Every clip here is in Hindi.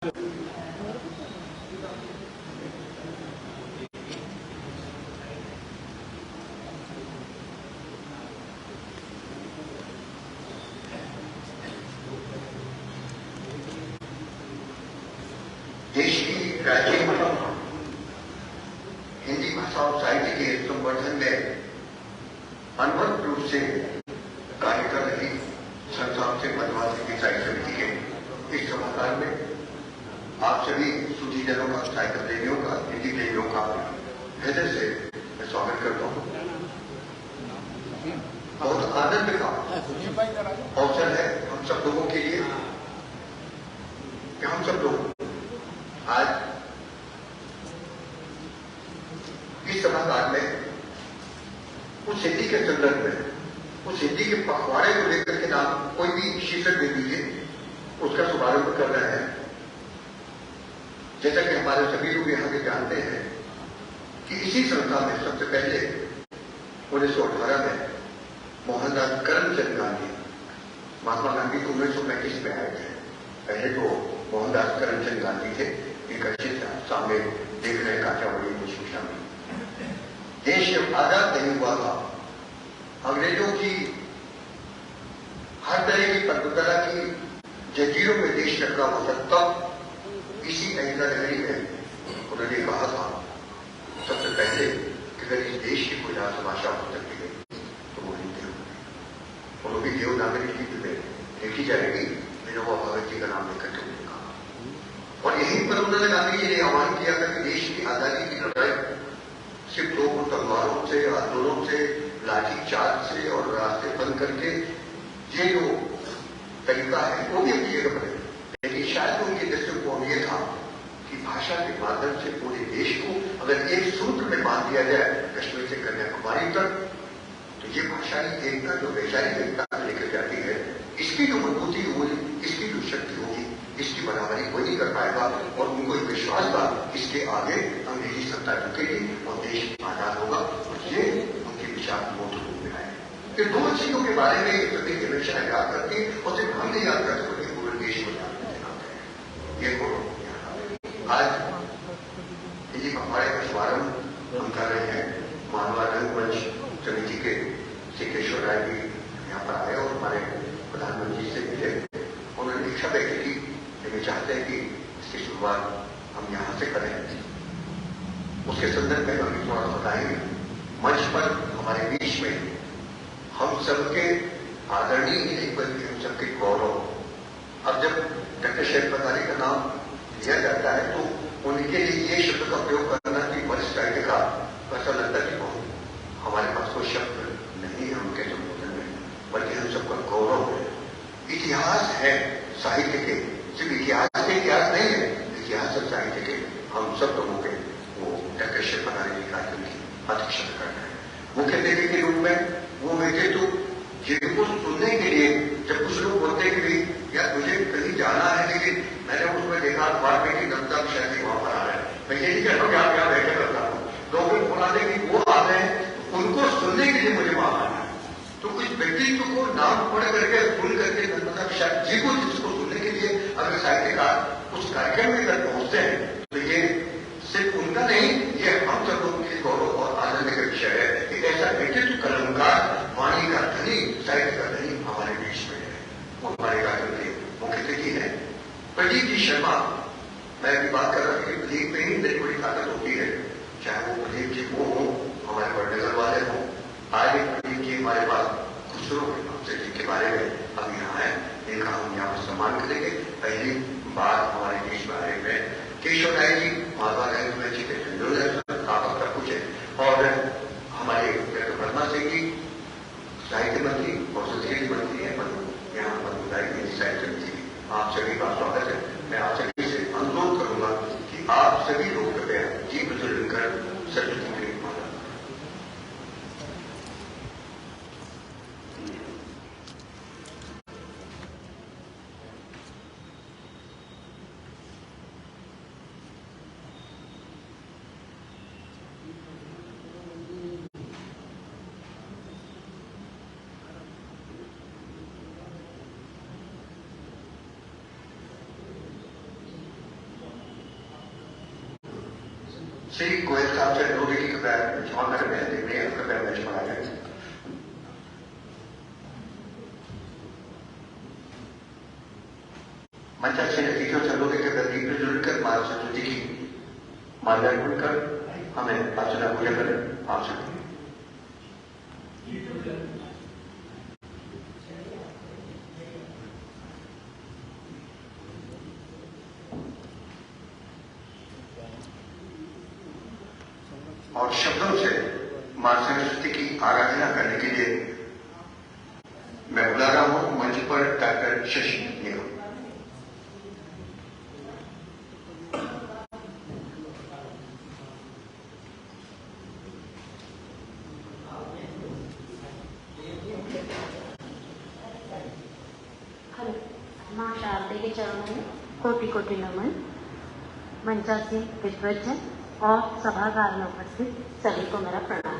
देश की प्राचीन हिंदी भाषा और साहित्य के संवर्धन में अनवरत रूप से कार्य कर रही संस्थान से मध्यवासी की साहित्य समिति के इस सभागार में आप सभी सुधीजनों का, साहित्य प्रेमियों का, हिंदी प्रेमियों का हृदय से मैं स्वागत करता हूँ। बहुत आनंद का अवसर है हम सब लोगों के लिए कि हम सब लोग आज इस सभागार में उस हिंदी के संदर्भ में, उस हिंदी के पखवाड़े को लेकर के नाम कोई भी शीर्षक दे दीजिए, उसका शुभारंभ कर रहे हैं। जैसा कि हमारे सभी लोग यहाँ के जानते हैं कि इसी संस्था में सबसे पहले 1918 में मोहनदास करमचंद गांधी, महात्मा गांधी तो 1935 में आए थे। पहले तो मोहनदास करमचंद गांधी थे। इनका चित्र सामने देख रहे कांचावली की सूचना में। देश जब आजाद नहीं हुआ था, अंग्रेजों की हर तरह की प्रतिबद्धता की जंजीरों में देश टकरा हुआ था। तब इसी अहिंसा नगरी में उन्होंने कहा था सबसे पहले कि अगर इस देश की कोई राष्ट्रभाषा हो सकती है तो वो हिंदी होगी। और वो भी देवनागरी लिपि में लिखी जाएगी। विनोबा भावे जी का नाम लेकर के उन्होंने कहा। और यहीं पर उन्होंने गांधी जी ने आह्वान किया था कि देश की आजादी की लड़ाई सिर्फ दो तलवारों से, आंदोलन से, लाठी चार्ज से और रास्ते बंद करके ये जो तरीका है वो भी अपनी जगह पर है, लेकिन शायद उनके दृष्टिकोण ये था कि भाषा के माध्यम से पूरे देश को अगर एक सूत्र में बांध दिया जाए कश्मीर से कन्याकुमारी तक, तो ये भाषाई एकता जो वैचारिक एकता लेकर जाती है, इसकी जो मजबूती होगी, इसकी जो शक्ति होगी, इसकी बराबरी कोई नहीं कर पाएगा। और उनको एक विश्वास था इसके आगे अंग्रेजी सत्ता झुकेगी और देश आजाद होगा। और ये उनके विचार बहुत रूप में आए। ये दो चीजों के बारे में सभी हमेशा याद करती और सिर्फ हम नहीं याद करते बल्कि पूरे देश को याद करते। ये आज हिंदी पखवाड़े का शुभारंभ हम कर रहे हैं। मानवा रंगमंच समिति के सिद्धेश्वर राय जी यहाँ पर आए और हमारे प्रधानमंत्री से मिले। उन्होंने इच्छा व्यक्त की कि वे चाहते हैं कि इसकी शुरुआत हम यहाँ से करें। उसके संदर्भ में हम थोड़ा बताएंगे। मंच पर हमारे बीच में हम सबके आदरणीय ही नहीं बल्कि हम सबके गौरव, अब जब डॉक्टर शेर पतारी का नाम लिया जाता है तो उनके लिए ये शब्द का प्रयोग करना कि वरिष्ठ साहित्यकार, ऐसा लगता है कि हमारे पास कोई शब्द नहीं है उनके संबोधन में, बल्कि हम सबका गौरव है। इतिहास है साहित्य के, सिर्फ इतिहास के इतिहास नहीं है, इतिहास और साहित्य के हम सब लोगों के वो डॉक्टर शेर पतारी जी कार्यक्रम की अध्यक्षता कर रहे हैं। मुख्य अतिथि के रूप में वो व्यक्तित्व जिनको सुनने के लिए जब कुछ लोग बोलते हैं कि यार मुझे कहीं जाना है, लेकिन मैंने उसमें देखा अखबार में कि नमता शायद वहां पर आ रहे हैं, मैं ये नहीं कहता हूँ आप यहाँ बैठे करता हूँ, लोगों को बुला दे कि वो आते हैं, उनको सुनने के लिए मुझे वहां आना है। तो कुछ व्यक्तित्व को नाम पढ़ करके सुन करके नर्मदा शायद जी को जिसको सुनने के लिए अगर साहित्यकार उस कार्यक्रम में अगर पहुंचते हैं तो ये सिर्फ उनका नहीं, ये हम सब लोगों के गौरव और आनंद का विषय है कि ऐसा व्यक्तित्व कलमकार, वाणी का धनी, साहित्य का धनी हमारे बीच में है। वो हमारे कार्यक्रम के मुख्य अतिथि है प्रदीप जी शर्मा। मैं अभी बात कर रहा हूँ कि प्रदीप में ही बड़ी बड़ी ताकत होती है, चाहे वो प्रदीप जी वो हो, हमारे बड़नगर वाले हों। आज एक प्रदीप जी हमारे पास खुसरो के बारे में अब यहाँ है, इनका हम यहाँ पर सम्मान करेंगे। पहली बार हमारे देश में आए हुए केशव राय जी, माधवा राय जी के आपका कुछ है, और हमारे डॉक्टर वर्मा सिंह जी साहित्य मंत्री और संस्कृति मंत्री है, यहाँ मधुदाई साहित्य समिति। आप सभी का स्वागत है। मैं आप सभी से अनुरोध करूंगा कि आप सभी लोग कृपया जी बुजुर्ग कर सरस्वती के माला। श्री गोयल साहब से अनुरोध है कि कृपया क्षमा करें, मैं देखने कृपया मैच में आ जाए। मंचासीन अतिथियों से अनुरोध है कि दीप प्रज्वलित कर मां सरस्वती की माल्यार्पण कर हमें अर्चना पूजा करें। आप सभी और शब्दों से मां सरस्वती की आराधना करने के लिए मैं बुला रहा हूं मंच पर डॉक्टर शशि निगम। मां शारदे के चरणों में कोटि कोटि नमन। मंचासीन विद्वज्जन और सभागार में उपस्थित सभी को मेरा प्रणाम।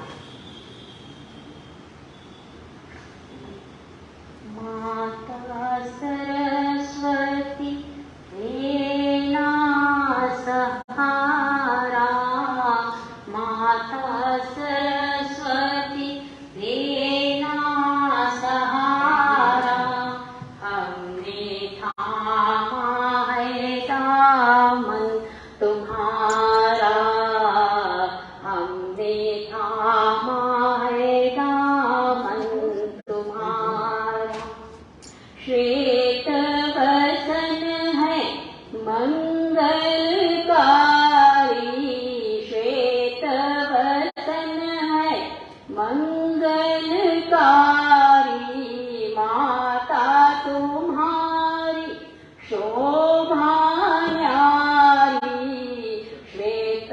माता सरस्वती देना सहारा, माता सरस्वती देना सहारा, हमने थामा है दामन तुम्हारा, हमने थामा है दामन तुम्हारा। श्वेत वसन है मंगलकारी, श्वेत वसन है मंगलकारी, माता तुम्हारी शोभा न्यारी, श्वेत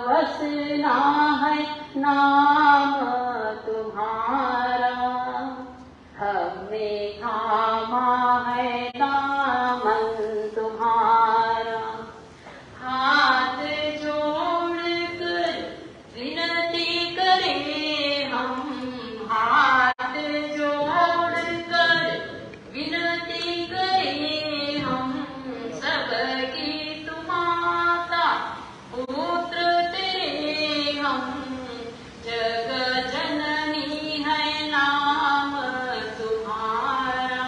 वसना है नाम तुम्हारा, हमने थामा है दामन तुम्हारा। हाथ जोड़कर विनती करें हम, हाथ जोड़कर विनती करें हम, सबकी तुम्हारा पुत्र तेरे हम, जग जननी है नाम तुम्हारा,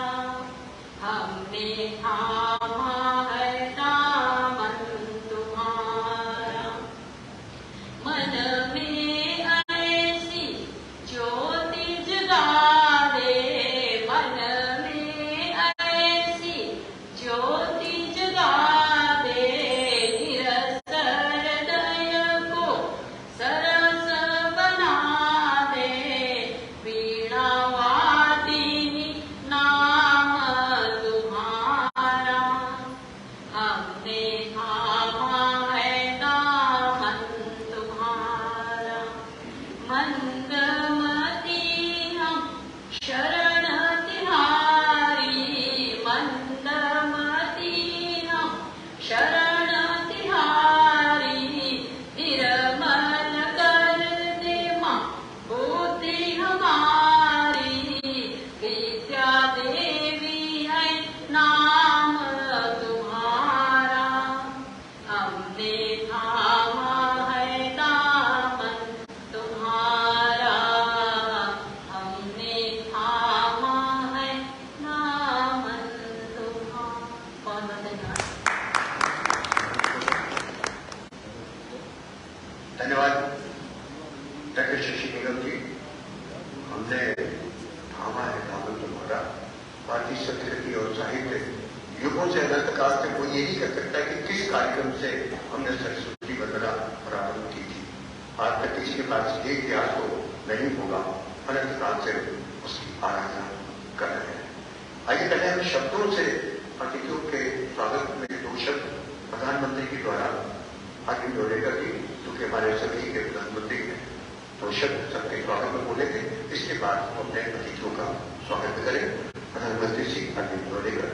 हमने थामा है दामन तुम्हारा। मन में ऐसी ज्योति जगा दे, मन में ऐसी ज्योति जगा दे, निरसर हृदय को सरस बना दे, वीणा वादिनी नाम तुम्हारा, हमने थामा है दामन तुम्हारा। मंदमती हम शरण तिहारी, मंदमती हम शरण तिहारी, निर्मल कर दे मां बुद्धि हमारी, विद्या देवी है नाम तुम्हारा, हमने थामा है दामन तुम्हारा, हमने थामा है दामन तुम्हारा। बहुत बहुत धन्यवाद। धन्यवाद डॉक्टर शशि निगम जी। हमने थामा है दामन तुम्हारा भारतीय संस्कृति और साहित्य युगों से अनंत काल से कोई ये नहीं कह सकता कि किस कार्यक्रम से हमने सरस्वती वंदना प्रारंभ की थी। आज तक किसी के पास ये इतिहास तो नहीं होगा, अनंत काल से उसकी आराधना कर रहे हैं। आइए पहले हम शब्दों से अतिथियों के स्वागत में दो शब्द प्रधानमंत्री के द्वारा आगे जोड़ेकर दी, क्योंकि हमारे सभी के प्रधानमंत्री हैं, तो शब्द सबके स्वागत में बोलेंगे। इसके बाद हम अपने अतिथियों का स्वागत करें। प्रधानमंत्री जी आगे जोड़ेकर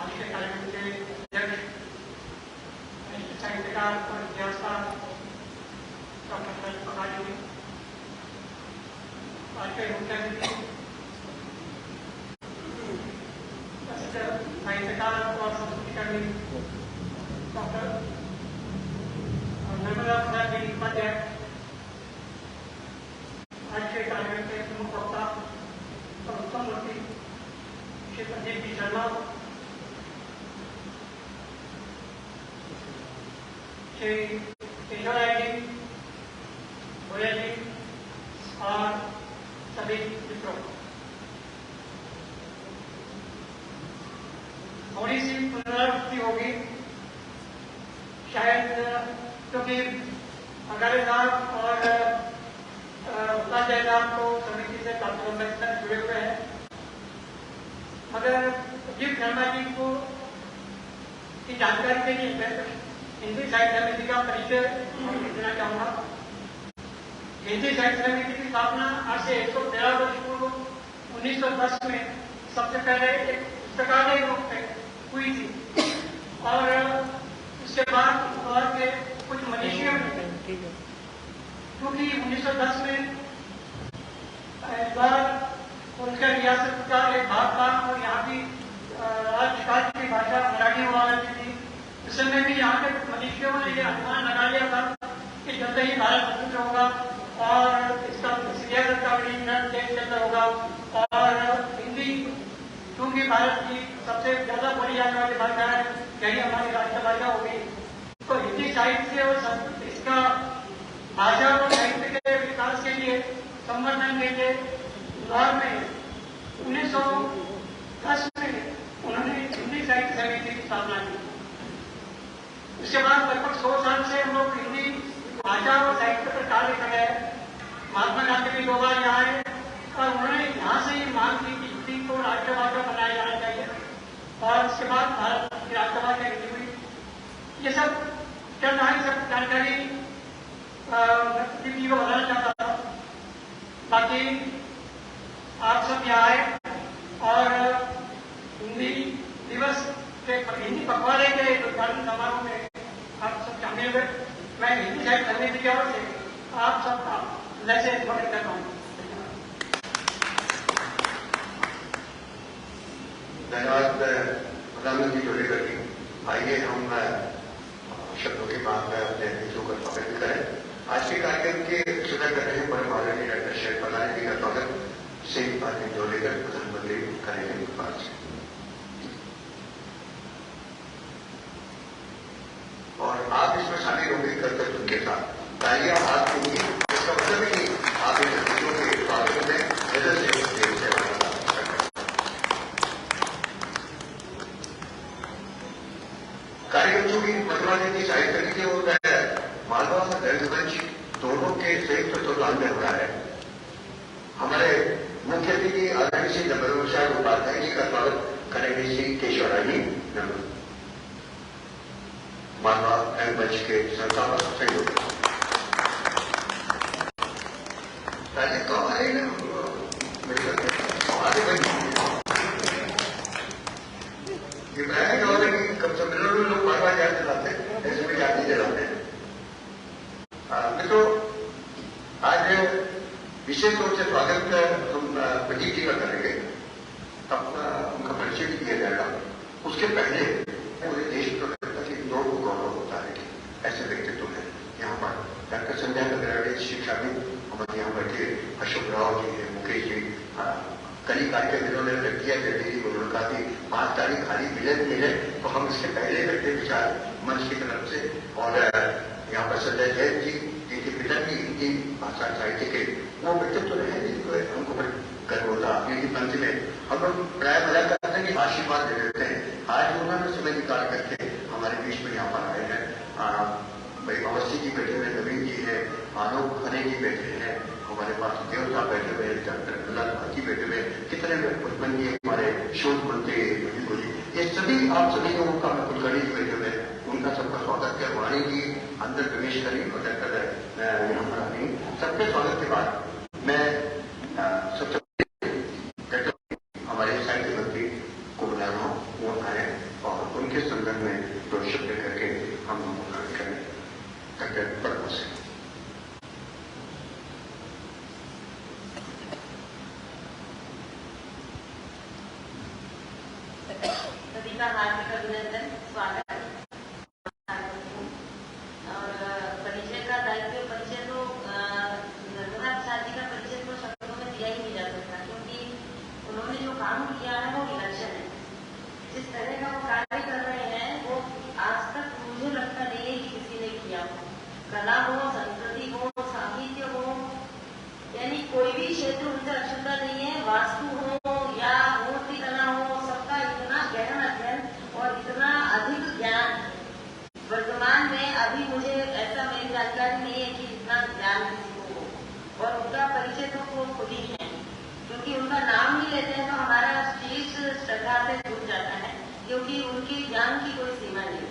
आज के कार्यक्रम के अध्यक्ष साहित्यकार और इतिहासकार डॉक्टर शरद प्रकाश जी, आज के मुख्य अतिथि और संस्कृति कर्मी डॉक्टर नर्मदा प्रसाद जी उपाध्याय, आज के कार्यक्रम के प्रमुख वक्ता और उत्तम मूर्ति श्री प्रदीप जी शर्मा, श्री केशव राय जी, भोया जी और सभी मित्रों, थोड़ी सी पुनरावृत्ति होगी शायद, क्योंकि अगारे साहब और उपाध्याय साहब को समिति से काफी लंबे समय जुड़े हुए हैं, मगर प्रदीप शर्मा जी को की जानकारी के लिए मैं हिंदी साहित्य समिति का परिचय देना चाहूंगा। हिंदी साहित्य समिति की स्थापना आज से 113 वर्ष पूर्व 1910 में सबसे पहले एक पुस्तकालय रूप में हुई थी और उसके बाद दौर के कुछ मनीषियों ने, क्योंकि 1910 में उनका रियासत का एक भाग था और यहाँ की राज्यकाल की भाषा मराठी हुआ करती थी। उस समय भी यहाँ के मनीषियों ने यह अनुमान लगा लिया था कि जल्द ही भारत स्वतंत्र होगा और इसका रियासत का विलीनीकरण देश के अंदर होगा और हिंदी क्योंकि भारत की सबसे ज्यादा बोली जाने वाली भाषा है, यही हमारी राष्ट्रभाषा होगी, तो हिंदी साहित्य और इसका भाषा और साहित्य के विकास के लिए, संवर्धन के लिए दौर में 1910 में उन्होंने हिंदी साहित्य समिति की स्थापना की। उसके बाद लगभग 100 साल से हम लोग हिंदी भाषा और साहित्य पर कार्य कर रहे हैं। महात्मा गांधी भी 2 बार यहाँ आए और उन्होंने यहाँ से ही मांग की कि हिंदी को राष्ट्रभाषा बनाया जाना चाहिए और उसके बाद भारत की राष्ट्रभाषा हिंदी हुई। ये सब चल रहा है, सब जानकारी मैं प्रदीप जी को बताना चाहता था। बाकी आप सब यहाँ आए और हिंदी दिवस के हिंदी पखवाड़े के उद्घाटन समारोह में आप सब शामिल हुए। मैं हिंदी साहित्य समिति की ओर से आप सबका हृदय से स्वागत करता हूँ। धन्यवाद प्रधानमंत्री जोड़ेकर जी। आइए हम शब्दों के बाद अपने अतिथियों का स्वागत करें। आज के कार्यक्रम के सदा कर रहे हैं परम आदरणीय डॉक्टर शेर प्रधान जी का स्वागत से बातें जोड़ेकर प्रधानमंत्री करेंगे उनके पास। और आप इसमें शामिल होंगे कर्तव्य उनके साथ तालियां हाथ होंगी। इसका मतलब ही नहीं आप इन अतिथियों के स्वागत में नजर से कार्यक्रम जो कि मथुरा की साहित्य समिति और मालवा दलित दोनों के संयुक्त तत्वाधान में हो रहा है। हमारे मुख्य अतिथि आदरणीय श्री नर्मदा उपाध्याय जी का स्वागत करेंगे श्री केशव राय जी, मालवा मंच के संस्थापक सहयोग। राजे कब आए ना इब्राहिम और कब सम्मेलन में लोग बार याद दिलाते हैं, ऐसे में याद नहीं दिलाते हैं। मित्रों, आज विशेष रूप से स्वागत हम प्रदीप जी का करेंगे, तब उनका परिचय भी दिया जाएगा। उसके पहले पूरे देश के इंदौर को गौरव होता है कि ऐसे व्यक्तित्व है यहाँ पर। डॉक्टर संजय कदराड़े शिक्षा में हमारे यहाँ बैठे अशोक राव जी है, मुकेश जी, कई कार्यक्रम इन्होंने रख दिया जल्दी। उन्होंने कहा कि 5 तारीख खाली मिले तो हम इसके पहले करते विचार मंच की तरफ से। और यहाँ पर संजय जैन जी जिनके पिता भी हिंदी भाषा साहित्य के वो व्यक्तित्व रहे जिनको हमको गर्व होता। क्योंकि मंच में हम लोग प्राय मजा करते हैं कि आशीर्वाद दे देते हैं। आज उन्होंने समय निकाल करके हमारे बीच में यहाँ पर आए हैं। भाई अवस्थी जी बैठे हुए, नवीन जी है, आलोक खरे जी बैठे हैं, हमारे पास देव साहब बैठे हुए, डॉक्टर प्रहलाद भाटी बैठे हुए, कितने बचपन जी हमारे शोध मंत्री ये सभी आप सभी लोगों का कुलकर्णी जी बैठे हुए, उनका सबका स्वागत है। वाणी जी अंदर प्रवेश करें और डॉक्टर यहाँ पर आने, सबके स्वागत के बाद मैं सबसे हमारे साहित्य मंत्री को बुला रहा हूँ, वो आए और उनके संदर्भ में 2 शब्द करके हम करें। डॉक्टर परमा सिंह। सभी का हार्दिक अभिनंदन, स्वागत। और परिचय का दायित्व, परिचय तो नर्मदा प्रसाद जी का परिचय तो शब्दों में दिया ही नहीं जा सकता, क्योंकि उन्होंने जो काम किया है वो विलक्षण है। जिस तरह का वो कार्य कर रहे हैं वो आज तक मुझे लगता नहीं है कि किसी ने किया हो। कला हो, संस्कृति हो, साहित्य हो, यानी कोई भी क्षेत्र उनसे अछूता नहीं है। वास्तु हो या मूर्ति कला हो, सबका इतना गहन अध्ययन और इतना अधिक ज्ञान वर्तमान में अभी मुझे ऐसा मेरी जानकारी नहीं है कि इतना ज्ञान किसी को हो। और उनका परिचय तो वो खुद ही है, क्योंकि उनका नाम ही लेते हैं तो हमारा शीश श्रद्धा से जुड़ जाता है, क्योंकि उनके ज्ञान की कोई सीमा नहीं।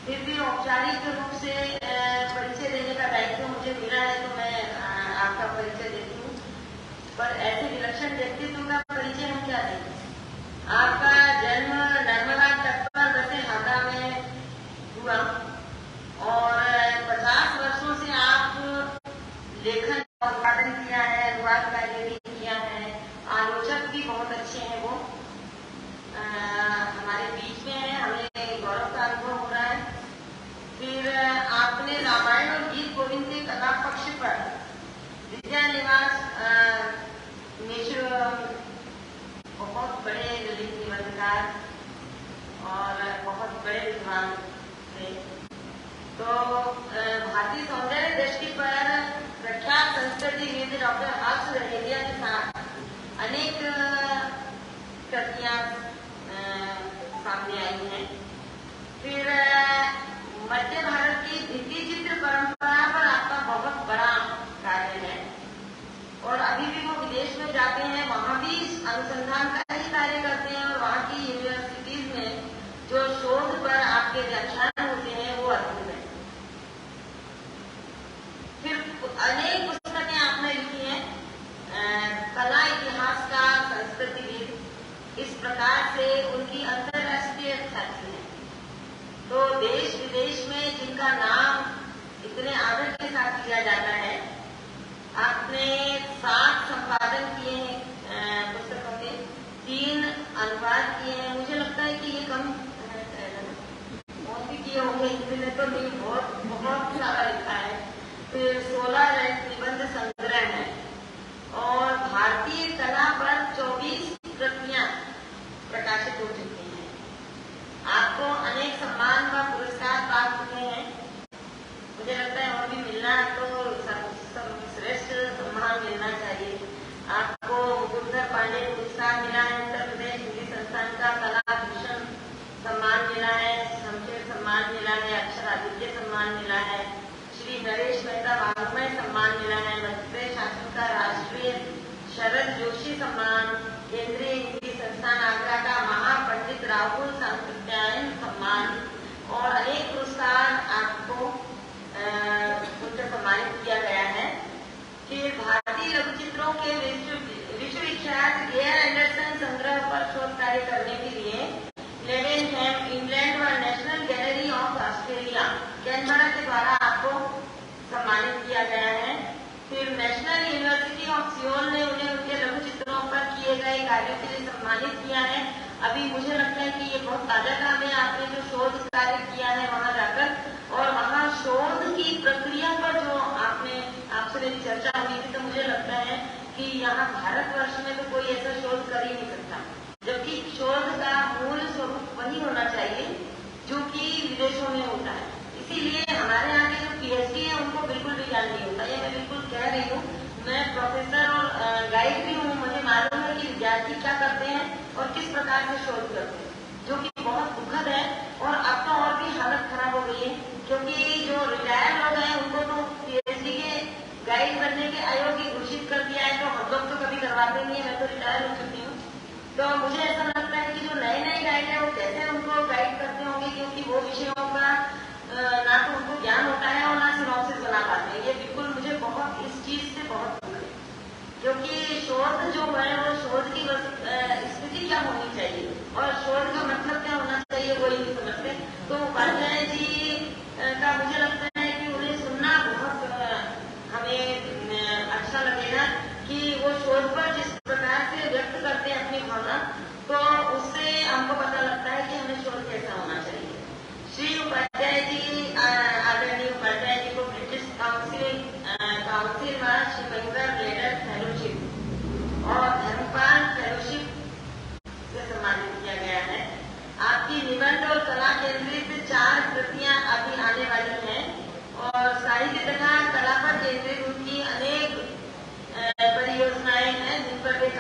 फिर भी औपचारिक रूप से परिचय देने का दायित्व मुझे मिला है तो मैं आपका परिचय देती हूँ। पर ऐसे विलक्षण व्यक्तित्व का परिचय हम क्या देंगे? आपका जन्म नर्मदा तट पर बसे हावड़ा में हुआ और 50 वर्षों से आप लेखन का उत्पादन किया है, अनुवाद कार्य भी किया है, आलोचक भी बहुत अच्छे हैं। वो हमारे बीच में है, हमें गौरव का अनुभव हो रहा है। फिर आपने रामायण और गीत गोविंद के कला पक्ष पर विद्या निवास मिश्र बहुत बड़े ललित निबंधकार और बहुत बड़े विद्वान थे। तो भारतीय सौंदर्य दृष्टि पर प्रख्यात संस्कृतिविद डॉक्टर हर्ष रहेलिया के साथ अनेक कृतियां सामने आई हैं। फिर मध्य भारत की भित्ति चित्र परंपरा पर आपका बहुत बड़ा कार्य है और अभी भी वो विदेश में जाते हैं, वहां भी अनुसंधान का ही कार्य करते हैं और वहां की यूनिवर्सिटीज में जो शोध पर आपके व्याख्यान होते हैं वो अद्भुत है। फिर अनेक पुस्तकें आपने लिखी हैं, कला इतिहास का संस्कृतिविद, इस प्रकार से उनकी अंतरराष्ट्रीय ख्याति है। तो देश विदेश में जिनका नाम इतने आदर के साथ किया जाता है, आपने 7 संपादन किए हैं पुस्तकों के, 3 अनुवाद किए हैं। मुझे लगता है कि ये कम भी किए होंगे, इसलिए तो नहीं, बहुत सारा लिखा है। फिर 16 निबंध संग्रह है और भारतीय कला पर 24 कृतियां प्रकाशित हो चुकी हैं। आपको अनेक सम्मान व पुरस्कार प्राप्त हुए हैं। मुझे लगता है और भी मिलना तो सर्वश्रेष्ठ सम्मान मिलना चाहिए। आपको मुकुंदर पांडे पुरस्कार मिला है, उत्तर प्रदेश हिंदी संस्थान का कला भूषण सम्मान मिला है, शमशेर सम्मान मिला है, अक्षर आदित्य सम्मान मिला है, श्री नरेश मेहता वाङ्मय सम्मान मिला है, मध्य प्रदेश शासन का राष्ट्रीय शरद जोशी सम्मान, केंद्रीय हिंदी संस्थान आगरा का महापंडित राहुल सांकृत्यायन सम्मान और अनेक पुरस्कार आपको उनसे सम्मानित किया गया है। फिर भारतीय लघु चित्रों के विश्वविख्यात गेयर एंडरसन संग्रह पर शोध कार्य करने के लिए लेवेनहैम इंग्लैंड व national gallery of Australia Canberra के द्वारा आपको सम्मानित किया गया है। फिर नेशनल यूनिवर्सिटी ऑफ सियोल ने उन्हें उनके लघु चित्रों पर किए गए कार्यों के लिए सम्मानित किया है। अभी मुझे लगता है कि ये बहुत ताजा काम है, आपने जो शोध कार्य किया है वहां जाकर और वहां शोध की प्रक्रिया पर जो आपसे मेरी चर्चा हुई थी, तो मुझे लगता है कि यहाँ भारतवर्ष में तो कोई ऐसा शोध कर ही नहीं सकता, जबकि शोध का मूल स्वरूप वही होना चाहिए जो कि विदेशों में होता है। इसीलिए हमारे यहाँ के जो पीएचडी है उनको बिल्कुल भी ज्ञान नहीं होता। ये मैं बिल्कुल कह रही हूँ, मैं प्रोफेसर और गाइड भी हूँ, मुझे मालूम है कि विद्यार्थी क्या करते हैं और किस प्रकार से शोध करते हैं, जो कि बहुत दुखद है। और अब तो और भी हालत खराब हो गई है, क्योंकि जो रिटायर लोग हैं उनको तो पीएचडी के गाइड बनने के अयोग्य घोषित कर दिया है, तो हम लोग तो कभी करवाते नहीं है, मैं तो रिटायर हो चुकी हूँ। तो मुझे ऐसा लगता है कि जो नए गाइड है वो कैसे उनको गाइड करते होंगे, क्योंकि वो विषयों का ना तो उनको ज्ञान होता है और ना सिनॉप्सिस बना पाते हैं। ये बिल्कुल मुझे बहुत इस चीज से बहुत दुख है, क्योंकि शोध जो है वो शोध की स्थिति क्या होनी चाहिए और शोध का मतलब क्या होना चाहिए वो ही नहीं समझते। तो उपाध्याय जी का मुझे लगता है कि उन्हें सुनना बहुत हमें अच्छा लगेगा कि वो शोध पर जिस प्रकार से व्यक्त करते हैं अपनी भावना, तो उससे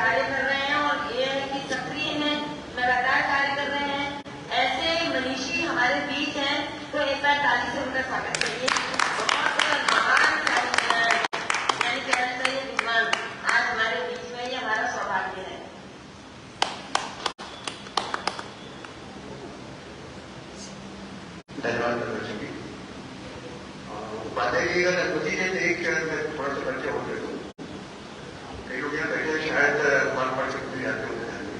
कार्य कर रहे हैं और ये है कि सक्रिय हैं, लगातार कार्य कर रहे हैं। ऐसे मनीषी हमारे बीच हैं, तो एक बार ताली से उनका स्वागत करिए। बहुत महान यानी कहना चाहिए विद्वान आज हमारे बीच में, ये हमारा सौभाग्य है। धन्यवाद जी। बातें की अगर मुझे एक मैं थोड़ा सा परिचय हो गया तो कई लोग यहाँ बैठे शायद मान पढ़ के मुझे जाते होंगे ध्यान में।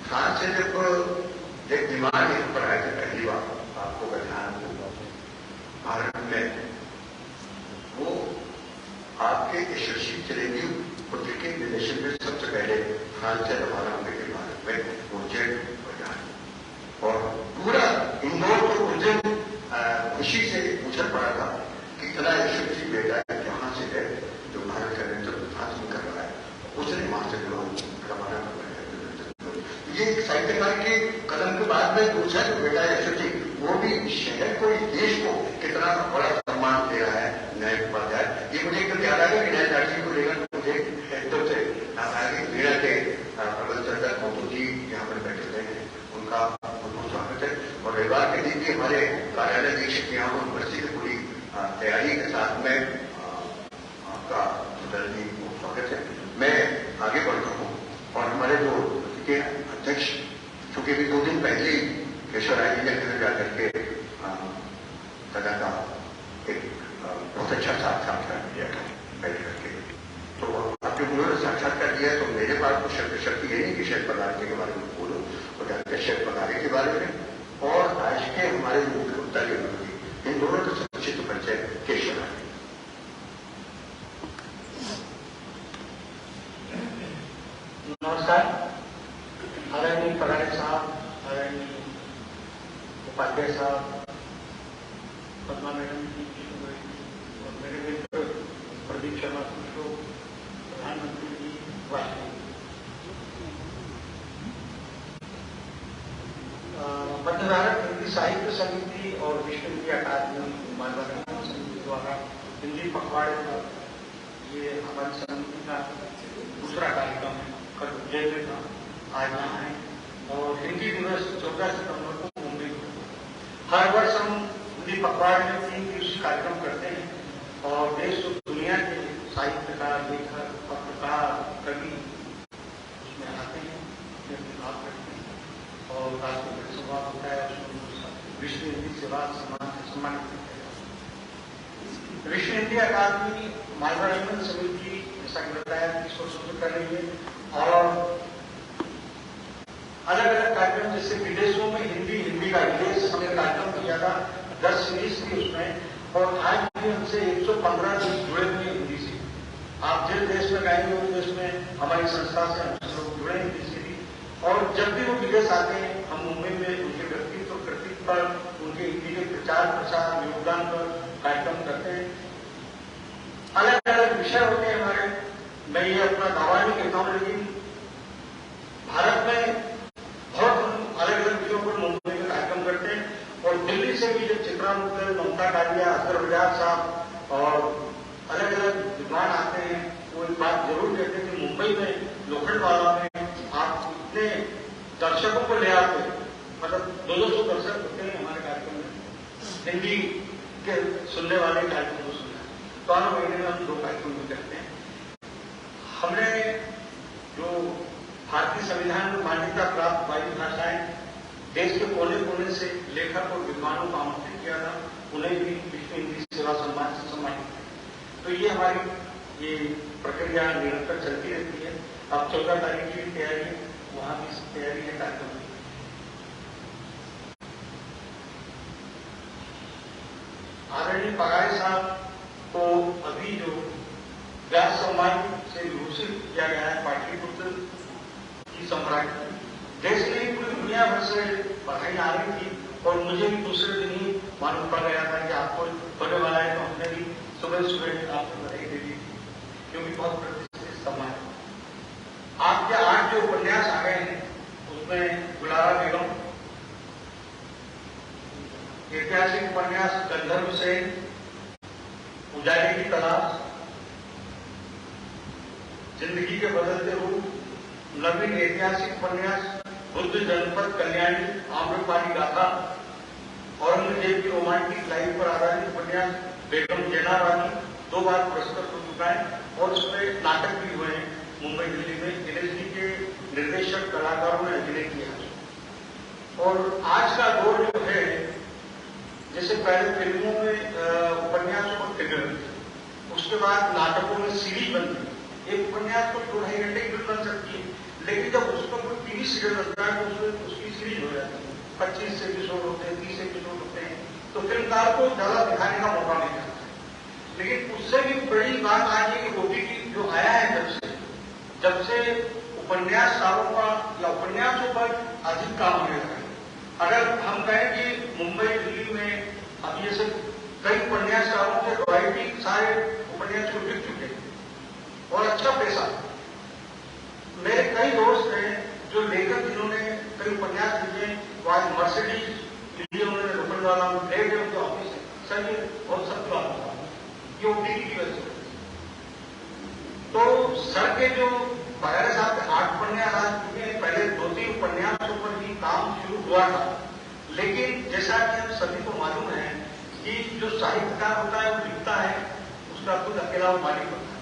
फ्रांस से जब एक बीमार यहाँ पर आए थे पहली बार, आपको का ध्यान भारत में, वो आपके यशस्वी चलेगी पुत्र के निदेशन में सबसे पहले फ्रांस से रवाना होने के भारत में पहुंचे और पूरा इंदौर को उस दिन खुशी से पूछा पड़ा था कि इतना यशस्वी बेटा यहाँ से है जो भारत का नेतृत्व फ्रांस में कर रहा है, उसने वहां से रवाना करवाया। ये एक साहित्यकार के कदम के बाद में दूसरा जो बेटा यशस्वी, वो भी शहर को, इस देश को कितना बड़ा सम्मान दे रहा है न्याय उपाध्याय। ये मुझे एकदम याद आ गया कि न्याय जाति को लेकर मुझे एकदम से वीणा के प्रबल चंद्र मोदू जी यहाँ पर बैठे हुए हैं, उनका बहुत स्वागत है। और रविवार के दिन भी हमारे कार्यालय अधीक्षक यहाँ पर यूनिवर्सिटी की पूरी तैयारी के साथ में आपका जल्दी स्वागत है। मैं आगे बढ़ता हूँ और हमारे जो के अध्यक्ष, चूंकि भी 2 दिन पहले ही केशव राय जी ने घर जाकर के दादा का एक बहुत अच्छा साक्षात्कार दिया बैठ करके, तो आपके उन्होंने साक्षात्कार दिया तो मेरे पास तो शक्ति यही कि शैल पदार्थ के बारे में बोलूं और जाकर शैल पदार्थ के बारे में और आज के हमारे मुख्यमंत्री जी, इन दोनों का संक्षिप्त परिचय केशव राय। नमस्कार। आदरणीय पराड़े साहब, आदरणीय उपाध्याय साहब, पद्मा मैडम जी और मेरे मित्र प्रदीप शर्मा खुशरो, प्रधानमंत्री जी, वाजपेयी। मध्य भारत हिंदी साहित्य समिति और विश्व हिंदी अकादमी मालवा समिति द्वारा हिंदी पखवाड़े पर ये हमारी समिति का दूसरा कार्यक्रम है। कल उज्जैन में था, आज यहाँ है और हिंदी दिवस 14 सितंबर को मुंबई में। हर वर्ष हम हिंदी पखवाड़े में 3 दिवसीय कार्यक्रम करते हैं और देश और दुनिया के साहित्यकार, लेखक, पत्रकार, कवि उसमें आते हैं, भाग करते हैं और राष्ट्रीय संवाद होता है, उसमें विश्व हिंदी सेवा सम्मानित करते हैं। विश्व हिंदी अकादमी मालवा रंगमंच समिति ऐसा बताया इसको शुरू कर रही है और अलग अलग कार्यक्रम, जैसे विदेशों में हिंदी का विदेश हमने कार्यक्रम किया था, 10 सीरीज थी उसमें और आज भी हमसे 115 देश जुड़े हुए हिंदी से। आप जिस देश में गएंगे उस देश में हमारी संस्था से हम लोग जुड़े हिंदी से भी, और जब भी वो विदेश आते हैं हम मुंबई में उनके व्यक्तित्व कृतित्व पर, उनके हिंदी के प्रचार प्रसार योगदान पर कार्यक्रम करते हैं। अलग अलग विषय होते हैं हमारे। मैं ये अपना दावा नहीं कहता हूँ, लेकिन भारत में बहुत हम अलग अलग विषयों पर मुंबई में कार्यक्रम करते हैं और दिल्ली से भी जब चित्रा मुद्दल, ममता कालिया, अख्तर बजाज साहब और अलग अलग विद्वान आते हैं, वो एक बात जरूर कहते हैं कि मुंबई में लोखंडवाला में आप इतने दर्शकों को ले आते हैं, मतलब 200 दर्शक होते हैं हमारे कार्यक्रम में, हिंदी के सुनने वाले कार्यक्रम को सुनना। तो 12 महीने में हम 2 कार्यक्रम भी करते हैं। हमने जो भारतीय संविधान में मान्यता प्राप्त 22 भाषाएं देश के कोने कोने से लेखक और विद्वानों को आमंत्रित किया था, उन्हें भी विश्व हिंदी सेवा सम्मान से सम्मानित किया। तो ये हमारी ये प्रक्रिया निरंतर चलती रहती है। अब 14 तारीख की तैयारी, वहां भी तैयारी है कार्यक्रम की। आदरणीय पगारे साहब को अभी जो व्यास सम्मान से विभूषित किया गया है, पाटलिपुत्र की सम्राट, देश में पूरी दुनिया भर से बधाई आ रही थी और मुझे भी दूसरे दिन ही मालूम पड़ गया था कि आपको होने वाला है, तो हमने भी सुबह सुबह आपको बधाई दे दी थी, क्योंकि बहुत प्रतिष्ठित सम्मान। आपके 8 जो उपन्यास आ गए हैं उसमें गुलारा बेगम, ऐतिहासिक उपन्यास गंधर्व सेन, उजाले की तलाश, जिंदगी के बदलते रूप, नवीन ऐतिहासिक उपन्यास बुद्ध जनपद कल्याणी आम्रपाली गाथा, औरंगजेब की रोमांटिक लाइफ पर आधारित उपन्यास बेगम जैना रानी 2 बार पुरस्कृत हो चुका है और उसमें नाटक भी हुए हैं मुंबई दिल्ली में। दिनेश जी के निर्देशक कलाकारों ने अभिनय किया। और आज का दौर जो है, जैसे पहले फिल्मों में उपन्यासों को ट्रिगर, उसके बाद नाटकों में सीरीज बनती। एक उपन्यास को 2-2.5 घंटे की फिल्म बन सकती है, लेकिन जब उसको कोई टीवी सीरियल बनता है तो उसमें उसकी सीरीज हो जाती है। 25 एपिसोड होते हैं, 30 एपिसोड होते हैं, तो फिल्मकार को ज्यादा दिखाने का मौका नहीं मिलता। लेकिन उससे भी बड़ी बात आज है कि OTT जो आया है, जब से उपन्यासकारों का या उपन्यासों पर अधिक काम होने लगा है। अगर हम कहें कि मुंबई दिल्ली में अब ये सब कई उपन्यासकारों के रॉयल्टी सारे उपन्यास को बिक चुके हैं और अच्छा पैसा। मेरे कई दोस्त हैं जो लेखक जिन्होंने कई उपन्यास लिखे, वहां मर्सिडीज लिए उन्होंने रुपनवाला में फ्लैट है उनके ऑफिस है, सर ये बहुत सत्य बात है, ये OTT की वजह से। तो सर के जो बगैर साहब के 8 उपन्यास आ चुके हैं, पहले 2-3 उपन्यासों पर भी काम शुरू हुआ था। लेकिन जैसा कि हम सभी को मालूम है कि जो साहित्यकार होता है वो लिखता है, उसका खुद अकेला वो मालिक होता है।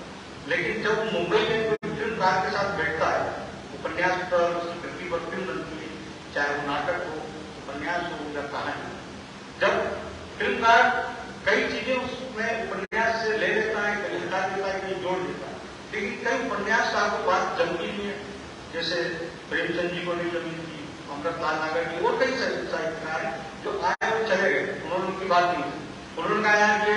लेकिन जब मुंबई में कोई फिल्मकार के साथ बैठता है, उपन्यास पर उसकी कृति पर फिल्म बनती है, चाहे वो नाटक हो, उपन्यास हो या कहानी, जब फिल्मकार कई चीजें उसमें उपन्यास से ले लेता है, कहीं हटा देता है, कहीं जोड़ देता है, लेकिन कई उपन्यासकार को बात जमती नहीं है। जैसे प्रेमचंद जी को नहीं जमी थी, अमृतलाल नागर जी और कई साहित्यकार हैं जो आए और चले गए, उन्होंने उनकी बात नहीं की। उन्होंने कहा कि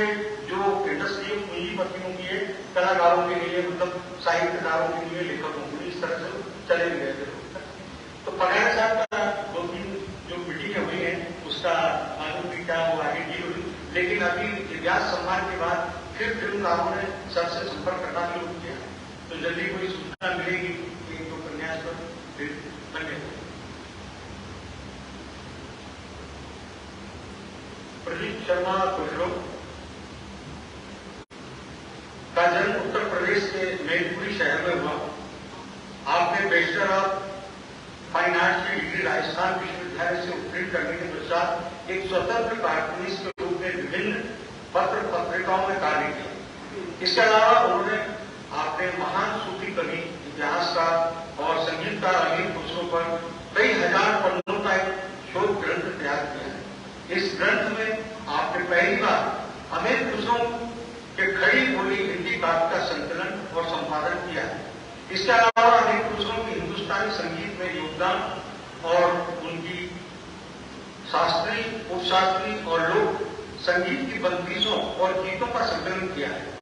जो इंडस्ट्री पूंजीपतियों की है, कलाकारों के लिए, मतलब साहित्यकारों के लिए, लेखकों के लिए, इस तरह से चले भी गए थे। तो पगैर साहब का 2-3 जो मीटिंगें हुई हैं, उसका मालूम भी क्या वो आगे की हुई। लेकिन अभी व्यास सम्मान के बाद फिर फिल्मकारों ने सर से संपर्क करना शुरू किया, तो जल्दी कोई सूचना मिलेगी कि एक उपन्यास पर फिर बने। प्रदीप शर्मा खुशरो का जन्म उत्तर प्रदेश के मैनपुरी शहर में हुआ। आपने बैचलर ऑफ फाइन आर्ट्स की डिग्री राजस्थान विश्वविद्यालय से उत्तीर्ण करने के पश्चात एक स्वतंत्र कार्टूनिस्ट के रूप में विभिन्न पत्र पत्रिकाओं में कार्य किया। इसके अलावा उन्होंने अपने महान सूफी कवि, इतिहासकार और संगीतकार अमीर खुसरो पर कई हजार पन्नों का एक शोध ग्रंथ तैयार किया है। इस ग्रंथ में आपने पहली बार अमीर खुसरो के खड़ी बोली हिंदी बात का संकलन और संपादन किया है। इसके अलावा अमीर खुसरो की हिंदुस्तानी संगीत में योगदान और उनकी शास्त्रीय, उपशास्त्रीय और लोक संगीत की बंदिशों और गीतों का संकलन किया है।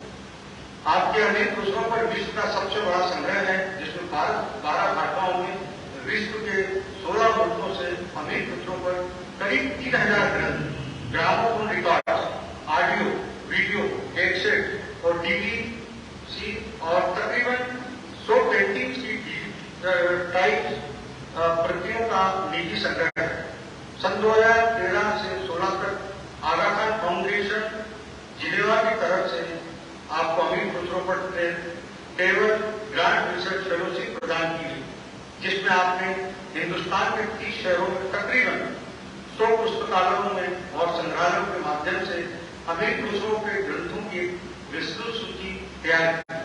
आपके अमीर खुसरो पर विश्व का सबसे बड़ा संग्रह है, जिसमें 12 भाषाओं में विश्व के 16 मुल्कों से अमीर खुसरो पर करीब 3000 ग्रंथ, gramophone record, audio, video, cassette और DVD और तकरीबन 100 पेंटिंग्स की टाइप प्रतियों का निजी संग्रह है। सन 2013 से 16 तक आगा खान फाउंडेशन जिनेवा की तरफ से आपको अमीर खुसरो पर टेबल ग्रांट रिसर्च फेलोशिप प्रदान की गई, जिसमें आपने हिंदुस्तान के 30 शहरों में तकरीबन 100 पुस्तकालयों में और संग्रहालयों के माध्यम से अमीर खुसरो के ग्रंथों की विस्तृत सूची तैयार की।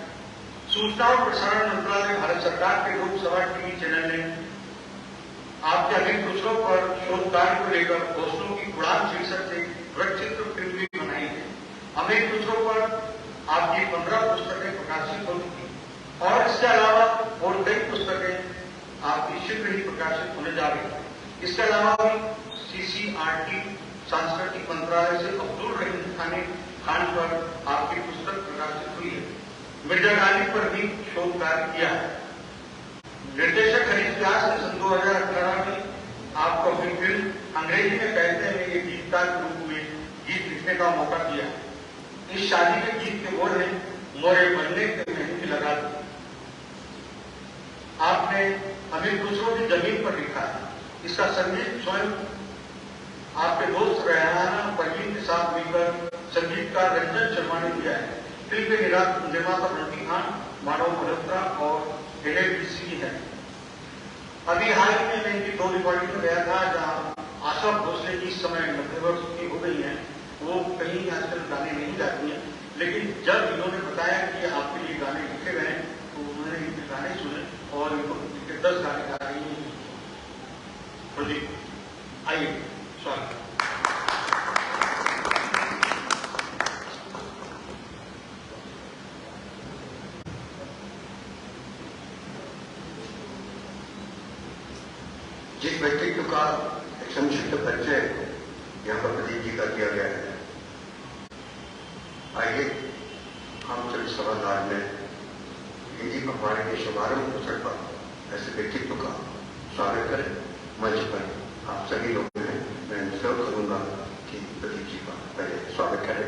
सूचना और प्रसारण मंत्रालय, भारत सरकार के लोकसभा टीवी चैनल ने आपके अमीर खुसरो पर शोध कार्य को लेकर हौसलों की उड़ान शीर्षक से वृत्तचित्र फिल्म भी बनाई है। अमीर खुसरो पर आपकी 15 पुस्तकें प्रकाशित हो चुकी और इसके अलावा और कई पुस्तकें आपकी शीघ्र ही प्रकाशित होने जा रही है। इसके अलावा भी CCRT सांस्कृतिक मंत्रालय से अब्दुल रहीम खान पर आपकी पुस्तक प्रकाशित हुई है। मिर्जा गालिब पर भी शोध कार्य किया है। निर्देशक हरीश व्यास ने सन 2018 में आपको अपनी फिल्म अंग्रेजी में कहते हैं एक गीतकार के रूप में गीत लिखने का मौका दिया। इस शादी के गीत के बोल हैं, मोरे बनने के मेहंदी लगा दी। आपने अमीर खुसरो की जमीन पर लिखा है। इसका संगीत स्वयं आपके दोस्त रेहाना परवीन के साथ मिलकर संगीतकार रंजन शर्मा ने दिया है। फिल्म के निर्माता बंटी खान, मानव मल्होत्रा और NLBC है। अभी हाल ही में मैं इनकी 2 रिकॉर्डिंग में गया था जहाँ आशा भोसले की इस समय 90 वर्ष की हो गई है, वो कहीं आजकल गाने नहीं गाती हैं, लेकिन जब इन्होंने बताया कि आपके लिए गाने लिखे गए तो उन्होंने इनके गाने सुने और इनके 10 गाने गा रही हैं। प्रदीप आइए, स्वागत। जिस व्यक्तित्व का एक संक्षिप्त परिचय यहाँ पर प्रदीप जी का किया गया है, आइए हम चल सभागार में हिंदी पखवाड़े के शुभारंभ अवसर पर ऐसे व्यक्तित्व का स्वागत करें। मंच पर आप सभी लोग हैं, मैं अनुरोध करूंगा कि प्रदीप जी का पहले स्वागत करें।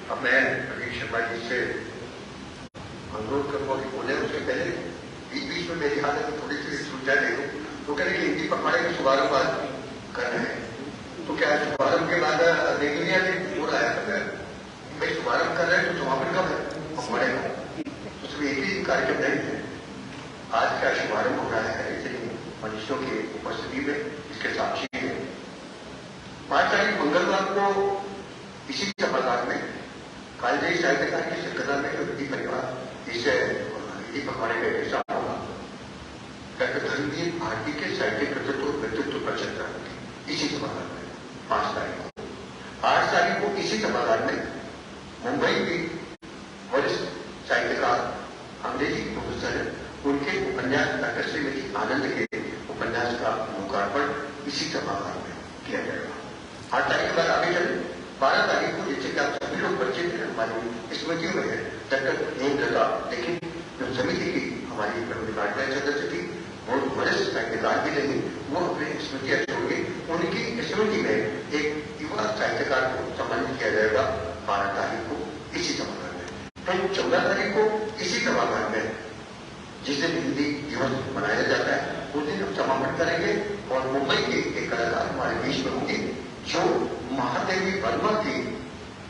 अब मैं प्रदीप शर्मा जी से अनुरोध करूंगा कि बोले उसके पहले बीच बीच में मेरी हालत में थोड़ी सी सूचना दे दूं। तो कह रहे कि हिंदी पखवाड़े का शुभारंभ कर रहे हैं, तो क्या शुभारंभ के बाद रेगुलिया हो रहा है? भाई शुभारंभ कर रहे हैं तो समापन कब है पखवाड़े का? तो सिर्फ एक ही कार्यक्रम नहीं है, आज का शुभारंभ हो रहा है ऐसे मनुष्यों की उपस्थिति में, इसके साक्षी है। 5 तारीख मंगलवार को इसी सभागार में कालजयी साहित्यकार की श्रृंखला में हिंदी परिवार इसे हिंदी पखवाड़े का हिस्सा होगा। डॉक्टर धर्मवीर भारती के साहित्य कृतित्व व्यक्तित्व पर चर्चा होगी इसी सभागार में 5 तारीख को। 8 तारीख को इसी सभागार में मुंबई की वरिष्ठ साहित्यकार अंग्रेजी की प्रोफेसर है, उनके उपन्यास डॉक्टर श्रीमती आनंद के उपन्यास का लोकार्पण इसी सभागार में किया जाएगा। 8 तारीख के बाद आगे चले 12 तारीख को, जिससे कि आप सभी लोग परिचित हैं, हमारी स्मृतियों में है डॉक्टर हेमलता, लेकिन जो समिति की हमारी डिपार्टमेंट सदस्य थी वो वरिष्ठ साहित्यकार भी नहीं, वो अपनी स्मृतियां छोड़िए, उनकी स्मृति में एक युवा साहित्यकार को सम्मानित किया जाएगा 12 तारीख को इसी सभागार में। फिर 14 तारीख को इसी सभागार में, जिस दिन हिंदी दिवस मनाया जाता है, उस दिन हम समापन करेंगे और मुंबई के एक कलाकार हमारे बीच में होंगे जो महादेवी वर्मा की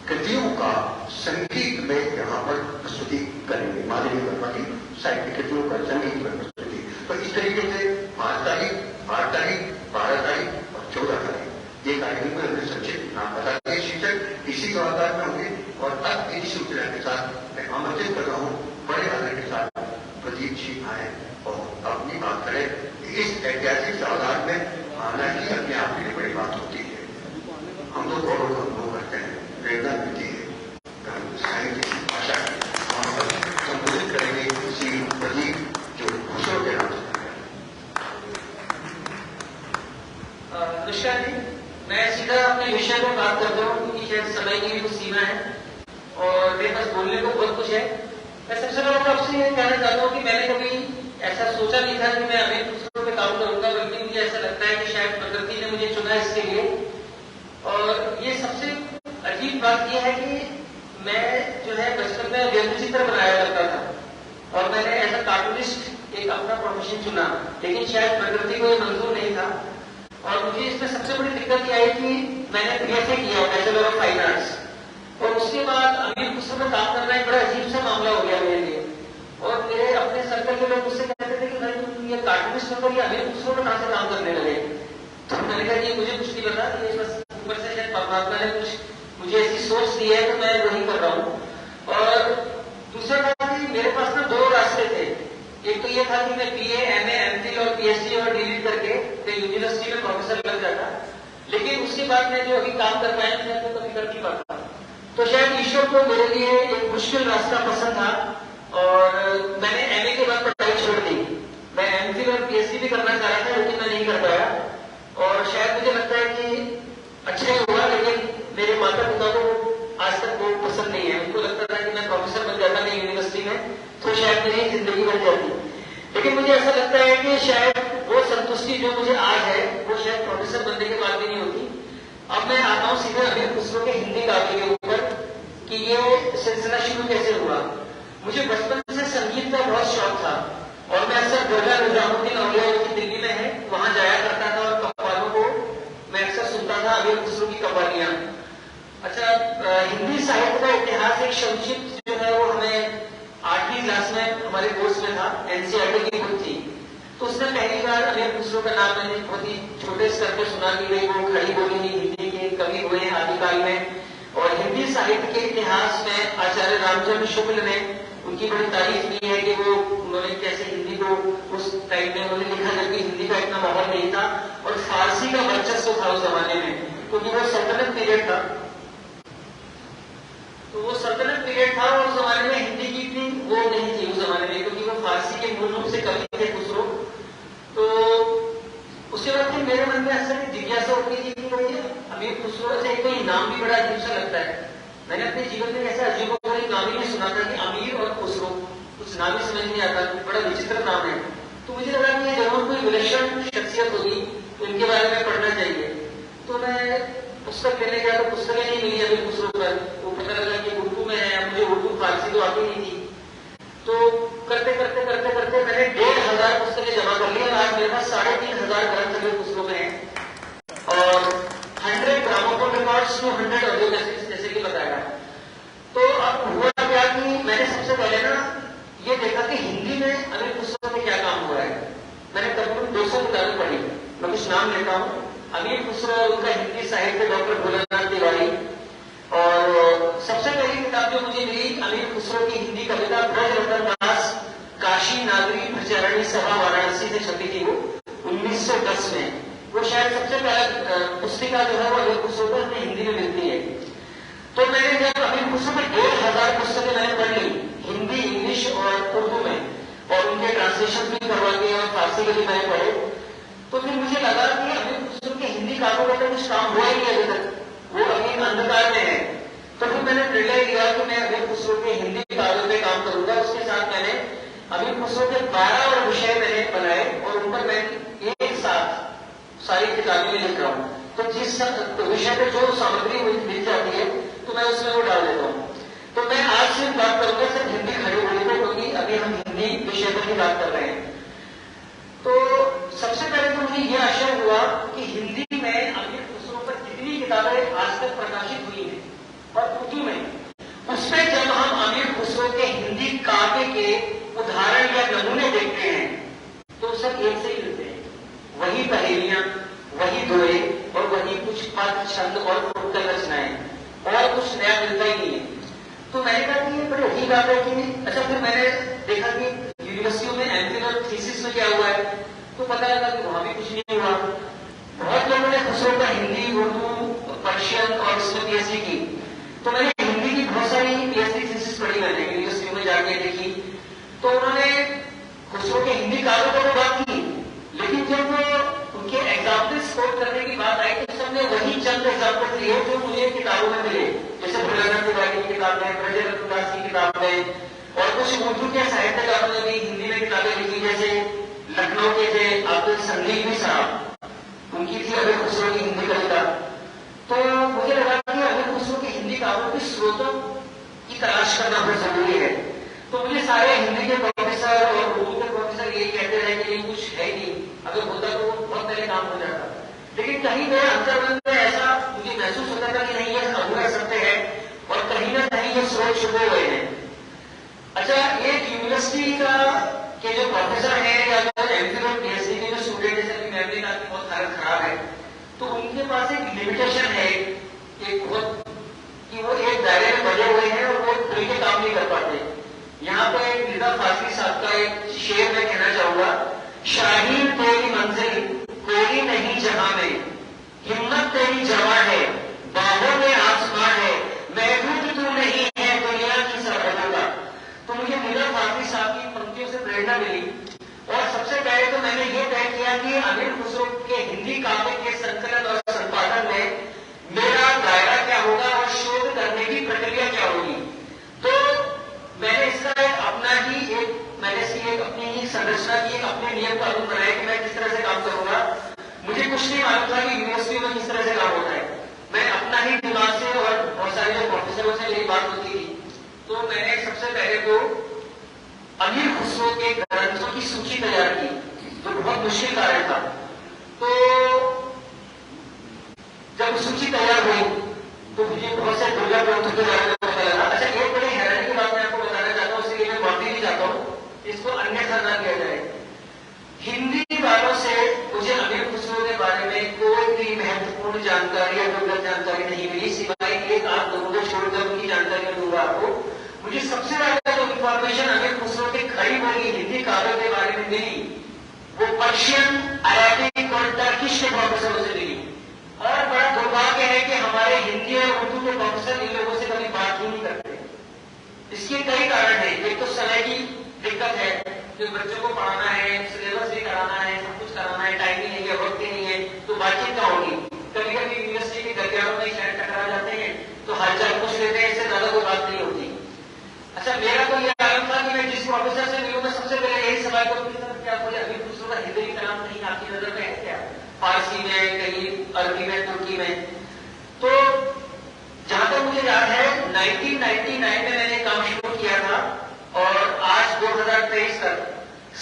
कृतियों का संगीत में यहाँ पर प्रस्तुति करेंगे। महादेवी वर्मा की साहित्य कृतियों का संगीत में प्रस्तुति। तो इस तरीके से 5 तारीख, 8 तारीख, 12 तारीख और 14 तारीख ये कार्यक्रम में हमने संक्षिप्त नाम बता दिए। शीर्षक इसी सभागार में होंगे और अब इसी सूचना के साथ मैं आमंत्रित कर रहा हूँ बड़े आदर के साथ प्रदीप जी आए और अपनी बात करें। इस ऐतिहासिक सभागार में आना ही अपने आप के लिए बड़ी बात होती है। हम लोग गौरव का अनुभव करते हैं, प्रेरणा मिलती है, साहित्य की भाषा वहां पर संबोधित करेंगे किसी प्रदीप जो घोषणा के नाम से। नमस्कार जी, मैं सीधा अपने विषय में बात करता हूँ क्योंकि शायद समय की भी कुछ सीमा है और मेरे पास बोलने को बहुत कुछ है। मैं सबसे पहले तो आपसे ये कहना चाहता हूँ कि मैंने कभी ऐसा सोचा नहीं था कि मैं अनेक दूसरों पे काम करूंगा, बल्कि मुझे ऐसा लगता है कि शायद प्रकृति ने मुझे चुना इसके लिए। और ये सबसे अजीब बात यह है कि मैं जो है बचपन में व्यंग्य चित्र बनाया करता था और मैंने एज अ कार्टूनिस्ट एक अपना प्रोफेशन चुना, लेकिन शायद प्रकृति को ये मंजूर नहीं था। और मुझे इसमें सबसे बड़ी दिक्कत यह आई कि मैंने बीएफए किया, बैचलर ऑफ फाइन आर्ट्स, और उसके बाद अमीर खुसरो में काम करना एक बड़ा अजीब सा मामला हो गया मेरे लिए। और मेरे अपने सर्कल के लोग मुझसे कहते थे कि भाई तुम ये कार्टूनिस्ट होकर ये अमीर खुसरो में कहां से काम करने लगे। तो मैंने कहा कि मुझे कुछ नहीं पता, ये बस ऊपर से शायद परमात्मा ने कुछ मुझे ऐसी सोच दी है तो मैं वही कर रहा हूँ। और दूसरा था कि मेरे पास ना दो रास्ते थे। एक तो ये था कि मैं बीए, एमए, एमफिल और पीएचडी और डीलिट करके यूनिवर्सिटी में प्रोफेसर लग जाता, लेकिन उसके बाद मैं जो अभी काम कर पाया मैं तो कभी कर नहीं पाता। तो शायद ईश्वर को मेरे लिए एक मुश्किल रास्ता पसंद था और मैंने एमए के बाद पढ़ाई छोड़ दी। मैं एमफिल और पीएचडी भी करना चाह रहा था लेकिन मैं नहीं कर पाया और शायद मुझे लगता है कि अच्छा ही हुआ, लेकिन मेरे माता पिता को आज तक वो पसंद नहीं है। उनको लगता था कि मैं प्रोफेसर बन जाता नहीं यूनिवर्सिटी में तो शायद मेरी जिंदगी बन जाती, लेकिन मुझे ऐसा लगता है कि शायद वो संतुष्टि जो मुझे आज है वो शायद प्रोफेसर बनने के बाद भी नहीं होती। अब मैं आता हूँ सीधे अमीर खुसरो के हिंदी काव्य के ऊपर कि ये सिलसिला शुरू कैसे हुआ। मुझे बचपन से संगीत का बहुत शौक था और मैं अक्सर दरगाह निजामुद्दीन औलिया जो कि दिल्ली में है वहां जाया करता था और कव्वालों को मैं अक्सर सुनता था, अमीर खुसरो की कव्वालियां। अच्छा, हिंदी साहित्य का इतिहास एक संक्षिप्त जो है वो हमें 8वीं क्लास में हमारे कोर्स में था, एनसीईआरटी की बुक थी, तो उसमें पहली बार अमीर खुसरो का नाम मैंने बहुत ही छोटे स्तर पर सुना कि भाई वो खड़ी बोली हिंदी के कवि हुए हैं आदिकाल में। और हिंदी साहित्य के इतिहास में आचार्य रामचंद्र शुक्ल ने उनकी बड़ी तारीफ की है कि वो उन्होंने कैसे हिंदी को उस टाइम में उन्होंने लिखा जबकि हिंदी का इतना माहौल नहीं था और फारसी का वर्चस्व था उस जमाने में, क्योंकि वो सल्तनत पीरियड था। तो वो सल्तनत पीरियड था और उस जमाने में हिंदी की भी वो नहीं थी उस जमाने में, क्योंकि वो फारसी के मूल रूप से कवि थे खुसरो। तो उसके बाद फिर मेरे मन में अक्सर जिज्ञासा होती थी कि भाई अमीर खुसरो से कोई नाम भी बड़ा अजीब सा लगता है। मैंने अपने जीवन में ऐसा अजीब कोई नाम ही नहीं सुना था कि अमीर और खुसरो, कुछ नाम ही समझ नहीं आता, बड़ा विचित्र नाम है। तो मुझे लगा कि जरूर कोई विलक्षण शख्सियत होगी तो इनके बारे में पढ़ना चाहिए। तो मैं पुस्तक लेने गया तो पुस्तकें नहीं मिली अमीर खुसरो पर, वो पता लगा कि उर्दू में है, मुझे उर्दू फारसी तो आती नहीं थी। तो करते करते करते करते मैंने 1500 पुस्तकें जमा कर ली और आज मेरे पास 3500 ग्रंथ अमीर खुसरो में है और 100 gramophone records to 100 audio cassettes जैसे कि बताया। तो अब हुआ क्या कि मैंने सबसे पहले ना ये देखा कि हिंदी में अमीर खुसरो में क्या काम हुआ है। मैंने तकरीबन 200 किताबें पढ़ी, मैं कुछ नाम लेता हूँ। अमीर खुसरो, उनका हिंदी साहित्य डॉक्टर भोलानाथ तिवारी, और सबसे पहली किताब जो मुझे मिली अमीर खुसरो की हिंदी कविता ब्रज रतन दास काशी नागरी प्रचारणी सभा वाराणसी से छपी थी वो 1910 में। वो शायद सबसे पहला पुस्तिका जो है वो अमीर खुसरो को हमें हिंदी में मिलती है। तो मैंने जब अमीर खुसरो में 1500 पुस्तकें मैंने पढ़ ली हिंदी, इंग्लिश और उर्दू में, और उनके ट्रांसलेशन भी करवा के और फारसी के भी मैंने पढ़े, तो फिर मुझे लगा कि अमीर खुसरो के हिंदी काव्यों का तो कुछ काम हुआ ही नहीं अभी तक, वो अभी अंधकार में है। तो फिर मैंने निर्णय लिया कि मैं अमीर खुसरो के हिंदी काव्यों पे काम करूंगा। उसके साथ मैंने अमीर खुसरो के 12 और विषय मैंने बनाए और उन पर मैं एक साथ सारी किताबें लिख रहा हूँ। तो जिस विषय पे जो सामग्री मिल जाती है तो मैं उसमें वो डाल देता हूँ। तो मैं आज सिर्फ बात करूंगा सिर्फ हिंदी खड़ी बोली पे, क्योंकि अभी हम हिंदी विषय पर ही बात कर रहे हैं। तो सबसे पहले तो मुझे यह आशय हुआ कि हिंदी में अमीर खुसरो पर जितनी किताबें आज तक प्रकाशित हुई हैं और उर्दू में, उसमें जब हम अमीर खुसरो के हिंदी काव्य के उदाहरण या नमूने देखते हैं तो सब एक से ही मिलते हैं। वही पहेलियां, वही दोहे और वही कुछ पद, छंद और फुटकर रचनाएं, और कुछ नया मिलता ही नहीं है। तो मैंने कहा कि ये बड़ी अजीब बात है कि अच्छा, फिर मैंने देखा कि यूनिवर्सिटियों में एमफिल और थीसिस में क्या हुआ है, तो पता लगा कि वहां भी कुछ नहीं हुआ। बहुत लोगों ने खुसरो का हिंदी, उर्दू, पर्शियन और इसमें पीएचडी की। तो मैंने हिंदी की बहुत सारी पीएचडी थीसिस पढ़ी, मैंने यूनिवर्सिटी में जाके देखी। तो उन्होंने खुसरो के हिंदी काव्यों पर बात की, लेकिन जब उनके एग्जाम्पल्स कोट करने की बात आई तो सबने वही चंद एग्जाम्पल्स लिए जो मुझे किताबों में मिले, जैसे भोलानाथ तिवारी की किताब है, ब्रज रतन दास की किताब है, और कुछ उर्दू के साहित्यकारों ने भी हिंदी में किताबें लिखी, जैसे लखनऊ के थे अब्दुल संदीप साहब, उनकी थी अमीर खुसरो की हिंदी कविता। तो मुझे लगा कि अमीर खुसरो की हिंदी काव्यों के स्रोतों की तलाश करना बहुत जरूरी है। तो मुझे सारे हिंदी के प्रोफेसर और उर्दू के प्रोफेसर यही कहते रहे कि ये कुछ है नहीं, अगर होता तो बहुत पहले काम हो जाता। लेकिन कहीं मेरे अंतर्मन में ऐसा मुझे महसूस होता था कि नहीं, ये अधूरा सत्य है और कहीं ना कहीं ये स्रोत छुपे हुए हैं। अच्छा, एक यूनिवर्सिटी का के जो प्रोफेसर है या जो एमफिल और पीएचडी के जो स्टूडेंट, जैसे कि मेमोरी का बहुत हालत खराब है, तो उनके पास एक लिमिटेशन है, एक बहुत कि वो एक दायरे में बने हुए हैं और वो खुल के काम नहीं प्रेरणा मिली। और सबसे पहले तो मैंने ये तय किया कि अमीर खुसरो के हिंदी काव्य के संकलन और संपादन में मेरा दायरा क्या होगा और शोध करने की प्रक्रिया क्या होगी। तो मैंने इसका एक अपना ही मैंने इसकी एक अपनी ही संरचना की, एक अपने नियम कानून बनाया कि मैं किस तरह से काम करूंगा। मुझे कुछ नहीं मालूम था कि यूनिवर्सिटी में किस तरह से काम होता है। मैं अपना ही दिमाग से और बहुत सारे जो प्रोफेसरों से मेरी बात होती थी, तो मैंने सबसे पहले तो अमीर खुसरो के ग्रंथों की सूची तैयार की, जो बहुत मुश्किल कार्य था। तो जब सूची तैयार हुई तो मुझे बहुत से दुर्लभ ग्रंथों के बारे में पता लगा। अच्छा, एक बड़ी हैरानी की बात मैं आपको बताना चाहता हूँ, इसलिए मैं माफी भी चाहता हूँ, इसको अन्यथा ना किया जाए। हिंदी वालों से मुझे अमीर खुसरो के बारे में कोई भी महत्वपूर्ण जानकारी या दुर्लभ जानकारी नहीं मिली, सिवाय एक आध लोगों को छोड़कर उनकी जानकारी दूंगा आपको। मुझे सबसे ज्यादा जो इंफॉर्मेशन अमीर खुसरो के खड़ी बोली हिंदी काव्य के बारे में मिली, वो पर्शियन, अरबिक और टर्किश के प्रोफेसरों से मिली। और बड़ा दुर्भाग्य है कि हमारे हिंदी और उर्दू के प्रोफेसर इन लोगों से कभी बात ही नहीं करते। इसके कई कारण है। एक तो समय की दिक्कत है, जो बच्चों को पढ़ाना है, सिलेबस भी कराना है, सब कुछ कराना है, टाइम ही नहीं है, वक्त ही नहीं है, तो बातचीत क्या होगी। कभी कभी यूनिवर्सिटी के गलियारों में शायद टकरा जाते हैं तो हालचाल पूछ लेते हैं, इससे ज्यादा कोई बात नहीं होती। अच्छा, मेरा तो यह आलम था कि मैं जिस प्रोफेसर से मिलूं, मैं सबसे पहले यही सवाल करूं कि सर क्या मुझे अमीर खुसरो का हिंदी कलाम कहीं आपकी नजर में है क्या, फारसी में, कहीं अरबी में, तुर्की में। तो जहां तक मुझे याद है 1999 में मैंने काम शुरू किया था और आज 2023 तक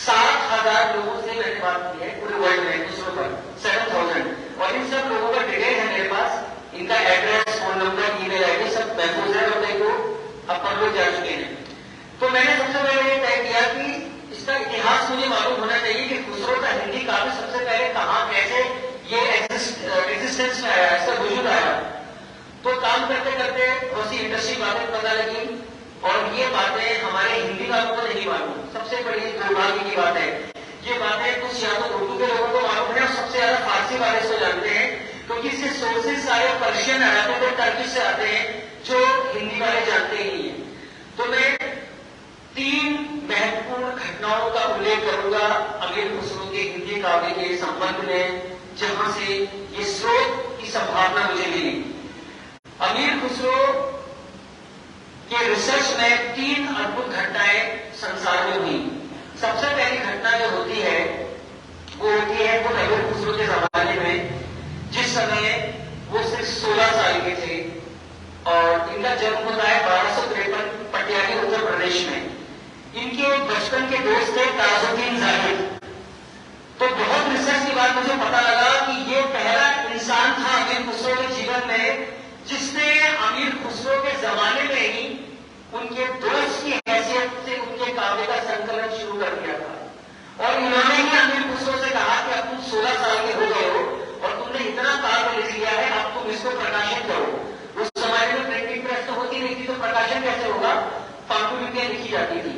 7,000 लोगों से मैंने बात की है पूरे वर्ल्ड में खुसरो पर, 7,000। और इन सब लोगों का डिटेल है मेरे पास, इनका address, phone number, email ID सब महफूज है और देखो अब पर लोग जा चुके हैं। तो मैंने सबसे पहले ये तय किया कि इसका इतिहास मुझे मालूम होना चाहिए कि खुसरो का हिंदी काव्य सबसे पहले कहां, कैसे ये एग्जिस्टेंस में आया, इसका वजूद आया। तो काम करते करते बहुत सी इंटरेस्टिंग बातें पता लगी और ये बातें हमारे हिंदी वालों को नहीं मालूम। सबसे बड़ी दुर्भाग्य की बात है, ये बातें कुछ या तो उर्दू के लोगों को मालूम है और सबसे ज्यादा फारसी वाले से जानते हैं, क्योंकि इसके सोर्सेज सारे पर्शियन, अरबिक और टर्किश से आते हैं, जो हिंदी वाले जानते ही नहीं है। तो मैं 3 महत्वपूर्ण घटनाओं का उल्लेख करूंगा अमीर खुसरो के हिंदी काव्य के संबंध में, जहां से ये स्रोत की संभावना मुझे मिली। अमीर खुसरो के रिसर्च में 3 अद्भुत घटनाएं संसार में हुई। सबसे पहली घटना जो होती है वो होती है वो अमीर खुसरो के जमाने में, जिस समय वो सिर्फ 16 साल के थे और इनका जन्म होता है 1253 पटियाली, उत्तर प्रदेश में। इनके बचपन के दोस्त थे ताजुद्दीन जाहिद। तो बहुत रिसर्च के बाद मुझे पता लगा कि ये पहला इंसान था अमीर खुसरो के जीवन में जिसने अमीर खुसरो के जमाने में ही उनके दोस्त की हैसियत से उनके काव्य का संकलन शुरू कर दिया था। और इन्होंने ही अमीर खुसरो से कहा कि अब तुम 16 साल के हो गए हो और तुमने इतना काव्य लिख लिया है, अब तुम इसको प्रकाशित करो। उस समय में प्रिंटिंग प्रेस तो होती नहीं थी, तो प्रकाशन कैसे होगा, पांडुलिपियां लिखी जाती थी।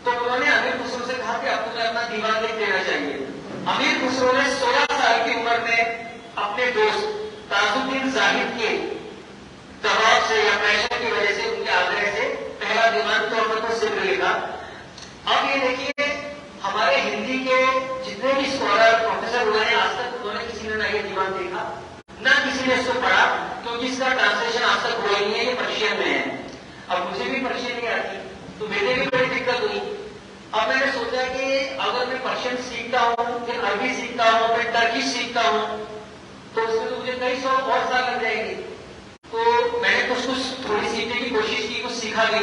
तो उन्होंने अमीर खुसरो से कहा कि अब तुम्हें अपना दीवान लिख देना चाहिए। अमीर खुसरो ने 16 साल की उम्र में अपने दोस्त ताजुद्दीन जाहिद के दबाव से या प्रेशर की वजह से, उनके आग्रह से पहला दीवान तौर पर तो सिर्फ लिखा। अब ये देखिए, हमारे हिंदी के जितने भी स्कॉलर, प्रोफेसर हुए हैं, आज तक उन्होंने किसी ने ना ये दीवान देखा, ना किसी ने इसको पढ़ा, क्योंकि इसका ट्रांसलेशन आज तक हुआ ही नहीं है, ये पर्शियन में है। अब मुझे भी पर्शियन नहीं आती, तो मेरे भी बड़ी दिक्कत हुई। अब मैंने सोचा कि अगर मैं पर्शियन सीखता हूँ, फिर अरबी सीखता हूँ, फिर टर्किश सीखता हूँ, तो उसमें तो मुझे कई 100 और साल लग जाएंगे। तो मैंने कुछ थोड़ी सीखने की कोशिश की, कुछ सीखा भी,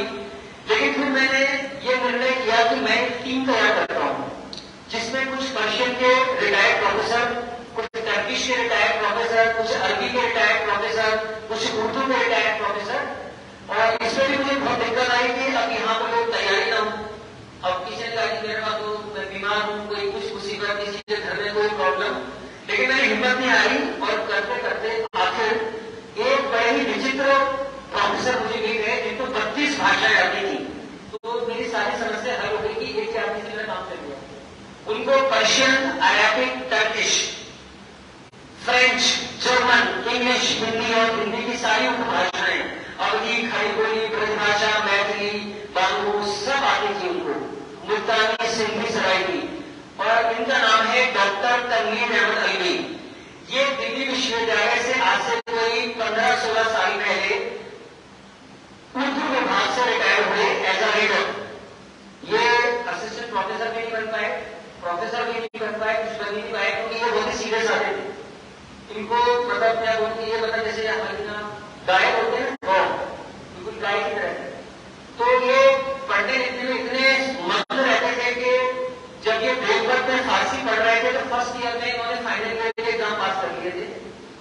लेकिन फिर मैंने ये निर्णय किया कि मैं एक टीम तैयार करता हूँ, जिसमें कुछ पर्शियन के रिटायर्ड प्रोफेसर, कुछ टर्किश के रिटायर्ड प्रोफेसर, कुछ अरबी के रिटायर्ड प्रोफेसर, कुछ उर्दू के रिटायर्ड प्रोफेसर। और इसमें भी मुझे बहुत दिक्कत आई कि अब यहाँ पर लोग तैयारी ना हो। अब किसी ने कहा कि मेरे पास तो मैं बीमार हूँ, कोई कुछ मुसीबत, किसी के घर में कोई प्रॉब्लम, लेकिन मेरी हिम्मत नहीं आ रही। और करते करते आखिर एक बड़े ही विचित्र प्रोफेसर मुझे मिल गए जिनको 32 भाषाएं आती थी। तो मेरी सारी समस्या हल हो गई कि एक आदमी से मेरा काम कर दिया। उनको Persian, Arabic, Turkish, French, German, English, Hindi और हिंदी की सारी उपभाषाएं, अवधी, खड़ी बोली, ब्रजभाषा, मैथिली, बांगू सब आती थी उनको। मुल्तानी, से हिंदी सराई की, और इनका नाम है डॉक्टर तनवीर अहमद अलवी। ये दिल्ली विश्वविद्यालय से आज से कोई 15-16 साल पहले उर्दू विभाग से रिटायर हुए एज अ रीडर। ये असिस्टेंट प्रोफेसर भी नहीं बन पाए, प्रोफेसर भी नहीं बन पाए, कुछ बन नहीं पाए, क्योंकि ये बहुत ही सीरियस आते थे। इनको मतलब क्या बोलते, ये मतलब जैसे हमारे यहाँ गाय होते हैं ना, बिल्कुल गाय की तरह। तो ये पढ़ने लिखने में इतने मग्न रहते थे कि जब ये देवबंद में फारसी पढ़ रहे थे तो फर्स्ट ईयर में इन्होंने फाइनल ईयर के एग्जाम पास कर लिए थे,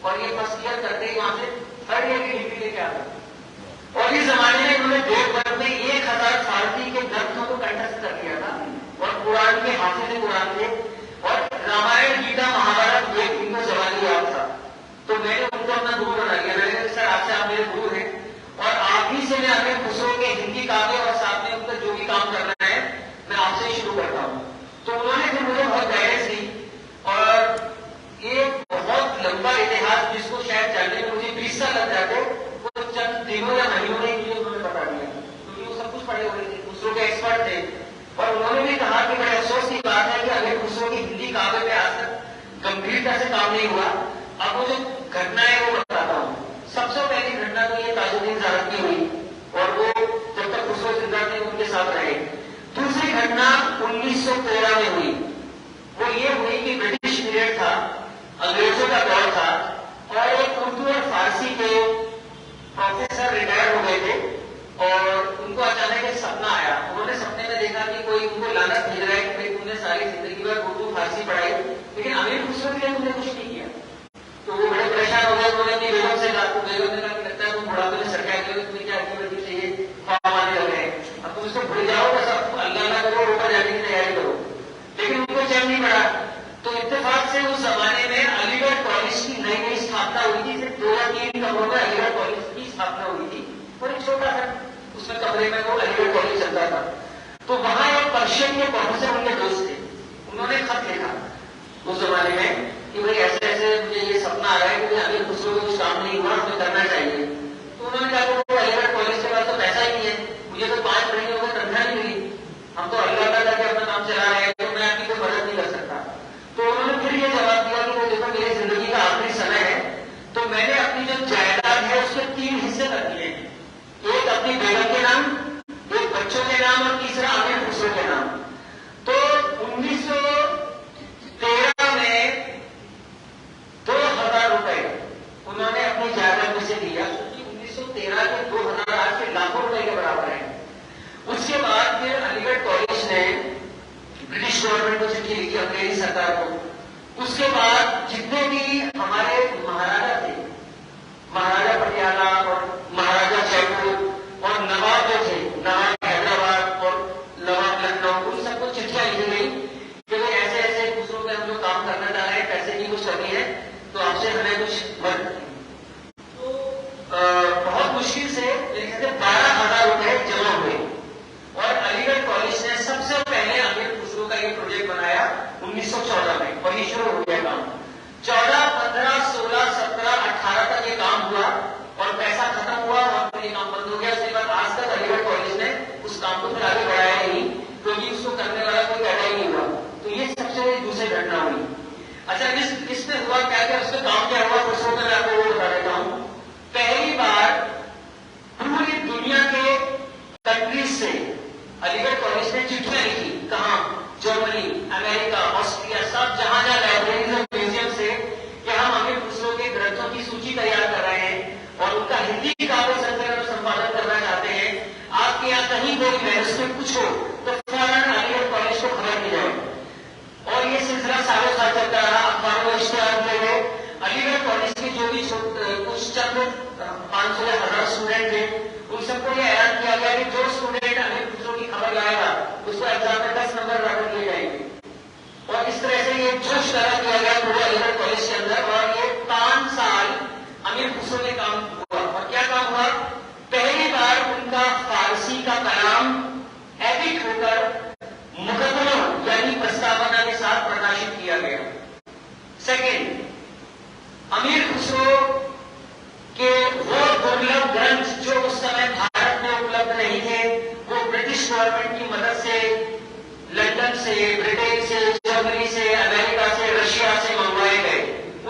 और ये फर्स्ट ईयर करते ही वहां से थर्ड ईयर की डिग्री लेके आ गए। और इस जमाने में इन्होंने देवबंद में 1000 फारसी के ग्रंथों को कंठस्थ कर दिया था, और कुरान के हाफिज कुरान थे, और रामायण गीता महाभारत ये इनको जवानी याद था। तो मैंने उनको अपना गुरु बना लिया। मैंने कहा सर आपसे आप मेरे गुरु हैं, और आप ही से मैं अपने खुसरो के हिंदी काव्य और साथ में उनका जो भी काम करना है मैं आपसे ही शुरू करता हूँ। तो उन्होंने फिर मुझे बहुत गाइडेंस दी, और एक बहुत लंबा इतिहास जिसको शायद जानने में मुझे 20 साल लग जाते, वो चंद दिनों या महीनों में मुझे उन्होंने बता दिया, क्योंकि वो सब कुछ पढ़े हुए थे, खुसरो के एक्सपर्ट थे। और उन्होंने भी कहा कि बड़े अफसोस की बात है कि अमीर खुसरो की हिंदी काव्य में आज तक गंभीरता से काम नहीं हुआ। अब वो जो घटना है वो बताता हूँ। सबसे पहली घटना तो ये ताजुद्दीन ज़ारत की हुई, और वो जब तक खुसरो जिंदा थे उनके साथ रहे। दूसरी घटना 1913 में हुई, वो ये हुई कि ब्रिटिश पीरियड था, अंग्रेजों का दौर था, और एक उर्दू और फारसी के प्रोफेसर रिटायर हो गए थे, और उनको अचानक एक सपना आया। उन्होंने सपने में देखा कि कोई उनको लानत भेज रहा है कि भाई तुमने सारी जिंदगी भर उर्दू फारसी पढ़ाई, लेकिन अमीर खुसरो के लिए तुमने कुछ नहीं किया। तो वो बड़े परेशान हो गए। उन्होंने अपनी बेगम से कहा, तो बेगम ने कहा लगता है तुम बुढ़ापे में सरकार के तुम्हें क्या की चाहिए, ख्वाब आने लगे हैं, अब तुम इसको भूल जाओ, बस अब अल्लाह ना करो, ऊपर जाने की तैयारी करो। लेकिन उनको चैन नहीं पड़ा। तो इत्तेफाक से उस जमाने में अलीगढ़ कॉलेज की नई स्थापना हुई थी। सिर्फ 2 या 3 कमरों में अलीगढ़ कॉलेज की स्थापना हुई थी, और एक छोटा सा उसमें कमरे में वो अलीगढ़ कॉलेज चलता था। तो वहां एक पर्शियन के प्रोफेसर उनके दोस्त थे, उन्होंने खत लिखा उस जमाने में कि भाई ऐसे ऐसे मुझे ये सपना आ रहा है कि अमीर खुसरो को कुछ काम नहीं हुआ, हमें करना चाहिए। तो उन्होंने कहा कि अलीगढ़ कॉलेज के पास तो पैसा ही नहीं है, मुझे तो 5 महीने हो गए तनख्वाह नहीं मिली, हम तो अल्लाह ताला के अपना काम चला रहे हैं, तो मैं आपकी कोई मदद नहीं कर सकता। तो उन्होंने फिर ये जवाब दिया कि वो देखो मेरी जिंदगी का आखिरी समय है, तो मैंने अपनी जो जायदाद है उसके 3 हिस्से कर दिए हैं, एक अपनी बेगम के नाम, एक बच्चों के नाम, और तीसरा अमीर खुसरो के नाम। तो 1913 में 2000 रुपए उन्होंने अपनी जायदाद में से दिया, क्योंकि 1913 के 2000 आज के लाखों रुपए के बराबर है। उसके बाद फिर अलीगढ़ कॉलेज ने ब्रिटिश गवर्नमेंट को चिट्ठी लिखी, अंग्रेजी सरकार को। उसके बाद जितने भी हमारे महाराजा थे, महाराजा पटियाला और महाराजा जयपुर और नवाब जो थे, नवाब हैदराबाद और नवाब लखनऊ, उन सबको चिट्ठियां लिखी गई कि भाई ऐसे ऐसे खुसरो पे हम जो काम करना चाह रहे हैं, पैसे की कुछ कमी है, तो आपसे हमें कुछ मदद। तो बहुत मुश्किल से 12,000 रुपए जमा हुए, और अलीगढ़ कॉलेज ने सबसे पहले अमीर खुसरो का ये प्रोजेक्ट बनाया 1914 में, और ये शुरू हो गया काम। 14, 15, 16, 17, 18 तक ये काम हुआ, और पैसा खत्म हुआ, और फिर ये काम बंद हो गया। उसके बाद आज तक अलीगढ़ कॉलेज ने उस काम को फिर आगे बढ़ाया नहीं, क्योंकि उसको करने वाला कोई पैदा ही नहीं हुआ। तो ये सबसे दूसरी घटना हुई। अच्छा, इसमें हुआ क्या, उसमें काम क्या हुआ खुसरो में, मैं आपको वो बता देता हूँ। पहली बार पूरी दुनिया के कंट्रीज से अलीगढ़ कॉलेज ने चिट्ठियां लिखी, कहां, जर्मनी, अमेरिका, ऑस्ट्रिया, सब जहां जहां लाइब्रेरीज और म्यूजियम से, कि हम अमीर खुसरो के ग्रंथों की सूची तैयार कर रहे हैं और उनका हिंदी काव्य संकलन और संपादन करना चाहते हैं। आपके यहाँ कहीं कोई मैन्युस्क्रिप्ट कुछ हो तो फौरन अलीगढ़ कॉलेज को खबर दी जाए। और ये सिलसिला सालों साल चलता रहा, अखबारों में इश्तेहार किए गए। अलीगढ़ कॉलेज के जो भी कुछ चंद 500 या 1000 स्टूडेंट थे, उन सबको ये ऐलान किया गया कि जो स्टूडेंट अमीर खुसरो की खबर लाएगा उसको एग्जाम में 10 नंबर ज्यादा दिए जाएंगे। और इस तरह से ये जोश पैदा किया गया पूरे अलीगढ़ कॉलेज के अंदर, और ये 5 साल अमीर खुसरो में काम हुआ। और क्या काम हुआ, पहली बार उनका फारसी का कलाम एडिट होकर मुकदमा यानी प्रस्तावना के साथ प्रकाशित किया गया। सेकेंड, अमीर खुसरो के वो दुर्लभ ग्रंथ जो उस समय भारत में उपलब्ध नहीं थे, वो ब्रिटिश गवर्नमेंट की मदद से लंदन लंदन से, ब्रिटेन से, जर्मनी से, अमेरिका से, रशिया से मंगवाए गए।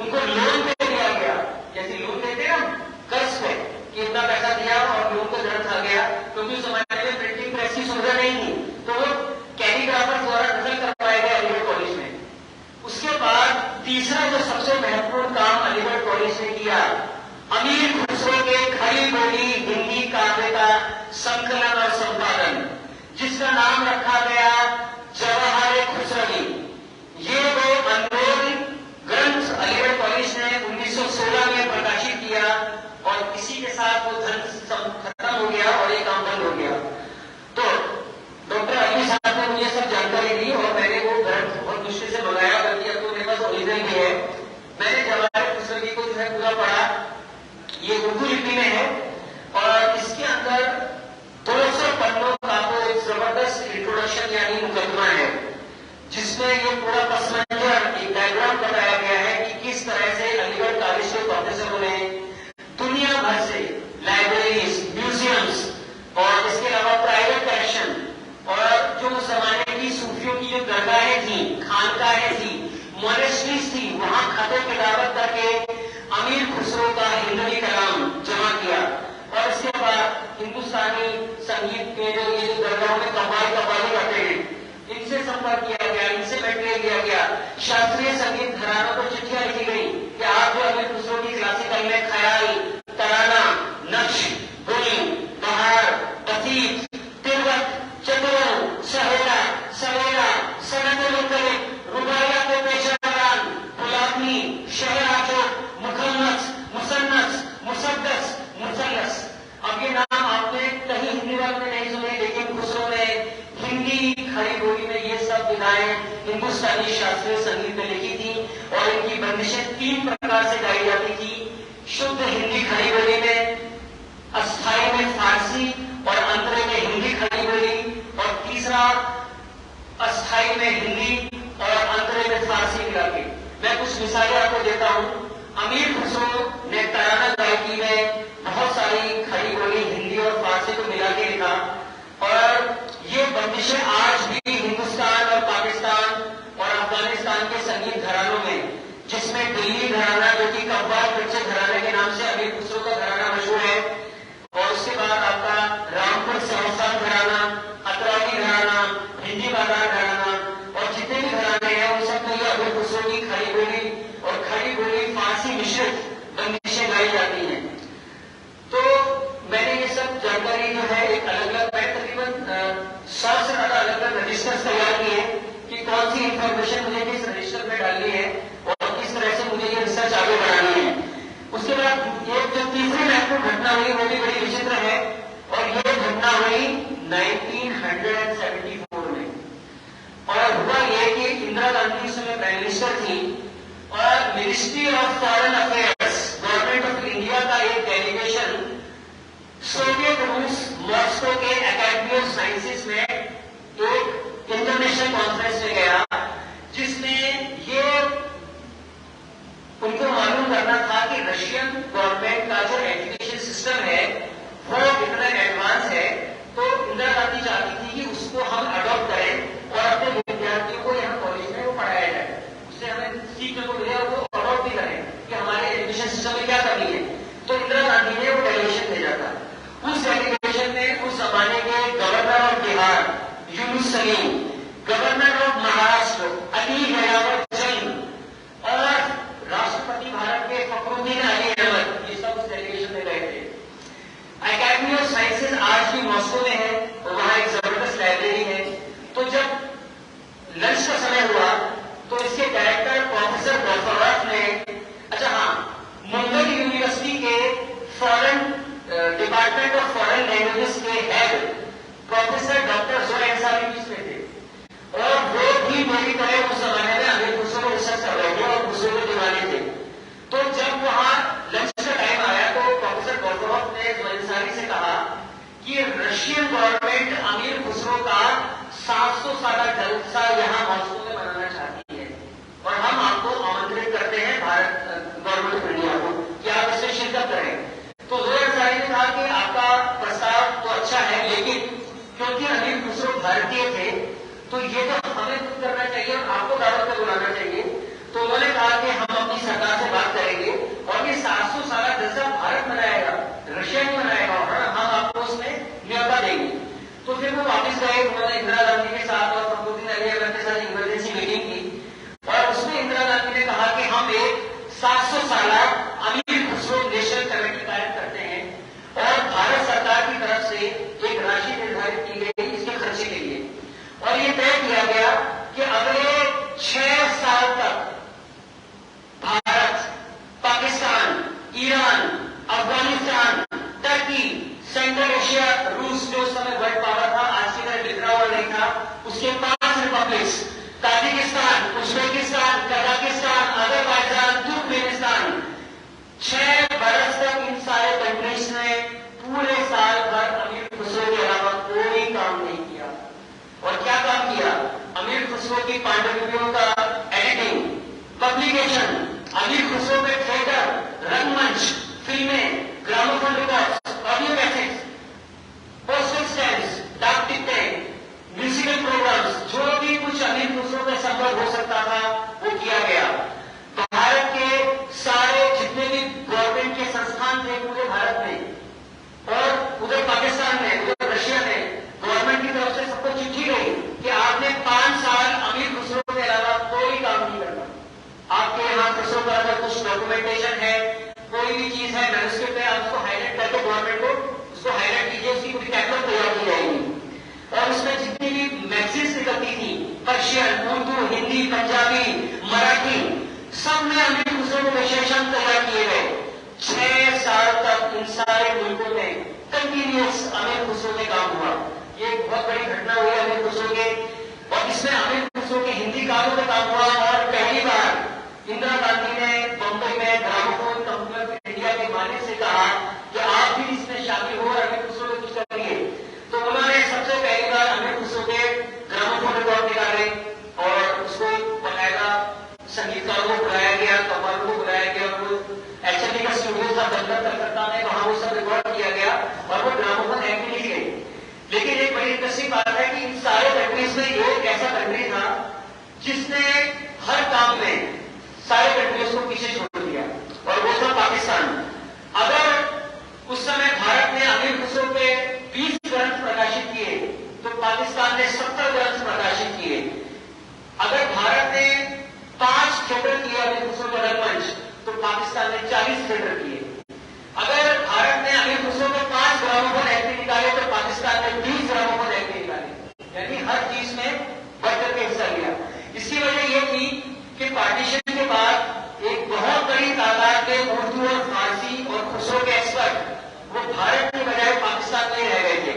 उनको लोन पे दिया गया, जैसे लोन देते हैं हम कर्ज पे कि इतना पैसा दिया और लोन को जरूरत आ गया, क्योंकि उस जमाने में प्रिंटिंग प्रेस की सुविधा नहीं थी, तो वो कैलीग्राफर द्वारा नकल करवाए गए अलीगढ़ कॉलेज में। उसके बाद तीसरा जो सबसे महत्वपूर्ण काम अलीगढ़ कॉलेज ने किया, अमीर खुसरो के खड़ी बोली हिंदी काव्य का संकलन और संपादन, जिसका नाम रखा गया जवाहर खुसरवी। ये वो अनमोल ग्रंथ अलीगढ़ कॉलेज ने 1916 में प्रकाशित किया और इसी के साथ वो धन खत्म हो गया और ये काम बंद हो गया। तो डॉक्टर अली साहब ने मुझे सब जानकारी दी और मैंने वो ग्रंथ बहुत मुश्किल से मंगाया, बल्कि अब तो मेरे पास ओरिजिनल भी है। मैंने जवाहर खुसरवी को जो है पूरा पढ़ा, ये उर्दू लिपि में है और इसके अंदर 200 पन्नों का वो एक जबरदस्त इंट्रोडक्शन यानी मुकदमा है, जिसमें ये पूरा पस मंजर एक डायग्राम बताया गया है कि किस तरह से अलीगढ़ कॉलेज के प्रोफेसरों ने दुनिया भर से लाइब्रेरीज, म्यूजियम्स और इसके अलावा प्राइवेट कलेक्शन और जो उस जमाने की सूफियों की जो दरगाहें थी, खानकाहें थी, मॉनेस्ट्रीज थी, वहां खतों किताबत करके अमीर खुसरो का हिंदवी कलाम जमा किया। और इसके बाद हिंदुस्तानी संगीत के जो ये दरगाहों में कव्वाली करते हैं, इनसे संपर्क किया गया, इनसे मटेरियल लिया गया। शास्त्रीय संगीत घरानों को चिट्ठियां लिखी गई कि आप जो अमीर खुसरो की क्लासिकल में ख्याल, तराना, नक्श, बोली, बहार, बतीत, तिरवत, चतुर, सहेरा, सवेरा, सनत मुख्तलिफ, रुबाइया के पेशेवरान, गुलामी, शहराजो, मुखन्नस, मुसन्नस, मुसद्दस, मुसल्लस। अब ये नाम आपने कहीं हिंदी वालों में नहीं सुने, लेकिन खुसरो ने हिंदी खड़ी बोली में ये सब विधाएं हिंदुस्तानी शास्त्रीय संगीत में लिखी थी और इनकी बंदिशें 3 प्रकार से गाई जाती थी। शुद्ध हिंदी खड़ी बोली में, अस्थाई में फारसी और अंतरे में हिंदी खड़ी बोली, और तीसरा अस्थाई में हिंदी और अंतरे में फारसी मिला के। मैं कुछ मिसालें आपको देता हूं। अमीर खुसरो ने तराना गायकी में बहुत सारी खड़ी बोली हिंदी और फारसी को मिला के लिखा और ये बंदिशें आज भी हिंदुस्तान और पाकिस्तान और अफगानिस्तान के संगीत घरानों में, जिसमें दिल्ली घराना जो कि कव्वाल बच्चे घराने के नाम से अमीर खुसरो का घराना मशहूर है, और उसके बाद आपका रामपुर सहसान घराना, अतरावी घराना, हिंदी बाजार घराना और जितने भी घराने हैं उन सब में ये अमीर खुसरो की खड़ी बोली और खड़ी बोली फारसी मिश्रित बंदिशें गाई जाती हैं। तो मैंने ये सब जानकारी जो है एक अलग अलग, मैं तकरीबन 100 से ज्यादा अलग अलग रजिस्टर्स तैयार किए कि कौन सी इंफॉर्मेशन मुझे किस रजिस्टर में डालनी है और किस तरह से मुझे ये रिसर्च आगे बढ़ानी है। उसके बाद एक जो तीसरी महत्वपूर्ण घटना हुई वो भी बड़ी विचित्र है और ये घटना हुई 1974 में। और हुआ ये कि इंदिरा गांधी उस समय प्राइम मिनिस्टर थी और ministry of foreign affairs, government of India का एक डेलीगेशन सोवियत रूस मॉस्को के एकेडमी ऑफ साइंसेस में एक इंटरनेशनल कॉन्फ्रेंस में गया, जिसमें ये उनको मालूम करना था कि रशियन गवर्नमेंट का जो एजुकेशन सिस्टम है वो इतना एडवांस है, तो इंदिरा गांधी चाहती थी कि उसको हम अडॉप्ट करें और अपने विद्यार्थियों को यहाँ कॉलेज में वो पढ़ाया जाए, उससे हमें सीखने को मिले और वो अडॉप्ट भी करें कि हमारे एजुकेशन सिस्टम में क्या कमी है। तो इंदिरा गांधी ने वो डेलीगेशन भेजा था। उस डेलीगेशन में उस जमाने के governor of Bihar Yunus Salim, governor of Maharashtra Ali Hayavat Jung और राष्ट्रपति भारत के फखरुद्दीन अली अहमद, ये सब उस डेलीगेशन में गए थे। एकेडमी ऑफ साइंसेज आज भी मॉस्को में है और वहां एक जबरदस्त लाइब्रेरी है। तो जब लंच का समय हुआ तो इसके डायरेक्टर प्रोफेसर गौफरराफ ने, अच्छा हाँ, मुंबई यूनिवर्सिटी के foreign department of foreign languages के head professor doctor Zoya Ansari भी इसमें थे और वो भी मेरी तरह उस जमाने में अमीर खुसरो रिसर्च कर रहे थे और खुसरो के दीवाने थे। तो जब वहां लंच का टाइम आया तो प्रोफेसर गौफरराफ ने जोया अंसारी से कहा कि रशियन गवर्नमेंट अमीर खुसरो का 700 साल जलसा यहाँ मॉस्को में मनाना चाहती है और हम आपको आमंत्रित करते हैं भारत गवर्नमेंट ऑफ इंडिया को कि आप इसमें शिरकत करें। तो जोया अंसारी ने कहा कि आपका प्रस्ताव तो अच्छा है, लेकिन क्योंकि अमीर खुसरो भारतीय थे तो ये तो हमें खुद करना चाहिए और आपको दावत पे बुलाना चाहिए। तो उन्होंने कहा कि हम अपनी सरकार से बात करेंगे और ये 700 साल जलसा भारत मनाएगा, रशिया नहीं मनाएगा, और हम आपको उसमें न्योता देंगे। तो फिर वो वापस गए, उन्होंने इंदिरा गांधी के साथ और फखरुद्दीन अली अकबर के साथ इमरजेंसी मीटिंग की और उसमें इंदिरा गांधी ने कहा कि हम एक 700 साल अमीर खुसरो नेशनल कमेटी कायम करते हैं और भारत सरकार की तरफ से एक राशि निर्धारित की गई इसके खर्चे के लिए, और ये तय किया गया कि अगले 6 साल तक Bharat, Pakistan, Iran, Afghanistan, Turkey, central Asia, रूस जो उस समय वर्ल्ड पावर था, आज की तरह बिखरा हुआ नहीं था, उसके 5 republics, Tajikistan, Uzbekistan, Kazakhstan, Azerbaijan, Turkmenistan, 6 बरस तक इन सारे कंट्रीज ने पूरे साल भर अमीर खुसरो के अलावा कोई काम नहीं किया। और क्या काम किया? अमीर खुसरो की पांडुलिपियों का एडिटिंग, पब्लिकेशन, अमीर खुसरो के थिएटर, रंगमंच, फिल्में, gramophone records, audio cassettes, postal stamps, डाक टिकटें, म्यूजिकल प्रोग्राम्स, जो भी कुछ अमीर खुसरो में संभव हो सकता था वो किया गया। भारत के सारे जितने भी गवर्नमेंट के संस्थान थे पूरे भारत में और उधर पाकिस्तान में, उधर रशिया में गवर्नमेंट की तरफ से सबको चिट्ठी गई कि आपने 5 साल अमीर खुसरो के अलावा कोई काम नहीं करना। आपके यहाँ खुसरो पर अगर कुछ डॉक्यूमेंटेशन है, कोई भी चीज है मैन्युस्क्रिप्ट है, आप उसको हाईलाइट करके गवर्नमेंट को उसको हाईलाइट कीजिए, उसकी पूरी कैटलॉग तैयार की जाएगी। और उसमें जितनी भी मैगजीन्स निकलती थी, पर्शियन, उर्दू, हिंदी, पंजाबी, मराठी, सब में अमीर खुसरो के विशेषण तैयार किए गए। 6 साल तक इन सारे मुल्कों में कंटिन्यूस अमीर खुसरो में काम हुआ। ये एक बहुत बड़ी घटना हुई अमीर खुसरो के, और इसमें अमीर खुसरो के हिंदी काव्यों में काम हुआ। और पहली बार इंदिरा गांधी ने बंबई में ग्रामोफोन कंपनी ऑफ इंडिया के मालिक से कहा कि आप भी इसमें शामिल हो और अमीर खुसरो को कुछ करिए। तो उन्होंने सबसे पहली बार अमीर खुसरो के ग्रामोफोन रिकॉर्ड निकाले और उसको बकायदा संगीतकारों को बुलाया गया, कव्वालों को बुलाया गया, वो एचएमडी का स्टूडियो था कलकत्ता में, वहां वो सब रिकॉर्ड किया गया और वो ग्रामोफोन एक्ट ली गई। लेकिन एक बड़ी इंटरेस्टिंग बात है कि इन सारे कंट्रीज में एक ऐसा कंट्री था जिसने हर काम में सारे कंट्रीज को पीछे छोड़ दिया, और वो था पाकिस्तान। अगर उस समय भारत ने अमीर खुसरो पे 20 ग्रंथ प्रकाशित किए तो पाकिस्तान ने 70 ग्रंथ प्रकाशित किए। अगर भारत ने 5 थिएटर किए अमीर खुसरो का रंगमंच तो पाकिस्तान ने 40 थिएटर किए। अगर भारत ने अमीर खुसरो के 5 ग्रामोफोन एक्ट निकाले तो पाकिस्तान ने 20 ग्रामोफोन एक्ट निकाले, यानी हर चीज में बढ़कर के हिस्सा लिया। इसकी वजह यह थी कि पार्टीशन के बाद एक बहुत बड़ी तादाद में उर्दू और फारसी और खुसरो के एक्सपर्ट वो भारत के बजाय पाकिस्तान में रह गए थे।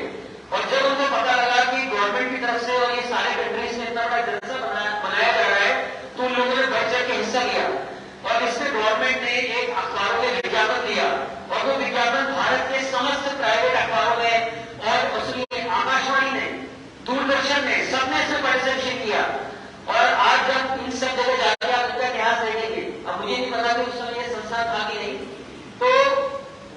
और जब उनको पता लगा कि गवर्नमेंट की तरफ से और ये सारे कंट्रीज में इतना बड़ा जलसा बनाया जा रहा है तो उन लोगों ने बढ़ चढ़ के हिस्सा लिया। और इसमें गवर्नमेंट ने एक अखबारों में विज्ञापन दिया और वो विज्ञापन भारत के समस्त प्राइवेट अखबारों में और आकाशवाणी ने, दूरदर्शन ने, सबने इसमें पार्टिसिपेशन किया। और आज जब इन सब जगह जाकर आप इनका इतिहास देखेंगे, अब मुझे नहीं पता कि उस समय ये संस्था था कि नहीं, तो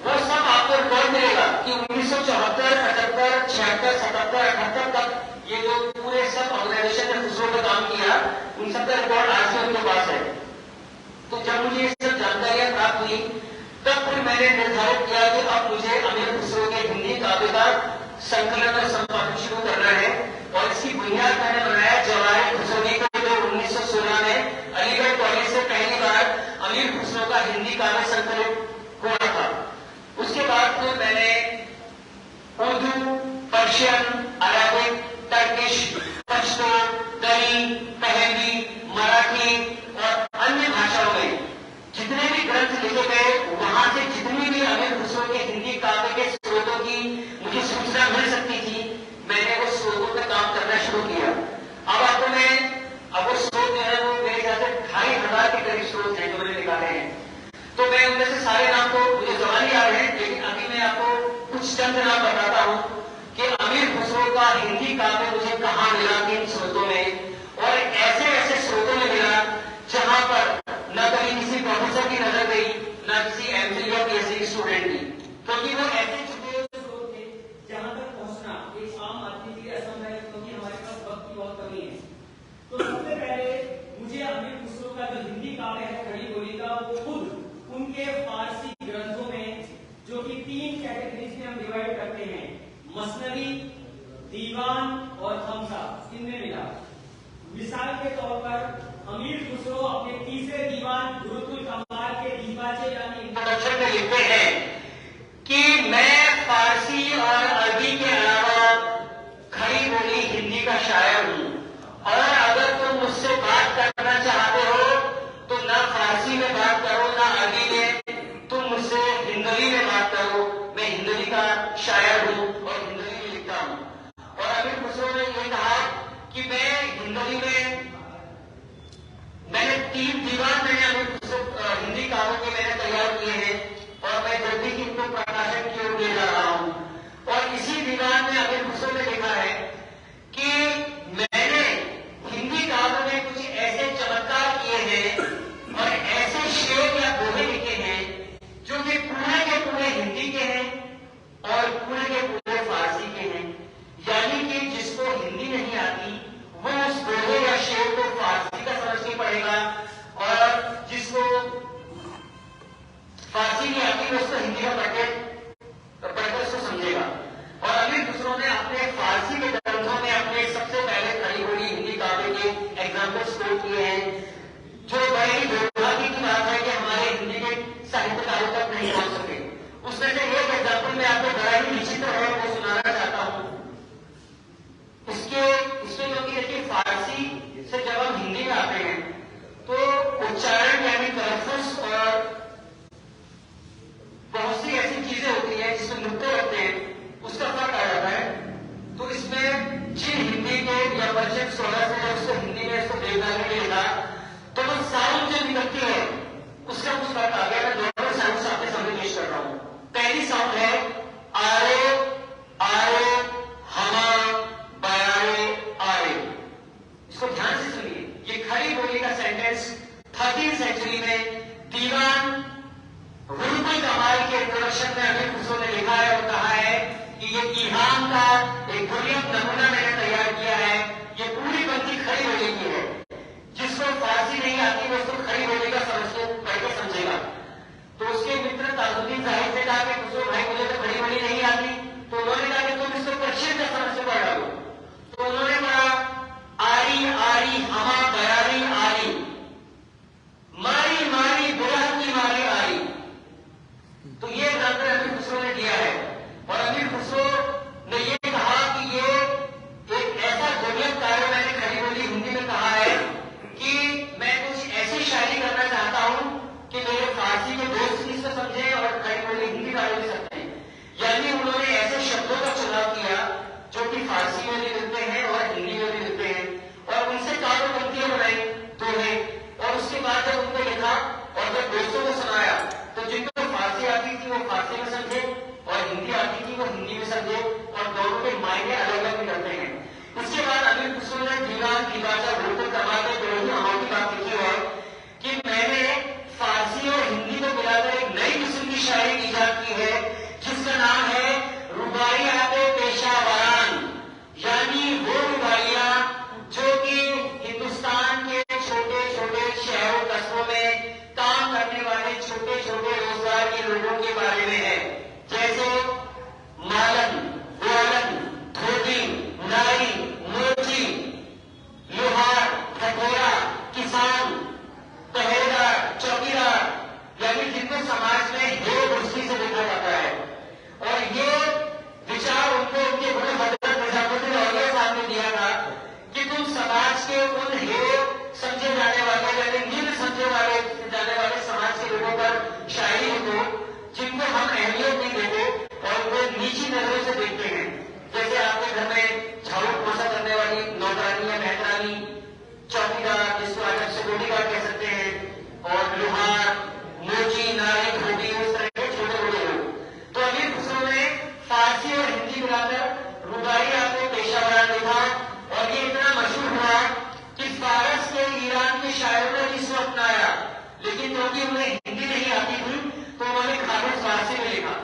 वो सब आपको रिकॉर्ड मिलेगा कि 1974, 75, 76, 77, 78 तक ये जो पूरे सब ऑर्गेनाइजेशन ने खुसरो पर काम किया उन सबका रिकॉर्ड आज भी उनके पास है। तो जब मुझे ये सब जानकारियां प्राप्त हुई तब फिर मैंने निर्धारित किया कि अब मुझे अमीर खुसरो के हिंदी काव्य का संकलन और संपादन शुरू करना है। और इसकी बुनियाद मैंने बनाया जवाहिर खुसरोनी को, जो 1916 में अलीगढ़ कॉलेज से पहली बार अमीर खुसरो का हिंदी काव्य संकलित हुआ था। उसके बाद फिर मैंने Urdu, Persian, Arabic, Turkish, Pashto, दरी, पहली, मराठी और अन्य भाषाओं में जितने भी ग्रंथ लिखे गए वहां से जितनी भी अमीर खुसरो के हिंदी काव्य के स्रोतों की मुझे सूचना मिल सकती थी, मैंने वो स्रोतों पर काम करना शुरू किया। अब आपको अब वो स्रोत जो है वो मेरे ख्याल से 2500 के करीब स्रोत हैं जो मैंने निकाले हैं। तो मैं उनमें से सारे नाम को मुझे जबानी आ रहे हैं, लेकिन अभी मैं आपको कुछ चंद नाम बताता हूं कि अमीर खुसरो का हिंदी काव्य मुझे कहां मिला, किन स्रोतों में, और ऐसे ऐसे स्रोतों में मिला जहां पर न कभी किसी प्रोफेसर की नजर गई, न किसी एमफिल या पीएचडी की स्टूडेंट की, क्योंकि वो ऐसे छुपे स्रोत थे जहां तक पहुंचना एक आम आदमी के लिए असंभव है, क्योंकि हमारे पास वक्त की बहुत कमी है। जो हिंदी काव्य है खड़ी बोली का, वो खुद उनके फारसी ग्रंथों में, जो कि 3 कैटेगरीज में हम डिवाइड करते हैं, मसनवी, दीवान और हमसा, इनमें मिला। मिसाल के तौर पर अमीर खुसरो अपने तीसरे दीवान गुरुकुल कमाल के दीवाचे यानी इंट्रोडक्शन में लिखते हैं कि मैं फारसी और अरबी के अलावा खड़ी बोली हिंदी का शायर हूं, और अगर तुम मुझसे बात करना चाहते हो तो ना फारसी में बात करो ना अरबी में, तुम मुझसे हिंदवी में बात करो, मैं हिंदवी का शायर हूं और हिंदवी में लिखता हूं। और अमीर खुसरो ने यह कहा कि मैं हिंदवी में, मैंने 3 दीवान अमीर खुसरो हिंदी काव्यों के मैंने तैयार किए हैं और मैं जल्दी ही इनको प्रकाशन की ओर ले जा रहा हूं। और इसी दीवान में अमीर खुसरो ने लिखा है कि मैंने हिंदी काव्यों में कुछ ऐसे चमत्कार किए हैं और ऐसे शेर या दोहे लिखे हैं जो कि पूरे के पूरे हिंदी के हैं और पूरे के पूरे फारसी के हैं, यानी कि जिसको हिंदी नहीं आती वो उस दोहे या शेर को फारसी का समझ पड़ेगा, और जिसको फारसी नहीं आती वो उसको हिंदी का पढ़कर उसको समझेगा। और अमीर खुसरो ने अपने फारसी के ग्रंथों में अपने सबसे पहले खड़ी बोली हिंदी काव्य के एग्जाम्पल्स कोट किए हैं, जो बड़े ही दुर्भाग्य की बात है कि हमारे हिंदी के साहित्यकारों तक नहीं पहुंच सके। उसमें से एक एग्जाम्पल मैं आपको बड़ा ही विचित्र है वो सुनाना चाहता हूं। इसके क्योंकि देखिए फारसी से जब हम हिंदी में आते हैं तो उच्चारण यानी तलफ़ुज़ और बहुत सी ऐसी चीजें होती हैं जिसमें नुक्ते होते हैं, उसका फर्क आ जाता है। तो इसमें जिन हिंदी के या वर्षन 16 से जब उसको हिंदी में इसको देवनागरी में लिखा तो वो साउंड जो निकलती है उसका कुछ फर्क आ गया। मैं दोनों साउंड आपके सामने पेश कर रहा हूं। पहली साउंड है आरे आरे हमा बयारे आरे। इसको ध्यान से सुनिए, ये खड़ी बोली का सेंटेंस 13वीं सेंचुरी में दीवान गुरुकुल कमाल के इंट्रोडक्शन में अमीर खुसरो ने लिखा है और कहा है कि ये ईहाम का एक बुनियाद नमूना मैंने तैयार किया है। ये पूरी पंक्ति खड़ी बोली की है, जिसको फारसी नहीं आती वो उसको खड़ी बोली का पढ़ के समझेगा। तो उसके मित्र ताजुद्दीन साहिब ने कहा कि खुसरो भाई मुझे तो खड़ी बोली नहीं आती, तो उन्होंने कहा कि तुम इसको पर्शियन का समझ से पढ़ डालो। तो उन्होंने पढ़ा आरी आरी हमा बयारी आरी, मारी मारी बुरा की मारी आरी। तो ये एग्जाम्पल अमीर खुसरो ने दिया है। और अमीर खुसरो ने ये कहा कि ये एक ऐसा दुर्लभ कार्य मैंने खड़ी बोली हिंदी में कहा है कि मैं कुछ ऐसी शायरी करना चाहता हूं कि मेरे फारसी के दोस्त भी इसको समझे और खड़ी बोली हिंदी वाले भी समझे। यानी उन्होंने ऐसे शब्दों का चुनाव किया जो कि फारसी में भी मिलते हैं और हिंदी में भी मिलते हैं, और उनसे काव्य पंक्तियां बनाई दोहे। और उसके बाद जब उनको लिखा और जब दोस्तों को सुनाया तो जिनको फारसी आती थी वो फारसी में समझे और हिंदी आती थी वो हिंदी में समझे, और दोनों के मायने अलग अलग निकलते हैं। इसके बाद अमीर खुसरो ने दीवान दीवाचा गुरुकुल कमाल में जो ही अनोखी बात लिखी है कि मैंने फारसी और हिंदी को मिलाकर एक नई किस्म की शायरी ईजाद की है जिसका नाम है रुबाइयात पेशावरान, यानी वो रुबाइयां जो कि हिंदुस्तान के छोटे छोटे शहरों कस्बों में काम करने वाले छोटे छोटे रोजगार के लोगों के बारे में है, जैसे मालन, ग्वालन, धोबी, नाई, मोची, लोहार, कठोरा, किसान, पहरेदार, चौकीदार, यानी जिनको समाज में हे दृष्टि से देखा जाता है। और ये विचार उनको उनके गुरु हजरत निजामुद्दीन औलिया साहब ने दिया था कि तुम समाज के उन हे समझे जाने वाले यानी निम्न समझे जाने वाले समाज के लोगों पर शायरी लिखो जिनको हम अहमियत नहीं देते और उनको नीची नजरों से देखते हैं। जैसे आपके घर में झाड़ू पोछा करने वाली नौकरानी या मेहतरानी, चौकीदार जिसको आज आप सिक्योरिटी गार्ड कह सकते हैं, और लोहार, मोची, नारी, धोबी, उस तरह के छोटे बड़े लोग। तो अमीर खुसरो ने फारसी और हिंदी मिलाकर रुबाइयात पेशावरान लिखा और ये इतना मशहूर हुआ कि फारस के ईरान के शायरों ने भी इसको अपनाया, लेकिन क्योंकि उन्हें हिंदी नहीं आती थी तो उन्होंने खालिद फारसी में लिखा।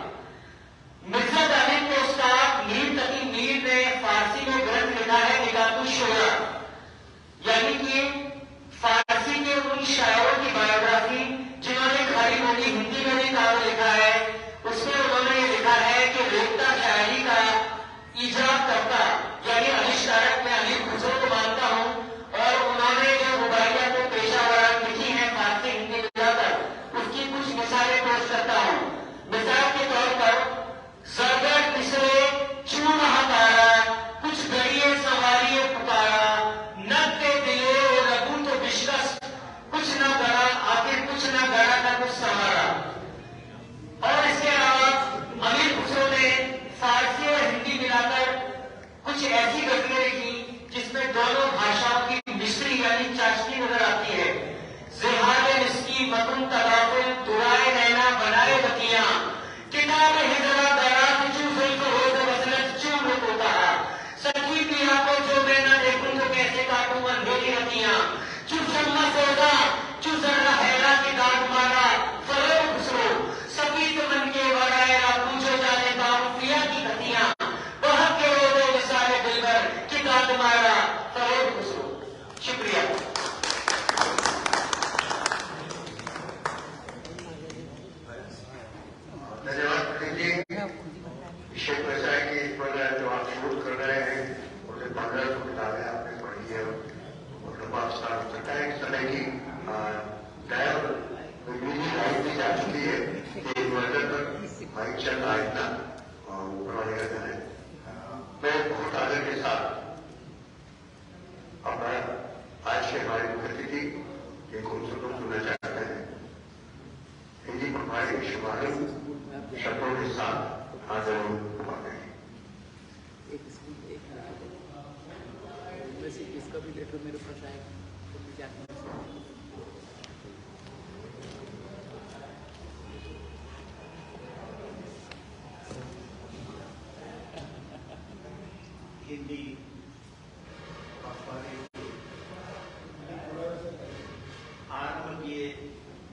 मिर्जा गालिब के उस्ताद मीर तकी मीर ने फारसी में ग्रंथ लिखा है ऐसी घटनाएं की जिसमें दोनों भाषाओं की मिश्री यानी चाशनी नजर आती है। जिहारे मिस्की मतुन तगाफुल दुराए नैना बनाए बतियां किताब हिजरा दराज चू जुल्फ हो तो वसलत चू रुक होता सखी पिया को जो मैं ना देखूं तो कैसे काटूं अंधेरी रतियां चू शम्मा सोदा चू जरा हैरा की दाग मारा फरोग खुसरो सभी तो मन के वरायरा पूछो जाने बाबू पिया की कतियां बहुत के रो दो विसारे दिलबर की दाग मारा फरोग खुसरो। शुक्रिया। धन्यवाद प्रदीप जी। विषय तो ऐसा है कि इस पर जो आप शोध कर रहे हैं उसे 1500 किताबें आपने पढ़ी है और लंबा विस्तार हो सकता है। इस समय की लाइट भी जा चुकी है, एक वर्जन पर माइक चल रहा है इतना और ऊपर वाले का है। मैं बहुत आदर के साथ अब आज के हमारे मुख्य अतिथि जिनको हम सब लोग सुनना चाहते हैं हिंदी पखवाड़े के शुभारंभ शब्दों के साथ हाजिर होते हैं। इसका भी लेटर मेरे पास आएगा हिंदी पखवाड़े आरंभ किए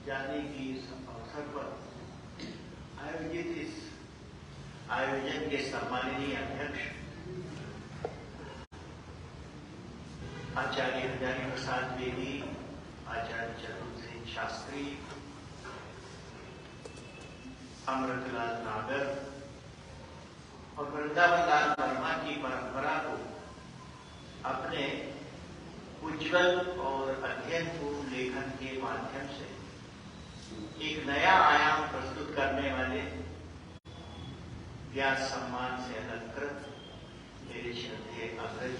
जाने की अवसर पर आयोजित इस आयोजन के सम्माननीय अध्यक्ष आचार्य हजारी प्रसाद बेदी, आचार्य चतुर सिंह शास्त्री, अमृतलाल नागर और वृंदावन लाल वर्मा की परंपरा को अपने उज्जवल और अध्ययनपूर्ण लेखन के माध्यम से एक नया आयाम प्रस्तुत करने वाले व्यास सम्मान से अलंकृत मेरे श्रद्धेय अग्रज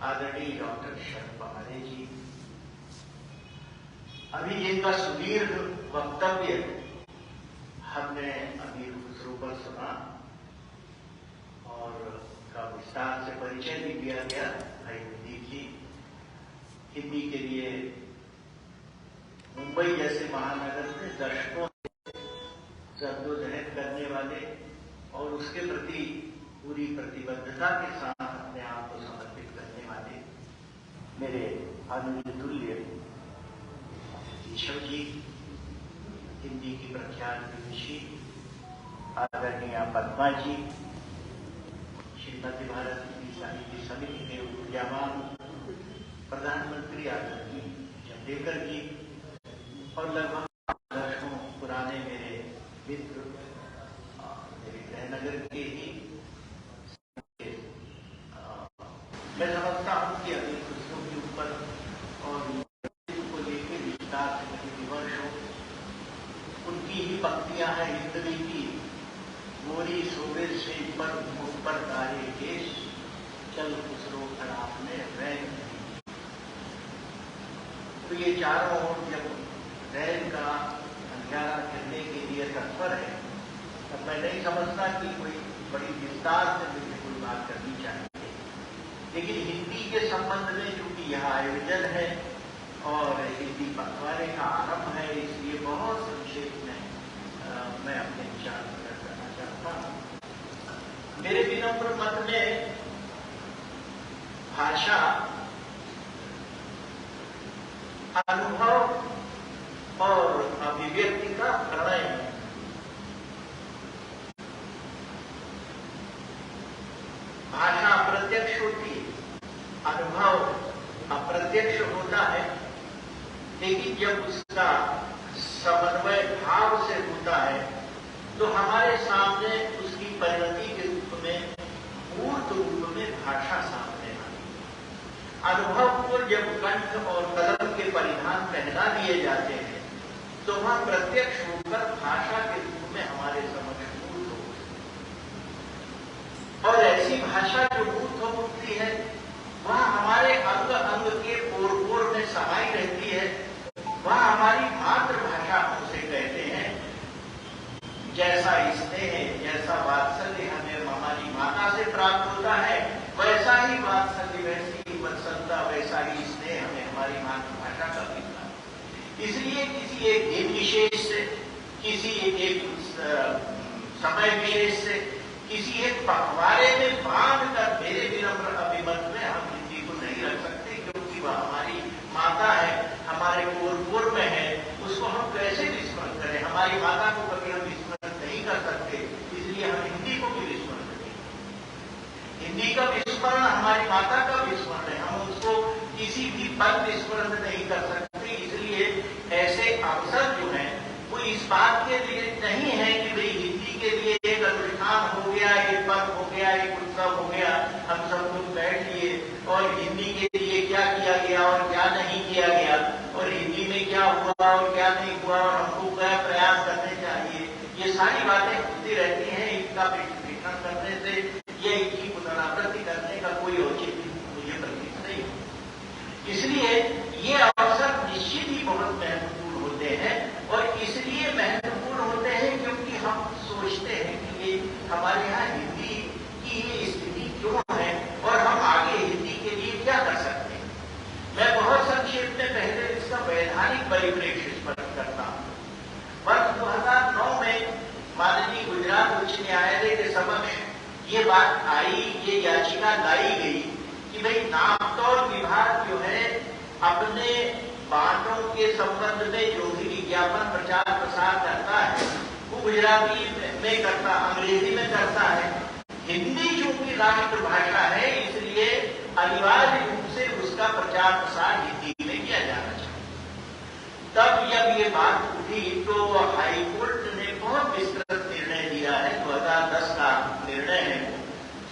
आदरणीय डॉक्टर शरद पवारे जी, अभी जिनका सुदीर्घ वक्तव्य हमने अमीर खुसरो पर सुना और उनका विस्तार से परिचय भी दिया गया। भाई प्रदीप जी हिंदी के लिए मुंबई जैसे महानगर में दर्शकों जद्दोजहद करने वाले और उसके प्रति पूरी प्रतिबद्धता के साथ अपने आप को समर्पित करने वाले मेरे अनुज तुल्य केशव जी, हिंदी की प्रख्यात विदुषी आदरणीय पद्मा जी, श्रीमती भारती साहित्य समिति के ऊर्जावान प्रधानमंत्री आदरणीय जावड़ेकर जी और लगभग दर्शकों पुराने मेरे मित्र मेरे गृहनगर के ही मैं समझता हूं कि अमीर खुसरो के ऊपर और को लेकर विस्तार से कभी विमर्श हो। उनकी ही पंक्तियां हैं हिंदवी की गोरी सोबे से पर तारे केश चल खुसरो खराब में रैन। तो ये चारों ओर जब रैन का अंधियारा करने के लिए तत्पर है तब मैं नहीं समझता कि कोई बड़ी विस्तार से मुझे कोई बात करनी चाहिए। लेकिन हिंदी के संबंध में चूंकि यह आयोजन है और हिंदी पखवाड़े का आरंभ है, इसलिए बहुत संक्षेप में मैं अपने विचार प्रकट करना चाहता हूं। मेरे विनम्र मत में भाषा अनुभव और अभिव्यक्ति का प्रणय है। भाषा अप्रत्यक्ष होती है, अनुभव अप्रत्यक्ष होता है, लेकिन जब उसका समन्वय भाव से होता है तो हमारे सामने उसकी परिणति के रूप में मूर्त रूप में भाषा सामने आती है। अनुभव को जब कंठ और कलम के परिधान पहना दिए जाते हैं तो वह प्रत्यक्ष होकर भाषा के रूप में हमारे समक्ष मूर्त होती है। और ऐसी भाषा जो मूर्त होती है वह हमारे अंग अंग के पोर पोर में समाई रहती है। वह हमारी मातृभाषा उसे कहते हैं। जैसा स्नेह जैसा वात्सल्य हमें हमारी माता से प्राप्त होता है वैसा ही वात्सल्य, वैसी ही वत्सलता, वैसा ही स्नेह हमें हमारी मातृभाषा का मिलता है। इसलिए किसी एक दिन विशेष से, किसी एक समय विशेष से, किसी एक पखवाड़े में बांध कर मेरे विनम्र अभिमत में हम हिंदी को नहीं रख सकते, क्योंकि वह हमारी माता है, हमारे पूर्व में है, उसको हम कैसे विस्मरण करें? हमारी माता को कभी हम विस्मरण नहीं कर सकते, इसलिए हम हिंदी को भी विस्मरण करें। हिंदी का विस्मरण हमारी माता का विस्मरण है, हम उसको किसी भी पल विस्मरण नहीं कर सकते। इसलिए ऐसे अवसर जो है वो इस बात के लिए नहीं है कि भाई हिंदी के लिए एक अनुष्ठान हो गया, एक पर्व हो गया, एक उत्सव हो गया, हम सब लोग बैठ लिए और हिंदी के लिए क्या किया गया और क्या नहीं किया गया, और हिंदी में क्या हुआ और क्या नहीं हुआ, और हमको क्या प्रयास करने चाहिए, ये सारी बातें होती रहती हैं। इनका विश्लेषण करने से या इनकी पुनरावृत्ति करने का कोई औचित्य मुझे प्रतीत नहीं है। इसलिए ये अवसर निश्चित ही बहुत महत्वपूर्ण होते हैं, और इसलिए महत्वपूर्ण होते हैं क्योंकि हम सोचते हैं कि ये हमारे यहाँ हिंदी की ये स्थिति क्यों है और हम आगे हिंदी के लिए क्या कर सकते हैं। मैं बहुत संक्षेप में पहले इसका वैधानिक परिप्रेक्ष्य स्पष्ट करता हूँ। वर्ष 2009 में माननीय गुजरात उच्च न्यायालय के समक्ष ये बात आई, ये याचिका लाई गई कि भाई नामतोल विभाग जो है अपने बांटों के संबंध में जो भी विज्ञापन प्रचार प्रसार करता है वो गुजराती में करता, अंग्रेजी में करता है। हिंदी चूंकि राष्ट्रभाषा है, इसलिए अनिवार्य रूप से उसका प्रचार प्रसार हिंदी में किया जाना चाहिए। तब जब ये बात उठी तो हाईकोर्ट ने बहुत विस्तृत निर्णय दिया है, 2010 का निर्णय है,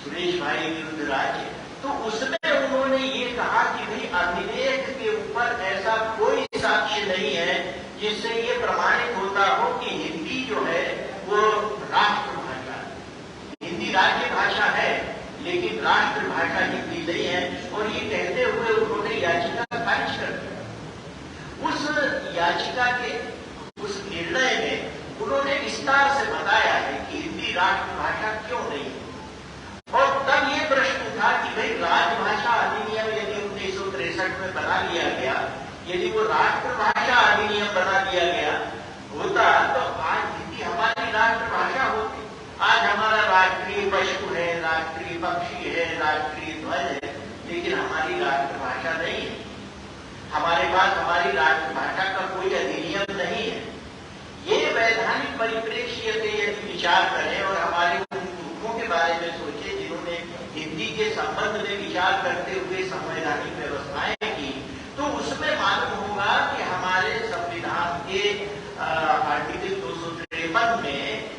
सुरेश भाई विरुद्ध राज्य। तो उसमें उन्होंने ये कहा कि भाई अभिलेख के ऊपर ऐसा कोई साक्ष्य नहीं है जिससे ये प्रमाणित होता हो कि हिंदी जो है वो राष्ट्रभाषा है। हिंदी राज्य भाषा है लेकिन राष्ट्रभाषा हिंदी नहीं है, और ये कहते हुए उन्होंने याचिका खारिज कर दी। उस याचिका के उस निर्णय में उन्होंने विस्तार से बताया है कि हिंदी राष्ट्रभाषा क्यों नहीं है। और तब ये प्रश्न उठा कि भाई राजभाषा अधिनियम यदि 1963 में बना लिया गया, यदि वो राष्ट्रभाषा अधिनियम बना दिया गया होता तो आज हिंदी हमारी राष्ट्रभाषा होती। आज हमारा राष्ट्रीय पशु है, राष्ट्रीय पक्षी है, राष्ट्रीय ध्वज है, लेकिन हमारी राष्ट्रभाषा नहीं है। हमारे पास हमारी राष्ट्रभाषा का कोई अधिनियम नहीं है। ये वैधानिक परिप्रेक्ष्य से यदि विचार करें और हमारे उन दुखों के बारे में सोचे जिन्होंने हिंदी के संबंध में विचार करते हुए संवैधानिक व्यवस्थाएं की, तो उसमें मालूम होगा कि हमारे संविधान के आर्टिकल 253 में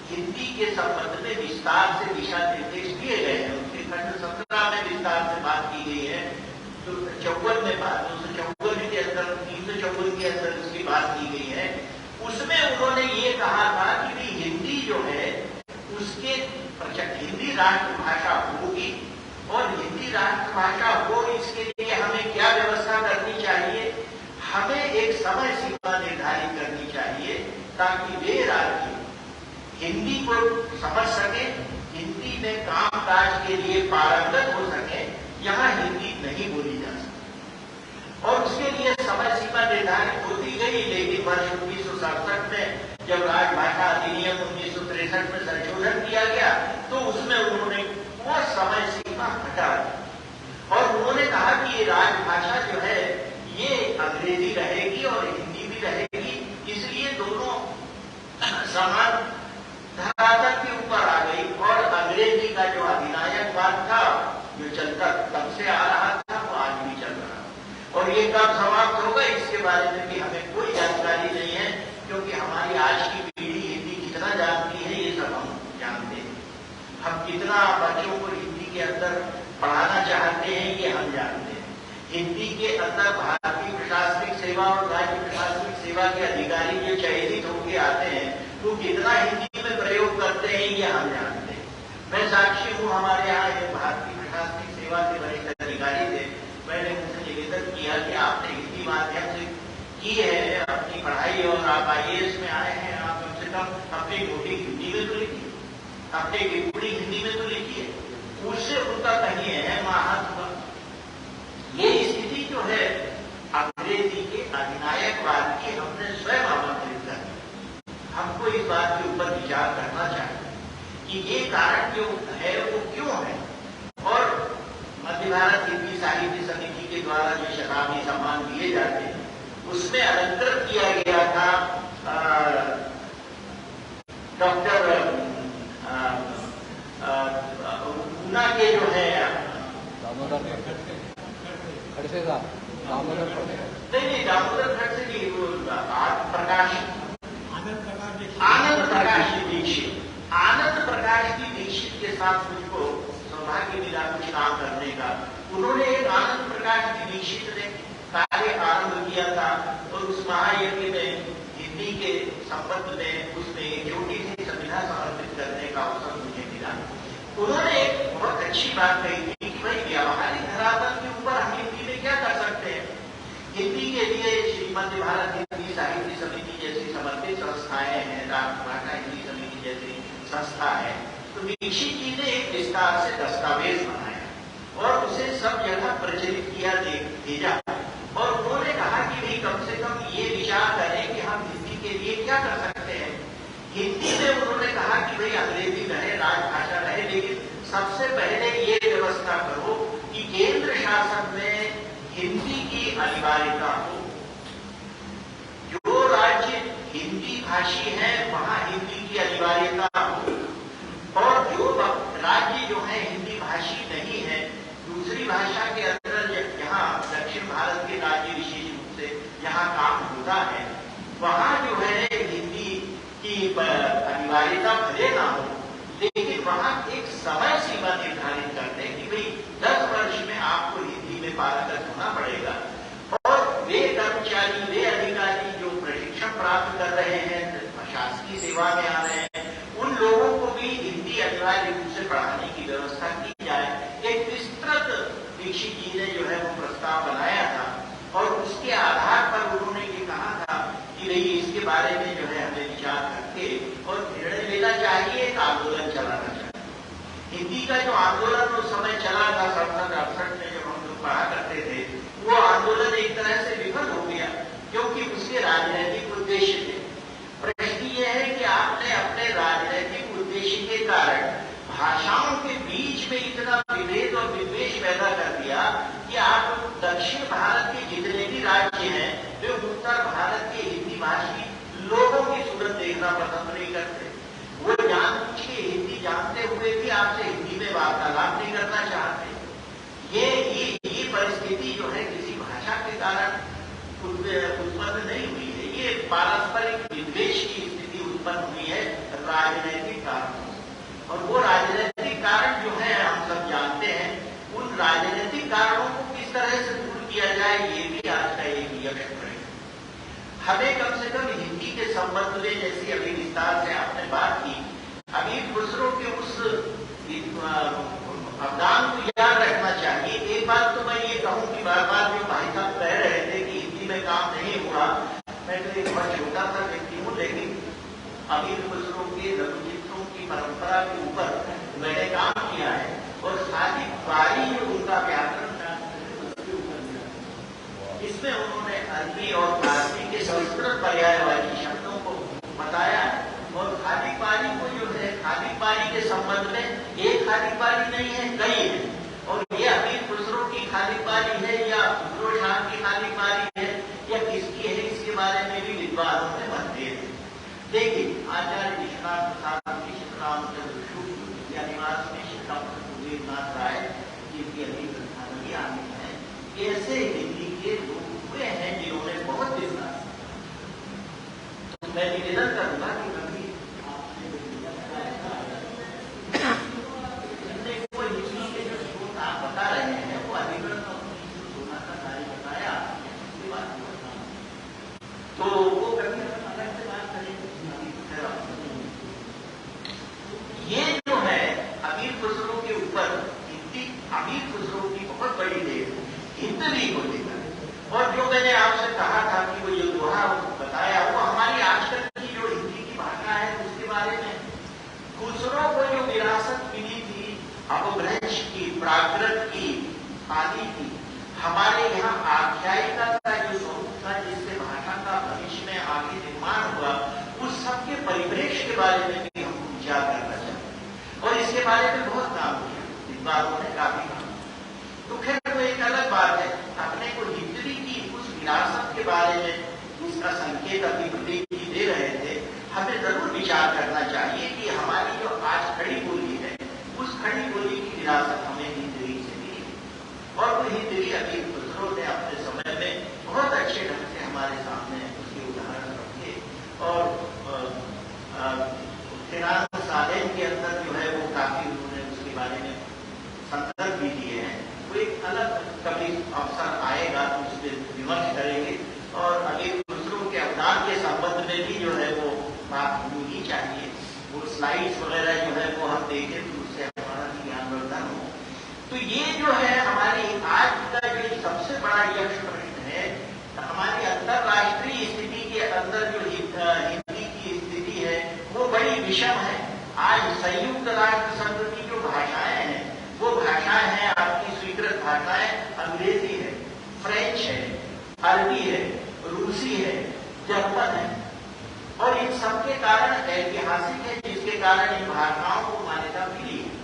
हिंदी के संबंध में विस्तार से दिशा निर्देश दिए गए हैं। उसके खंड 17 में विस्तार से बात की गई है, तो 54 में बात, 254 के अंदर, 354 के अंदर उसकी बात की गई है। उसमें उन्होंने ये कहा था कि भी हिंदी जो है उसके हिंदी राष्ट्रभाषा होगी, और हिंदी राष्ट्रभाषा हो इसके लिए हमें क्या व्यवस्था करनी चाहिए, हमें एक समय सीमा निर्धारित करनी चाहिए ताकि वे राज्य हिंदी को समझ सके, हिंदी में काम काज के लिए पारंगत हो सके, यहाँ हिंदी नहीं बोली जा सकती। और उसके लिए समय सीमा निर्धारित होती गई, लेकिन वर्ष 1967 में जब राजभाषा अधिनियम 1963 में संशोधन किया गया तो उसमें उन्होंने वो समय सीमा हटा दी और उन्होंने कहा कि ये राजभाषा जो है ये अंग्रेजी रहेगी और हिंदी भी रहेगी, इसलिए दोनों समान धरातल के ऊपर आ गई। और अंग्रेजी का जो अधिनायकवाद था जो चलता तब से आ रहा था वो आज भी चल रहा है, और ये कब समाप्त होगा इसके बारे में भी हमें कोई जानकारी नहीं है, क्योंकि हमारी आज की पीढ़ी हिंदी कितना जानती है ये सब हम जानते हैं। हम कितना बच्चों को हिंदी के अंदर पढ़ाना चाहते हैं ये हम जानते हैं। हिंदी के अंदर भारतीय प्रशासनिक सेवा और राज्य प्रशासनिक सेवा के अधिकारी जो चयनित होकर आते हैं वो कितना हिंदी में प्रयोग करते हैं ये हम जानते हैं। मैं साक्षी हूँ, हमारे यहाँ एक भारतीय प्रशासनिक सेवा के वरिष्ठ अधिकारी थे, मैंने उनसे निवेदन किया कि आपने हिंदी माध्यम से की है अपनी पढ़ाई और आप IAS में आए हैं, आप कम से कम अपनी नोटिस हिंदी में तो लिखिए, अपनी टिप्पणी हिंदी में तो लिखिए। उससे उनका कहिए है वंदे भारत हिंदी साहित्य समिति के द्वारा जो शताब्दी सम्मान दिए जाते हैं उसमें अलंकृत किया गया था डॉक्टर ऊना के जो है नहीं दामोदर खड़से नहीं, आनंद प्रकाश की दीक्षित के साथ मुझको सौभाग्य मिला कुछ काम करने का। उन्होंने एक आनंद प्रकाश की दीक्षित ने कार्य आरंभ किया था और उस महायज्ञ में हिंदी के संबंध में उसमें एक छोटी सी संविधा समर्पित करने का अवसर मुझे मिला। उन्होंने एक बहुत अच्छी बात कही थी कि भाई व्यावहारिक धरातल के ऊपर हम हिंदी में क्या कर सकते हैं। हिंदी के लिए श्रीमद भारत हिंदी साहित्य समिति जैसी समर्पित संस्थाएं हैं, राष्ट्रभाषा हिंदी समिति जैसी संस्था है। तो दीक्षित जी ने एक विस्तार से दस्तावेज बनाया और उसे सब जगह प्रचलित किया, भेजा और उन्होंने कहा कि भाई कम से कम ये विचार करें कि हम हिंदी के लिए क्या कर सकते हैं। हिंदी में उन्होंने कहा कि भाई अंग्रेजी रहे, राजभाषा रहे, लेकिन सबसे पहले ये व्यवस्था करो कि केंद्र शासन में हिंदी की अनिवार्यता हो। जो राज्य हिंदी भाषी है वहां हिंदी की अनिवार्यता हो और जो राज्य जो है हिंदी भाषी नहीं है, दूसरी भाषा के अंदर यहाँ दक्षिण भारत के राज्य विशेष रूप से यहाँ काम होता है, वहां जो है हिंदी की अनिवार्यता भले ना हो, लेकिन वहां एक समय सीमा निर्धारित करते हैं कि भाई 10 वर्ष में आपको हिंदी में पारंगत होना पड़ेगा। और वे कर्मचारी, वे अधिकारी जो प्रशिक्षण प्राप्त कर रहे हैं, शासकीय सेवा में आ रहे हैं, उन लोगों को भी हिंदी अनिवार्य रूप से पढ़ाने की व्यवस्था की जाए। एक विस्तृत दीक्षित जी ने जो है वो प्रस्ताव बनाया था और उसके आधार पर उन्होंने ये कहा था कि भाई इसके बारे में जो है हमें विचार करके और निर्णय लेना चाहिए, एक आंदोलन चलाना चाहिए। हिंदी का जो आंदोलन उस समय चला था 67-68 में जब हम लोग पढ़ा करते थे, वो आंदोलन एक तरह से विफल हो गया क्योंकि उसके राजनीतिक उद्देश्य थे। प्रश्न ये है कि आपने अपने राजनीतिक उद्देश्य के कारण भाषाओं के बीच में इतना विभेद और विद्वेष पैदा कर दिया कि आप दक्षिण भारत के जितने भी राज्य हैं वे उत्तर भारत के हिंदी भाषी लोगों की सूरत देखना पसंद नहीं करते। वो जानबूझ के हिंदी जानते हुए भी आपसे हिंदी में वार्तालाप नहीं करना चाहते। ये परिस्थिति जो है किसी भाषा के कारण उत्पन्न नहीं हुई है, ये पारस्परिक विद्वेष की स्थिति उत्पन्न हुई है राजनीतिक कारणों से। और वो राजनीतिक कारण जो है हम सब जानते हैं, उन राजनीतिक कारणों को किस तरह से दूर किया जाए ये भी आज का एक यक्ष है। हमें कम से कम हिंदी के संबंध में जैसी अभी विस्तार से आपने बात की, अमीर खुसरो के उस अवदान को याद रखना चाहिए। एक बात तो मैं ये कहूँ कि बार बार जो भाई साहब कह रहे थे कि हिंदी में काम नहीं हुआ, मैं तो एक बहुत छोटा सा व्यक्ति हूँ, लेकिन अमीर खुसरो के लघुचित्रों की परंपरा के ऊपर मैंने काम किया है और साथ ही बारी जो उनका व्याकरण था इसमें उन्होंने अरबी और फारसी के संस्कृत पर्यायवाची शब्दों को बताया और खादी पारी को जो है खादी पारी के संबंध में एक खादी पारी नहीं है, कई है। और ये अमीर खुसरो की खादी पारी है या खुसरो शाह की खादी पारी है या किसकी है, इसके बारे में भी विद्वानों में मतभेद है। देखिए आचार्य विश्वनाथ प्रसाद मिश्र रामचंद्र शुक्ल या निवास मिश्र डॉक्टर कुबेरनाथ राय जिनकी अभी ग्रंथावली आनी है, ऐसे हिंदी के लोग हुए हैं जिन्होंने बहुत विस्तार। तो मैं निवेदन करूंगा कि कभी कोई हिंदी के जो स्रोत आप बता रहे हैं वो अधिग्रहण होना का कार्य बताया, उसके बाद तो वो कभी अलग से बात करेंगे। ये जो है अमीर खुसरो के ऊपर हिंदी, अमीर खुसरो की बहुत बड़ी देन हिंदी को लेकर। और जो मैंने आपसे कहा था कि वो जो दोहा बताया वो हमारी आजकल की जो हिंदी की भाषा है उसके बारे में खुसरो को जो विरासत मिली थी अपभ्रंश की, प्राकृत की, आदि की, हमारे यहाँ आख्यायिका का जो स्वरूप था जिससे भाषा का भविष्य में आगे निर्माण हुआ, उस सबके परिप्रेक्ष्य के बारे में भी हमको विचार करना चाहिए। और इसके बारे में बहुत काम किया, विद्वानों ने काफी काम। तो और वो हिंदी अभी बुजुर्गों ने अपने समय में बहुत अच्छे ढंग से हमारे सामने उसके उदाहरण रखे और फिरान सालेम के अंदर जो है वो काफी उन्होंने उसके बारे में संदर्भ भी दिए हैं। वो एक अलग कभी अवसर आएगा तो उस पर विमर्श करेंगे और अभी बुजुर्गों के अवदान के संबंध में भी जो है वो बात होनी ही चाहिए। वो स्लाइड्स वगैरह जो है वो हम देखें तो उससे हमारा ज्ञानवर्धन हो। तो ये जो है हमारी आज का जो सबसे बड़ा यह प्रश्न है, हमारी अंतरराष्ट्रीय स्थिति के अंदर जो हिंदी की स्थिति है वो बड़ी विषम है। आज संयुक्त राष्ट्र संघ की जो भाषाएं हैं वो भाषाएं हैं आपकी स्वीकृत भाषाएं अंग्रेजी है, फ्रेंच है, अरबी है, रूसी है, जर्मन है और इन सबके कारण ऐतिहासिक है जिसके कारण इन भाषाओं को मान्यता मिली है।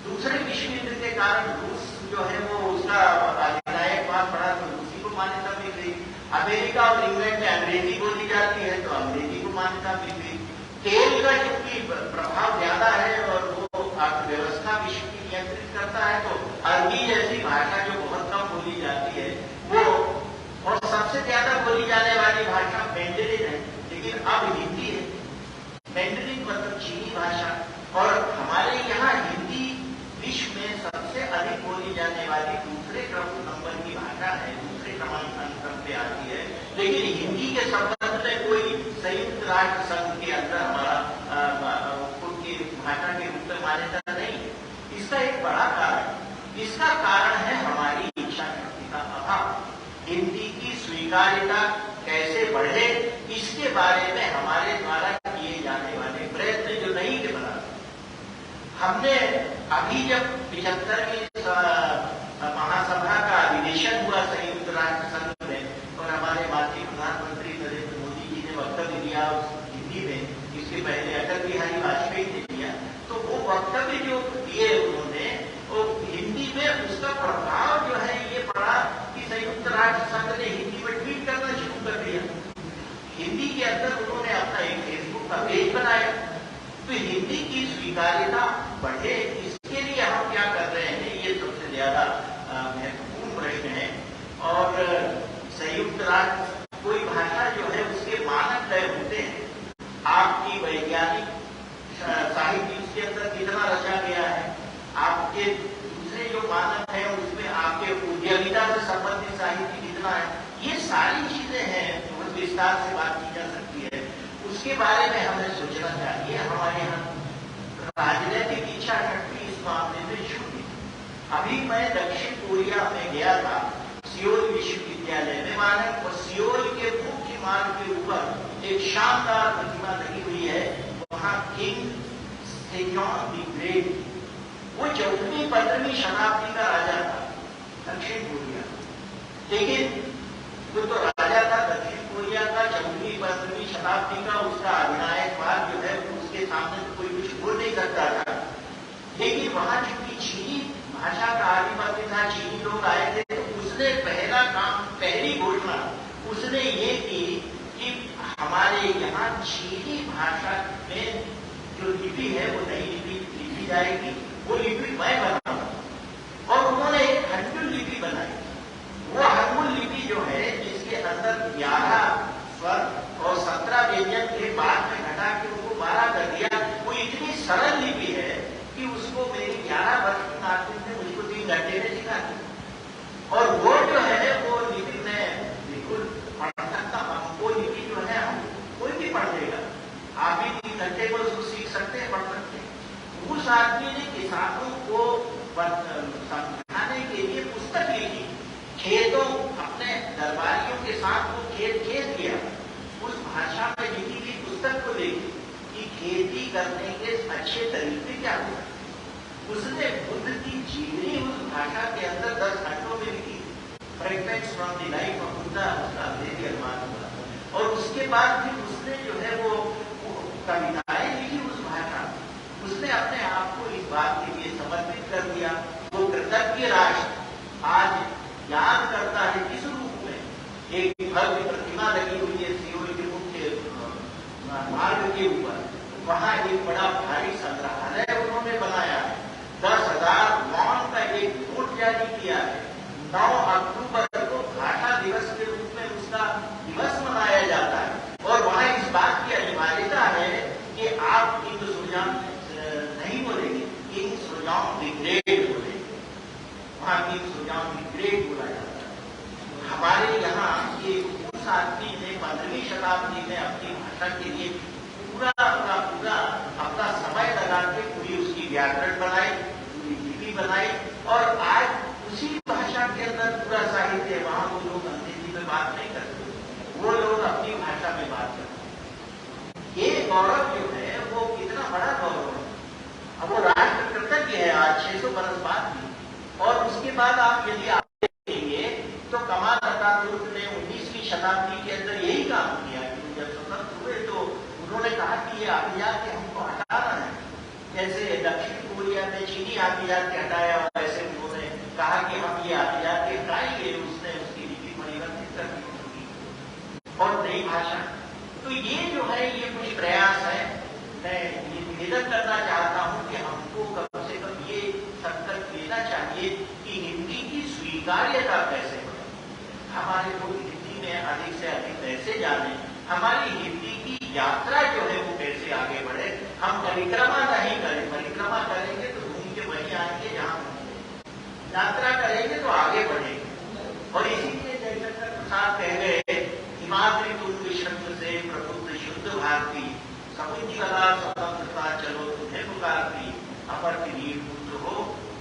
दूसरे विश्व युद्ध के कारण रूस जो है वो उसका अधिनायक भाग पड़ा तो रूसी को मान्यता मिल गई। अमेरिका और इंग्लैंड में अंग्रेजी बोली जाती है तो अंग्रेजी को मान्यता मिल गई। तेल का चूंकि प्रभाव ज्यादा है और वो अर्थव्यवस्था विश्व की नियंत्रित करता है तो अरबी जैसी भाषा जो बहुत कम बोली जाती है वो, और सबसे ज्यादा बोली जाने वाली भाषा मैंडरिन है, लेकिन अब हिंदी है। मैंडरिन मतलब चीनी भाषा, और हमारे यहाँ हिंदी विश्व में सबसे अधिक बोली जाने वाली दूसरे नंबर की भाषा है, दूसरे क्रम पे आती है। लेकिन हिंदी के संबंध में कोई संयुक्त राष्ट्र संघ के अंदर हमारा खुद की भाषा के रूप में मान्यता नहीं। इसका एक बड़ा कारण, इसका कारण है हमारी इच्छा शक्ति का अभाव। हिंदी की स्वीकार्यता कैसे बढ़े इसके बारे में हमारे द्वारा किए जाने वाले प्रयत्न जो नहीं के बराबर। हमने अभी जब 75वीं महासभा का अधिवेशन हुआ संयुक्त राष्ट्र संघ में और हमारे माननीय प्रधानमंत्री नरेंद्र मोदी जी ने वक्तव्य दिया हिंदी में, इसके पहले अटल बिहारी वाजपेयी ने दिया, तो वो वक्तव्य जो दिए उन्होंने वो हिंदी में उसका प्रभाव जो है ये पड़ा कि संयुक्त राष्ट्र संघ ने हिंदी में ट्वीट करना शुरू कर दिया। हिंदी के अंदर उन्होंने अपना एक फेसबुक का पेज बनाया। तो हिंदी की स्वीकार्यता बढ़े इसके लिए हम क्या कर रहे हैं ये सबसे ज्यादा महत्वपूर्ण प्रश्न है। और संयुक्त राष्ट्र कोई भाषा जो है उसके मानक तय होते हैं। आपकी वैज्ञानिक साहित्य उसके अंदर कितना रचा गया है, आपके दूसरे जो मानक है उसमें आपके उद्यमिता से संबंधित साहित्य कितना है, ये सारी चीजें हैं बहुत विस्तार से बात की जा सकती है। उसके बारे में हमें सोचना चाहिए। हमारे यहाँ राजनीतिक इच्छा शक्ति इस मामले में शून्य। अभी मैं दक्षिण कोरिया में गया था, सियोल विश्वविद्यालय में मानक, और सियोल के मुख्य मार्ग के ऊपर एक शानदार प्रतिमा लगी हुई है। वहां किंग सेजोंग द ग्रेट, वो 14वीं 15वीं शताब्दी का राजा था दक्षिण कोरिया। लेकिन वो तो राजा था दक्षिण कोरिया का 14वीं 15वीं शताब्दी का, उसका अधिनायक भाग जो है उसके सामने तो कोई कुछ बोल नहीं सकता था। लेकिन वहां चूंकि चीनी भाषा का आधिपत्य था, चीनी लोग आए थे, तो उसने पहला काम, पहली घोषणा उसने ये की कि हमारे यहाँ चीनी भाषा में जो लिपि है वो नई लिपि लिखी जाएगी, वो लिपि मैं बनाऊंगा। और उन्होंने एक हनमुल लिपि बनाई। वो हनमुल लिपि जो है जिसके अंदर 11 स्वर और 17 व्यंजन के बाद में घटा के उनको 12 कर दिया, वो इतनी सरल लिपि है कि उसको मेरी 11 वर्ष की नाती ने मुझको 3 घंटे में सिखा दी। और वो जो है वो लिपि में बिल्कुल पढ़ सकता हूँ। वो लिपि जो है हम कोई भी पढ़ लेगा, आप भी 3 घंटे में उसको सीख सकते हैं, पढ़ सकते हैं। उस आदमी ने किसानों को समझाने के लिए पुस्तक लिखी, खेतों अपने दरबारियों के साथ वो खेत किया, उस भाषा में लिखी गई पुस्तक को देखी कि खेती करने के अच्छे तरीके क्या हो सकते। उसने बुद्ध की जीवनी उस भाषा के अंदर 10 खंडों में लिखी, fragments from the life of Buddha, उसका अंग्रेजी अनुवाद हुआ। और उसके बाद फिर उसने जो है वो कविताएं लिखी उस भाषा में। उसने अपने आप को इस बात के लिए समर्पित कर दिया। वो कृतज्ञ राष्ट्र आज याद करता है किस रूप में, एक भव्य प्रतिमा लगी हुई है सियोल के मुख्य मार्ग के ऊपर। वहां एक बड़ा भारी संग्रहालय उन्होंने बनाया है, 10,000 वॉन का एक नोट जारी किया है 9 अक्टूबर को भाषा दिवस के रूप में उसका दिवस मनाया जाता है और वहां इस बात की अनिवार्यता है कि आप इन सुजाम नहीं बोलेंगे, इन सुजाम द ग्रेट बोलेंगे। वहां इन सुजाम द ग्रेट बोला जाता है। हमारे यहाँ ये उस आदमी ने 15वीं शताब्दी में अपनी भाषा के लिए पूरा अपना समय लगा के पूरी उसकी व्याकरण बनाई, पूरी लिपि बनाई और आज उसी भाषा के अंदर पूरा साहित्य। वहां वो लोग अंग्रेजी में बात नहीं करते, वो लोग अपनी भाषा में बात करते। ये गौरव जो है वो कितना बड़ा गौरव है। अब वो राष्ट्र कृतज्ञ है आज 600 बरस बाद भी। और उसके बाद आप यदि आप देखेंगे तो कमाल अतातुर्क ने 19वीं शताब्दी के अंदर यही काम किया कि जब स्वतंत्र हुए तो उन्होंने कहा कि ये आदिजात हमको हटाना है। जैसे दक्षिण कोरिया में चीनी आदिजात के हटाया और ऐसे उन्होंने कहा कि हम ये आदिजात हटाएंगे। उसने उसकी लिपि परिवर्तित कर दी और नई भाषा। तो ये जो है ये कुछ प्रयास है। मैं ये निवेदन करना चाहता हूं कि हमको कम से कम ये संकल्प लेना चाहिए कि हिंदी की स्वीकार्यता कैसे बढ़े, हमारे लोग हिंदी में अधिक से अधिक कैसे जाने, हमारी हिंदी की यात्रा जो है वो कैसे आगे बढ़े। हम परिक्रमा नहीं करें, परिक्रमा करेंगे तो घूम के वहीं आएंगे जहां यात्रा करेंगे तो आगे बढ़ेंगे। और इसीलिए जयशंकर प्रसाद कह गए, हिमाद्री तुंग शब्द से प्रबुद्ध शुद्ध भारती, समुद्र कला स्वतंत्रता चलो तुम्हें पुकारती, अमर की पुत्र हो,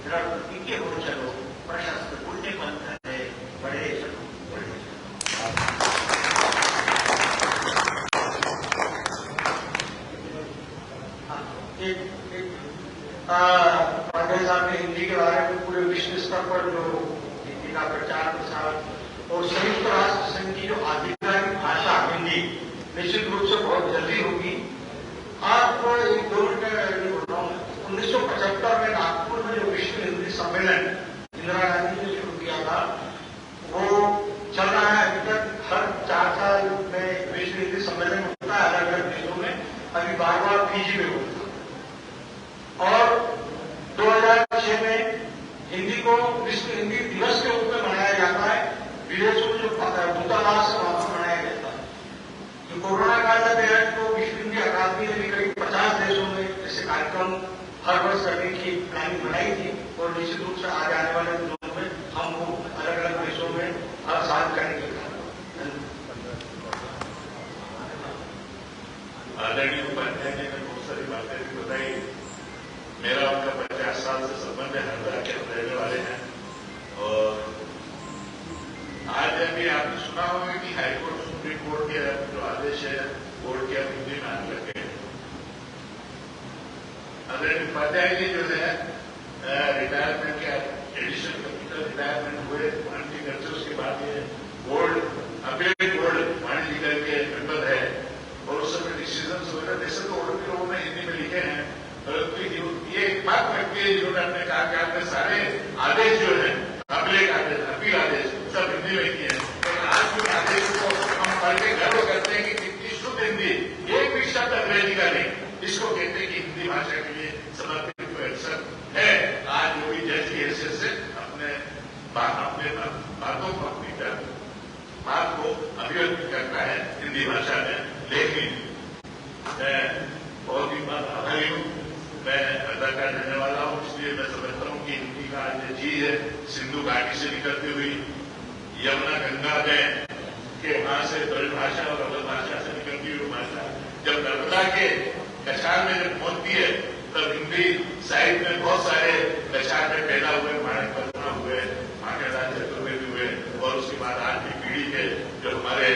दृढ़ प्रतिज्ञ हो चलो, प्रशस्त पुण्य पंथ है, बढ़े चलो बढ़े चलो। पांडे साहब ने हिंदी के बारे में पूरे विश्व स्तर पर जो हिंदी का प्रचार प्रसार और संयुक्त राष्ट्र संघ की जो आधिकारिक भाषा हिंदी निश्चित रूप से बहुत जल्दी होगी। आप एक 2 मिनट बोल रहा हूँ, 1975 में नागपुर में जो विश्व हिंदी सम्मेलन इंदिरा गांधी ने शुरू किया था वो चल रहा है अभी तक। हर 4 साल में विश्व हिंदी सम्मेलन होता है अलग अलग देशों में। अभी बार फीजी में होता और 2006 में हिंदी को विश्व हिंदी दिवस के रूप में मनाया जाता है। विदेशों में जो दूतावास है वहां पर मनाया जाता है। जो कोरोना काल का तहत तो विश्व हिंदी अकादमी ने भी करीब 50 देशों में ऐसे कार्यक्रम हर वर्ष करने की प्लानिंग बनाई थी और निश्चित रूप से आ जाने वाले दिनों में हम वो अलग अलग देशों में हर साल करेंगे। आदरणीय उपाध्याय ने बहुत सारी बातें भी बताई। मेरा उनका 50 साल से संबंध है, हरिद्वार के हम रहने वाले हैं। और आज अभी आपने सुना होगा कि हाईकोर्ट सुप्रीम कोर्ट के जो आदेश है कोर्ट के हिंदी में आने लगे हैं। आदरणीय उपाध्याय जी जो है रिटायरमेंट के एडिशनल कमिश्नर रिटायरमेंट हुए वाणिज्य कर से, उसके बाद ये बोर्ड अपील बोर्ड वाणिज्य के मेंबर है और उस समय डिसीजन वगैरह जैसे तो और भी लोगों ने हिंदी में लिखे हैं। परंतु ये एक बात लगती है जिन्होंने कहा कि आपने सारे आदेश जो है अपील आदेश अपील आदेश सब हिंदी में किए हैं। तो आज जो आदेश को हम पढ़ के गर्व करते हैं कि कितनी शुद्ध हिंदी, एक भी शब्द अंग्रेजी का नहीं, इसको कहते हैं कि हिंदी भाषा के लिए समर्पित है। आज जो भी जज की हैसियत से अपने बातों को अपनी बात को अभिव्यक्त करता है हिंदी भाषा में। लेकिन मैं बहुत ही बात आभारी हूँ। मैं अदाकार रहने वाला हूँ, इसलिए मैं समझता हूँ कि हिंदी का जो चीज है सिंधु घाटी से निकलती हुई यमुना गंगा में के वहां से ब्रज भाषा और अवध भाषा से निकलती हुई भाषा जब नर्मदा के कछार में जब पहुंचती है तब हिंदी साहित्य में बहुत सारे कछार में पैदा हुए, माणिक वर्मा हुए, भाग्यदास चतुर्वेदी हुए और उसके बाद आज की पीढ़ी के जो हमारे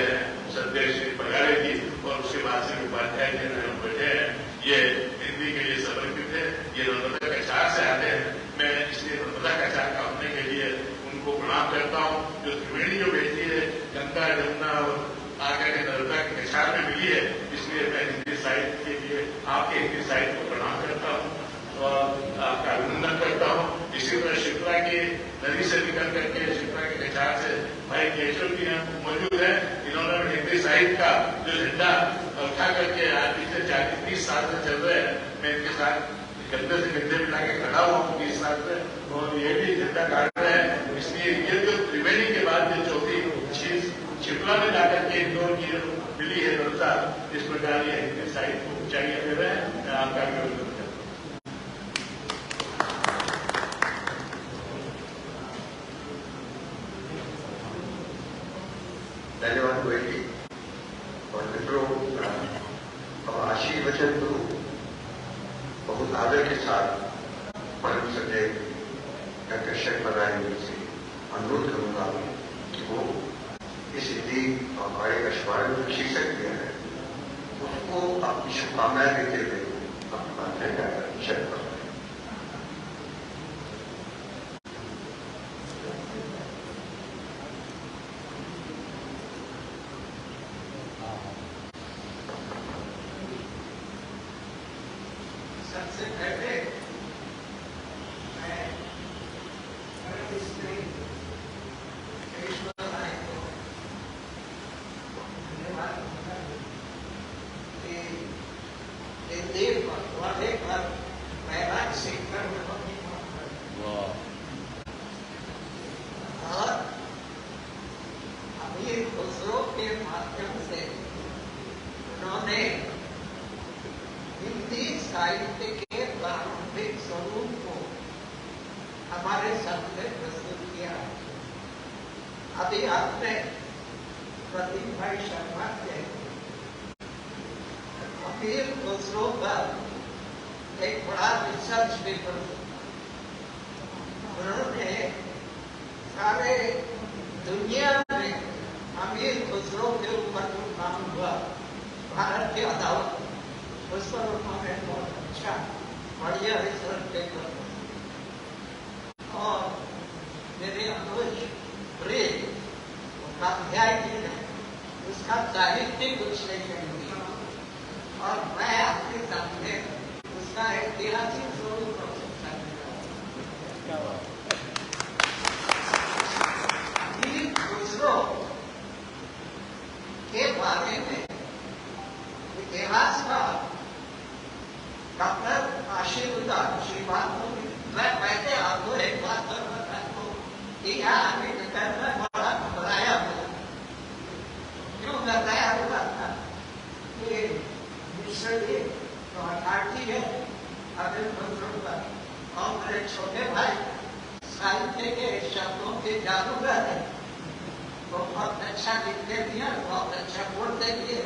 संदेश श्री बघारे जी और उसके बाद श्री उपाध्याय जी जो बैठे हैं ये हिंदी के लिए समर्पित है। ये नर्मदा कछार से आते हैं। मैं इसलिए नर्मदा कछार का होने के लिए उनको प्रणाम करता हूँ। जो त्रिवेणी जो बेटी है गंगा जमुना और आकर के नर्मदा के कछार में मिली है, इसलिए मैं हिंदी साहित्य के लिए आपके हिंदी साहित्य को प्रणाम करता हूँ और आपका अभिनंदन करता हूँ। इसी तरह शिप्रा की नदी से निकल करके शिप्रा के कछार से भाई केशव जी यहाँ मौजूद है। इन्होंने हिंदी साहित्य का जो झंडा उठा करके आज पिछले 40-30 साल से चल रहे हैं। मैं इनके साथ कंधे से कंधे मिला के खड़ा हुआ हूँ 20 साल से और ये भी झंडा काट रहे हैं। इसलिए ये जो अनुसार इस प्रकार ये साइट को ऊंचाइयां दे रहे हैं। मैं आपका अभिनंदन करता हूं। धन्यवाद गोयल जी। और मित्रों, अब आशीर्वचन तो बहुत आदर के साथ परम संजय डॉक्टर शर्मा से अनुरोध करूंगा कि वो इस हिंदी हमारे अखबार में शीर्षक दिया है उसको अपनी शुभकामनाएं देते हुए अपनी बातें शेयर कर। सबसे पहले मैं के माध्यम से उन्होंने हिंदी साहित्य के प्रारंभिक स्वरूप को हमारे सामने प्रस्तुत किया। अभी आपने प्रदीप भाई शर्मा के अमीर खुसरो पर एक बड़ा रिसर्च पेपर उन्होंने सारे दुनिया में अमीर खुसरो के ऊपर जो काम हुआ भारत के अदालत उस पर उन्होंने बहुत अच्छा बढ़िया रिसर्च पेपर और मेरे अनुज प्रेम उपाध्याय जी ने उसका साहित्यिक विश्लेषण किया और मैं आपके सामने उसका ऐतिहासिक स्वरूप प्रस्तुत कर रहा हूं। अमीर खुसरो के बारे में इतिहासकार डॉक्टर आशीर्वाद श्रीवास्तव मैं पहले आपको एक बात बताता हूँ कि यहाँ अमेरिका में बड़ा घबराया हुआ। क्यों घबराया हुआ था कि मिस्री तो अथॉरिटी है अमीर खुसरो पर और मेरे छोटे भाई साहित्य के शब्दों के जादूगर है, बहुत अच्छा लिखते दिया, बहुत अच्छा बोलते दिए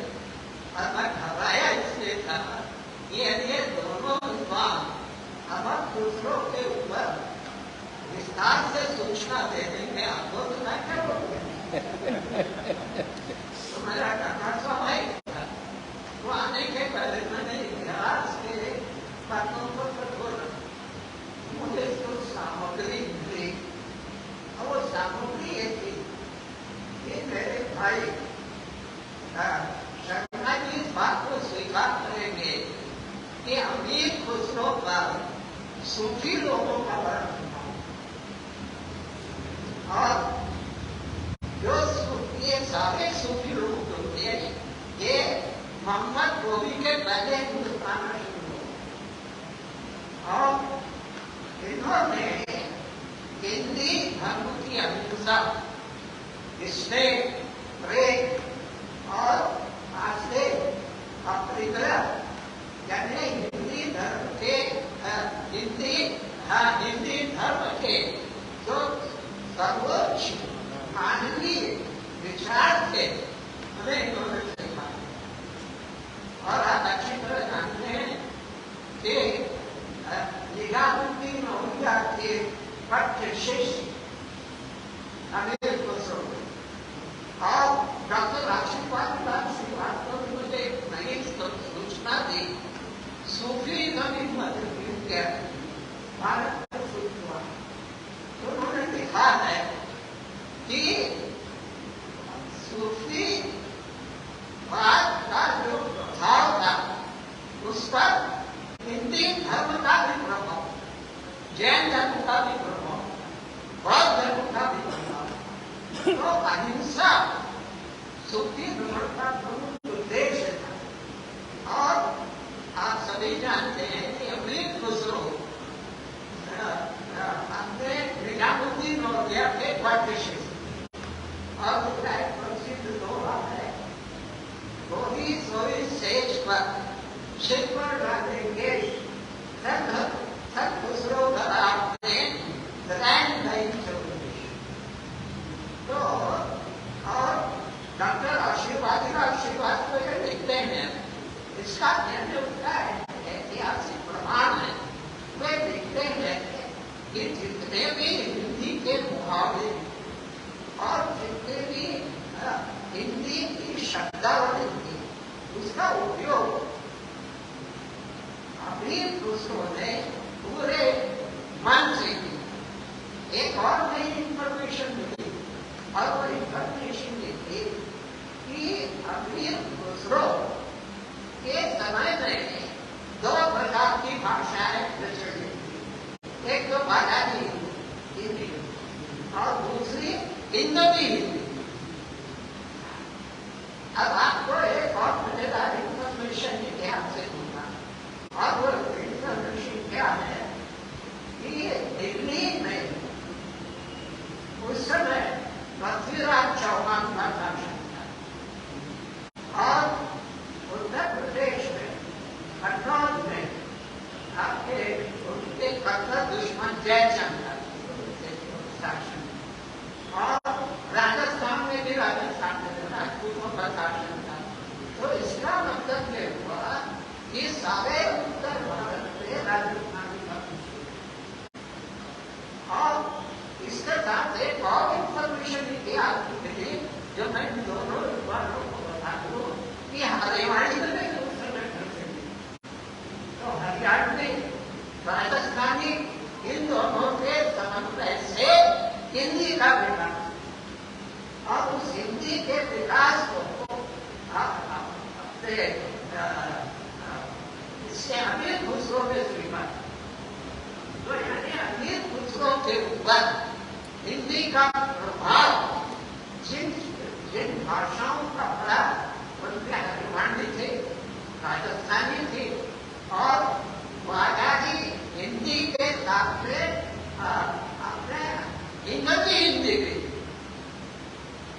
और मैं घबराया इसलिए था ये दोनों विद्वान अमर खुसरो के ऊपर विस्तार से सूचना दे देंगे आपको तो मैं क्या बोलूंगा। तो मेरा कहना स्वाभाविक था। वो आने के पहले मैंने इतिहास के बातों पर बोला, मुझे जो सामग्री मिली और वो सामग्री ये थी कि मेरे भाई शर्मा जी इस बात को स्वीकार करेंगे कि अमीर खुसरो पर सूफी लोगों का बड़ा और जो ये सारे सूफी लोग होते हैं ये मोहम्मद गोरी के पहले हिंदुस्तान में शुरू हुए और इन्होंने हिंदी धर्म की अहिंसा स्नेह प्रेम और आस्थे अप्रिग्रह यानी हिंदी धर्म के हिंदी धर्म के जो सर्वोच्च मानवीय विचार थे उन्हें इन्होंने सीखा। और आप अच्छी तरह जानते हैं कि निजामुद्दीन औलिया के पट्ट शिष्य अमीर खुसरो और डॉक्टर आशीर्वाद श्रीवास्तव ने मुझे नई सूचना दी सूफी नवी मध्य भारत में शुरू हुआ। तो उन्होंने लिखा है कि सूफी बात का जो प्रभाव था उस पर हिंदी धर्म का भी प्रभाव, जैन धर्म का भी प्रभाव, बौद्ध धर्म का भी प्रभाव। तो अहिंसा सूफी धर्म का प्रमुख उद्देश्य था। और आप सभी जानते हैं कि अमीर खुसरो अपने निजामुद्दीन औलिया के पट्ट शिष्य और उसका एक प्रसिद्ध दोहा है, गोरी स्टेज पर शिल्पर राधेंगे सब दूसरों का आपने ग्रैंड लाइन तो और डॉक्टर आशीर्वाद को ये लिखते हैं, इसका निर्णय होता है ऐतिहासिक प्रमाण है। वे लिखते हैं कि जितने भी हिंदी के मुहावरे और जितने भी हिंदी की शब्दावली थी उसका उपयोग अभी दूसरों ने पूरे मन से की। एक और नई इंफॉर्मेशन मिली और वो इंफॉर्मेशन लिखी कि अभी दूसरों के समय में दो प्रकार की भाषाएं प्रचलित थी। एक तो मराठी हिंदी और दूसरी हिंदी हिंदी। अब आपको एक और मजेदार इंफॉर्मेशन ध्यान से दूंगा और वो इंफॉर्मेशन क्या है कि दिल्ली में उस समय पृथ्वीराज चौहान का शासन था और उत्तर प्रदेश में कन्नौज में आपके उनके कट्टर दुश्मन जयचंद शासन और राजस्थान में भी राजस्थान में राजपूतों का शासन था। तो इसका मतलब ये हुआ कि सारे उत्तर भारत में राजस्थान का और इसके साथ एक और इंफॉर्मेशन भी आपको मिली जो मैं दोनों युवाओं को बता दूं कि हरियाणा में तो हरियाणा में राजस्थानी इन दोनों के समन्वय से हिंदी का विकास और उस हिंदी के विकास को इससे अमीर दूसरों में स्वीकार तो यानी अमीर दूसरों के ऊपर हिंदी का प्रभाव जिन भाषाओं का बड़ा उनके हरियाणवी थे, राजस्थानी थे और मराठी हिंदी के साथ में अपने हिंदी की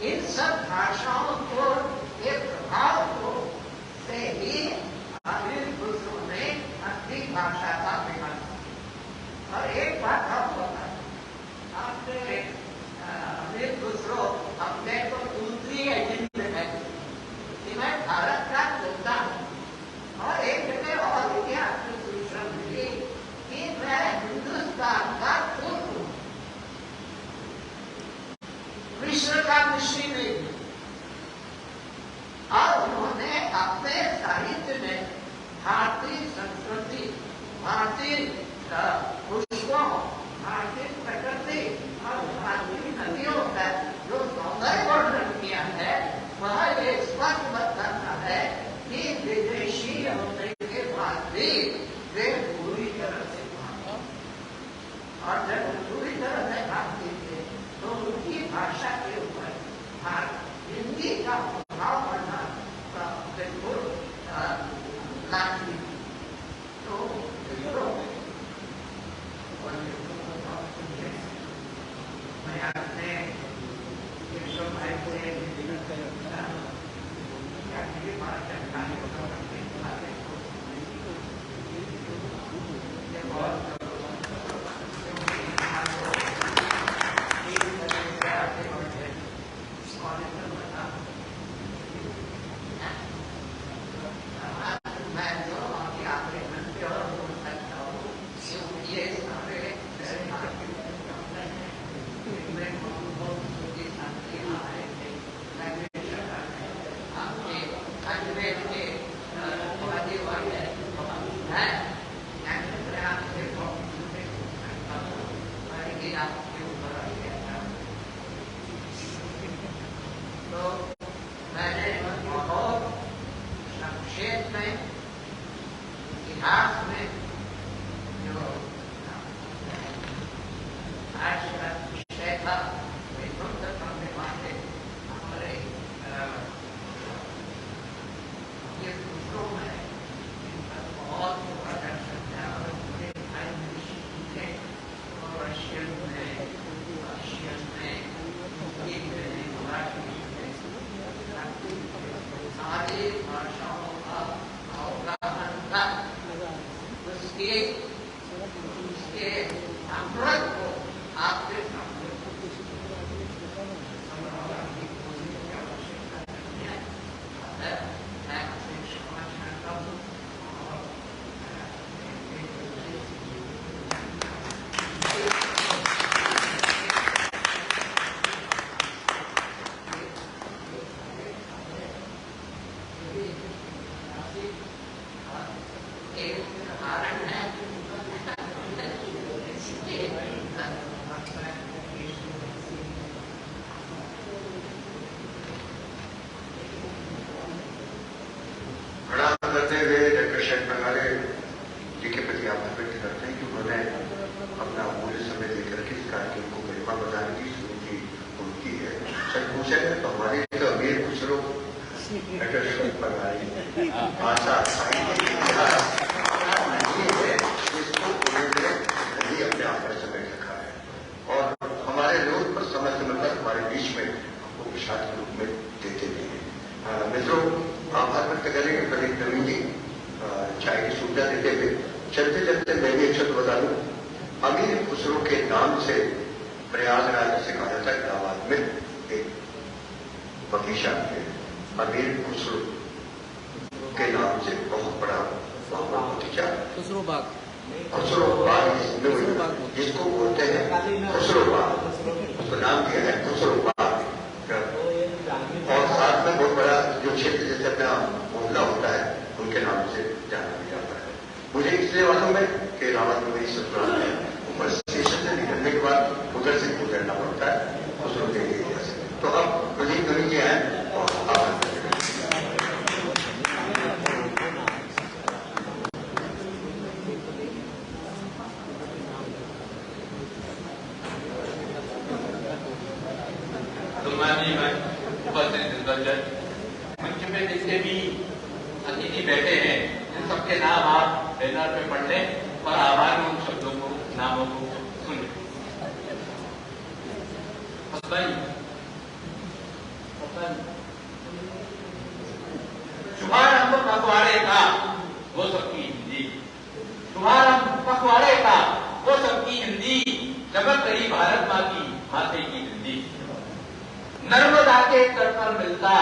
इन सब भाषाओं को के प्रभाव को से ही अमीर दूसरों ने अपनी भाषा का विकास। और एक बात आप होता है आपने अमीर दूसरों हमने तो दूसरी एजेंडे है कि मैं भारत का जनता हूँ और एक जगह और भी आपने सूचना मिली कि मैं हिंदुस्तान का पुत्र हूँ, विश्व का मिश्री में। और उन्होंने अपने साहित्य में भारतीय संस्कृति, भारतीय पुष्पों, भारतीय प्रकृति और भारतीय नदियों का जो सौंदर्य वर्णन किया है वह ये स्पष्ट बताता है कि विदेशी होने के बाद भी वे पूरी तरह से और जब पूरी तरह से भारतीय थे तो उनकी भाषा के ऊपर हिंदी का प्रभाव पड़ना बिल्कुल लाजमी। तो मैं अपने भाई से पूछे तो हमारी तो अमीर खुसरो भाषा साहित्य इतिहास ये है जिसको उन्होंने कभी अपने आप में समेट रखा है और हमारे लोग पर समय समय पर हमारे बीच में हमको विशाल के रूप में देते भी हैं। मित्रों, आभार व्यक्त करेंगे प्रदीप नवीन जी चाय की सुविधा देते हुए। चलते चलते मैं भी एक शब्द बता दूं, अमीर खुसरो के नाम से प्रयागराज से कहा जाता है इलाहाबाद में एक बगीचा है, अमीर खुसरो के नाम से बहुत बड़ा बगीचा खुसरो बाग जिसको बोलते हैं खुसरो बाग, उसका नाम दिया है खुसरो बाग। और साथ में बहुत बड़ा जो क्षेत्र जैसे अपना मोहल्ला होता है उनके नाम से जाना भी जाता है। मुझे इसलिए मालूम है कि इलाहाबाद में मेरी ससुराल है, ऊपर स्टेशन से निकलने के बाद उधर से गुजरना पड़ता है खुसरो के एरिया से। तो अब प्रदीप नवीन जी आए और आभार। मंच में जितने भी अतिथि बैठे हैं इन सबके नाम आप बैनर पे पढ़ लें और आभार उन शब्दों को नामों को सुने। शुभारंभ पखवाड़े का वो सबकी हिंदी, शुभारंभ पखवाड़े का वो सबकी हिंदी, जगत रही भारत माँ की माते की हिंदी। नर्मदा के तट पर मिलता,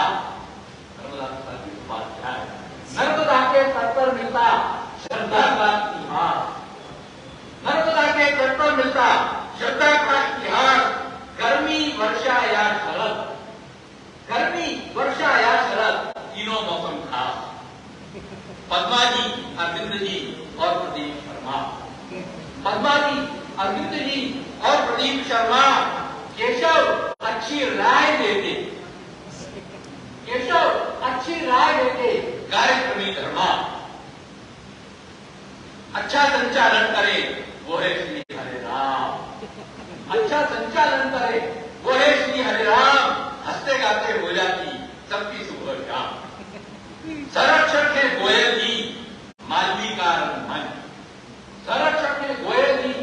नर्मदा की बात क्या है, नर्मदा के तट पर मिलता श्रद्धा का इतिहास, नर्मदा के तट पर मिलता श्रद्धा का इतिहास। गर्मी वर्षा या शरद, गर्मी वर्षा या शरद तीनों मौसम खास। पद्मा जी, अरविंद जी और प्रदीप शर्मा, पद्मा जी, अरविंद जी और प्रदीप शर्मा केशव अच्छी राय देते, केशव अच्छी राय देते कार्यक्रमी धर्मा। अच्छा संचालन करे वो है श्री हरे राम, अच्छा संचालन करे वो है श्री हरे राम। हंसते गाते हो जाती सबकी सुबह शाम। संरक्षक है गोयल जी मालवी का रंगमंच, संरक्षक है गोयल जी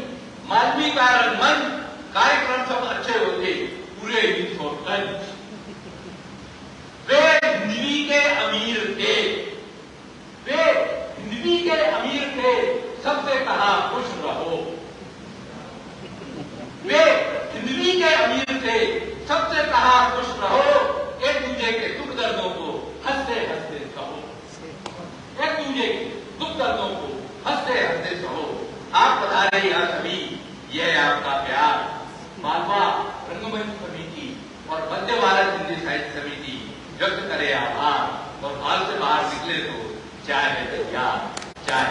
मालवी का रंगमंच। कार्यक्रम सब अच्छे होते पूरे दिन सोचकर। वे हिंदवी के अमीर थे, वे हिंदवी के अमीर थे, सबसे कहा खुश रहो। वे हिंदवी के अमीर थे, सबसे कहा खुश रहो। एक दूसरे के दुख दर्दों को हंसते हंसते सहो, एक दूसरे के दुख दर्दों को हंसते हंसते सहो। आप पधारे यहाँ सभी, यह है आपका प्यार। मालवा रंगमंच समिति और मध्य भारत हिंदी साहित्य समिति व्यक्त करे आभार और हाल से बाहर निकले तो चाय है तैयार, चाय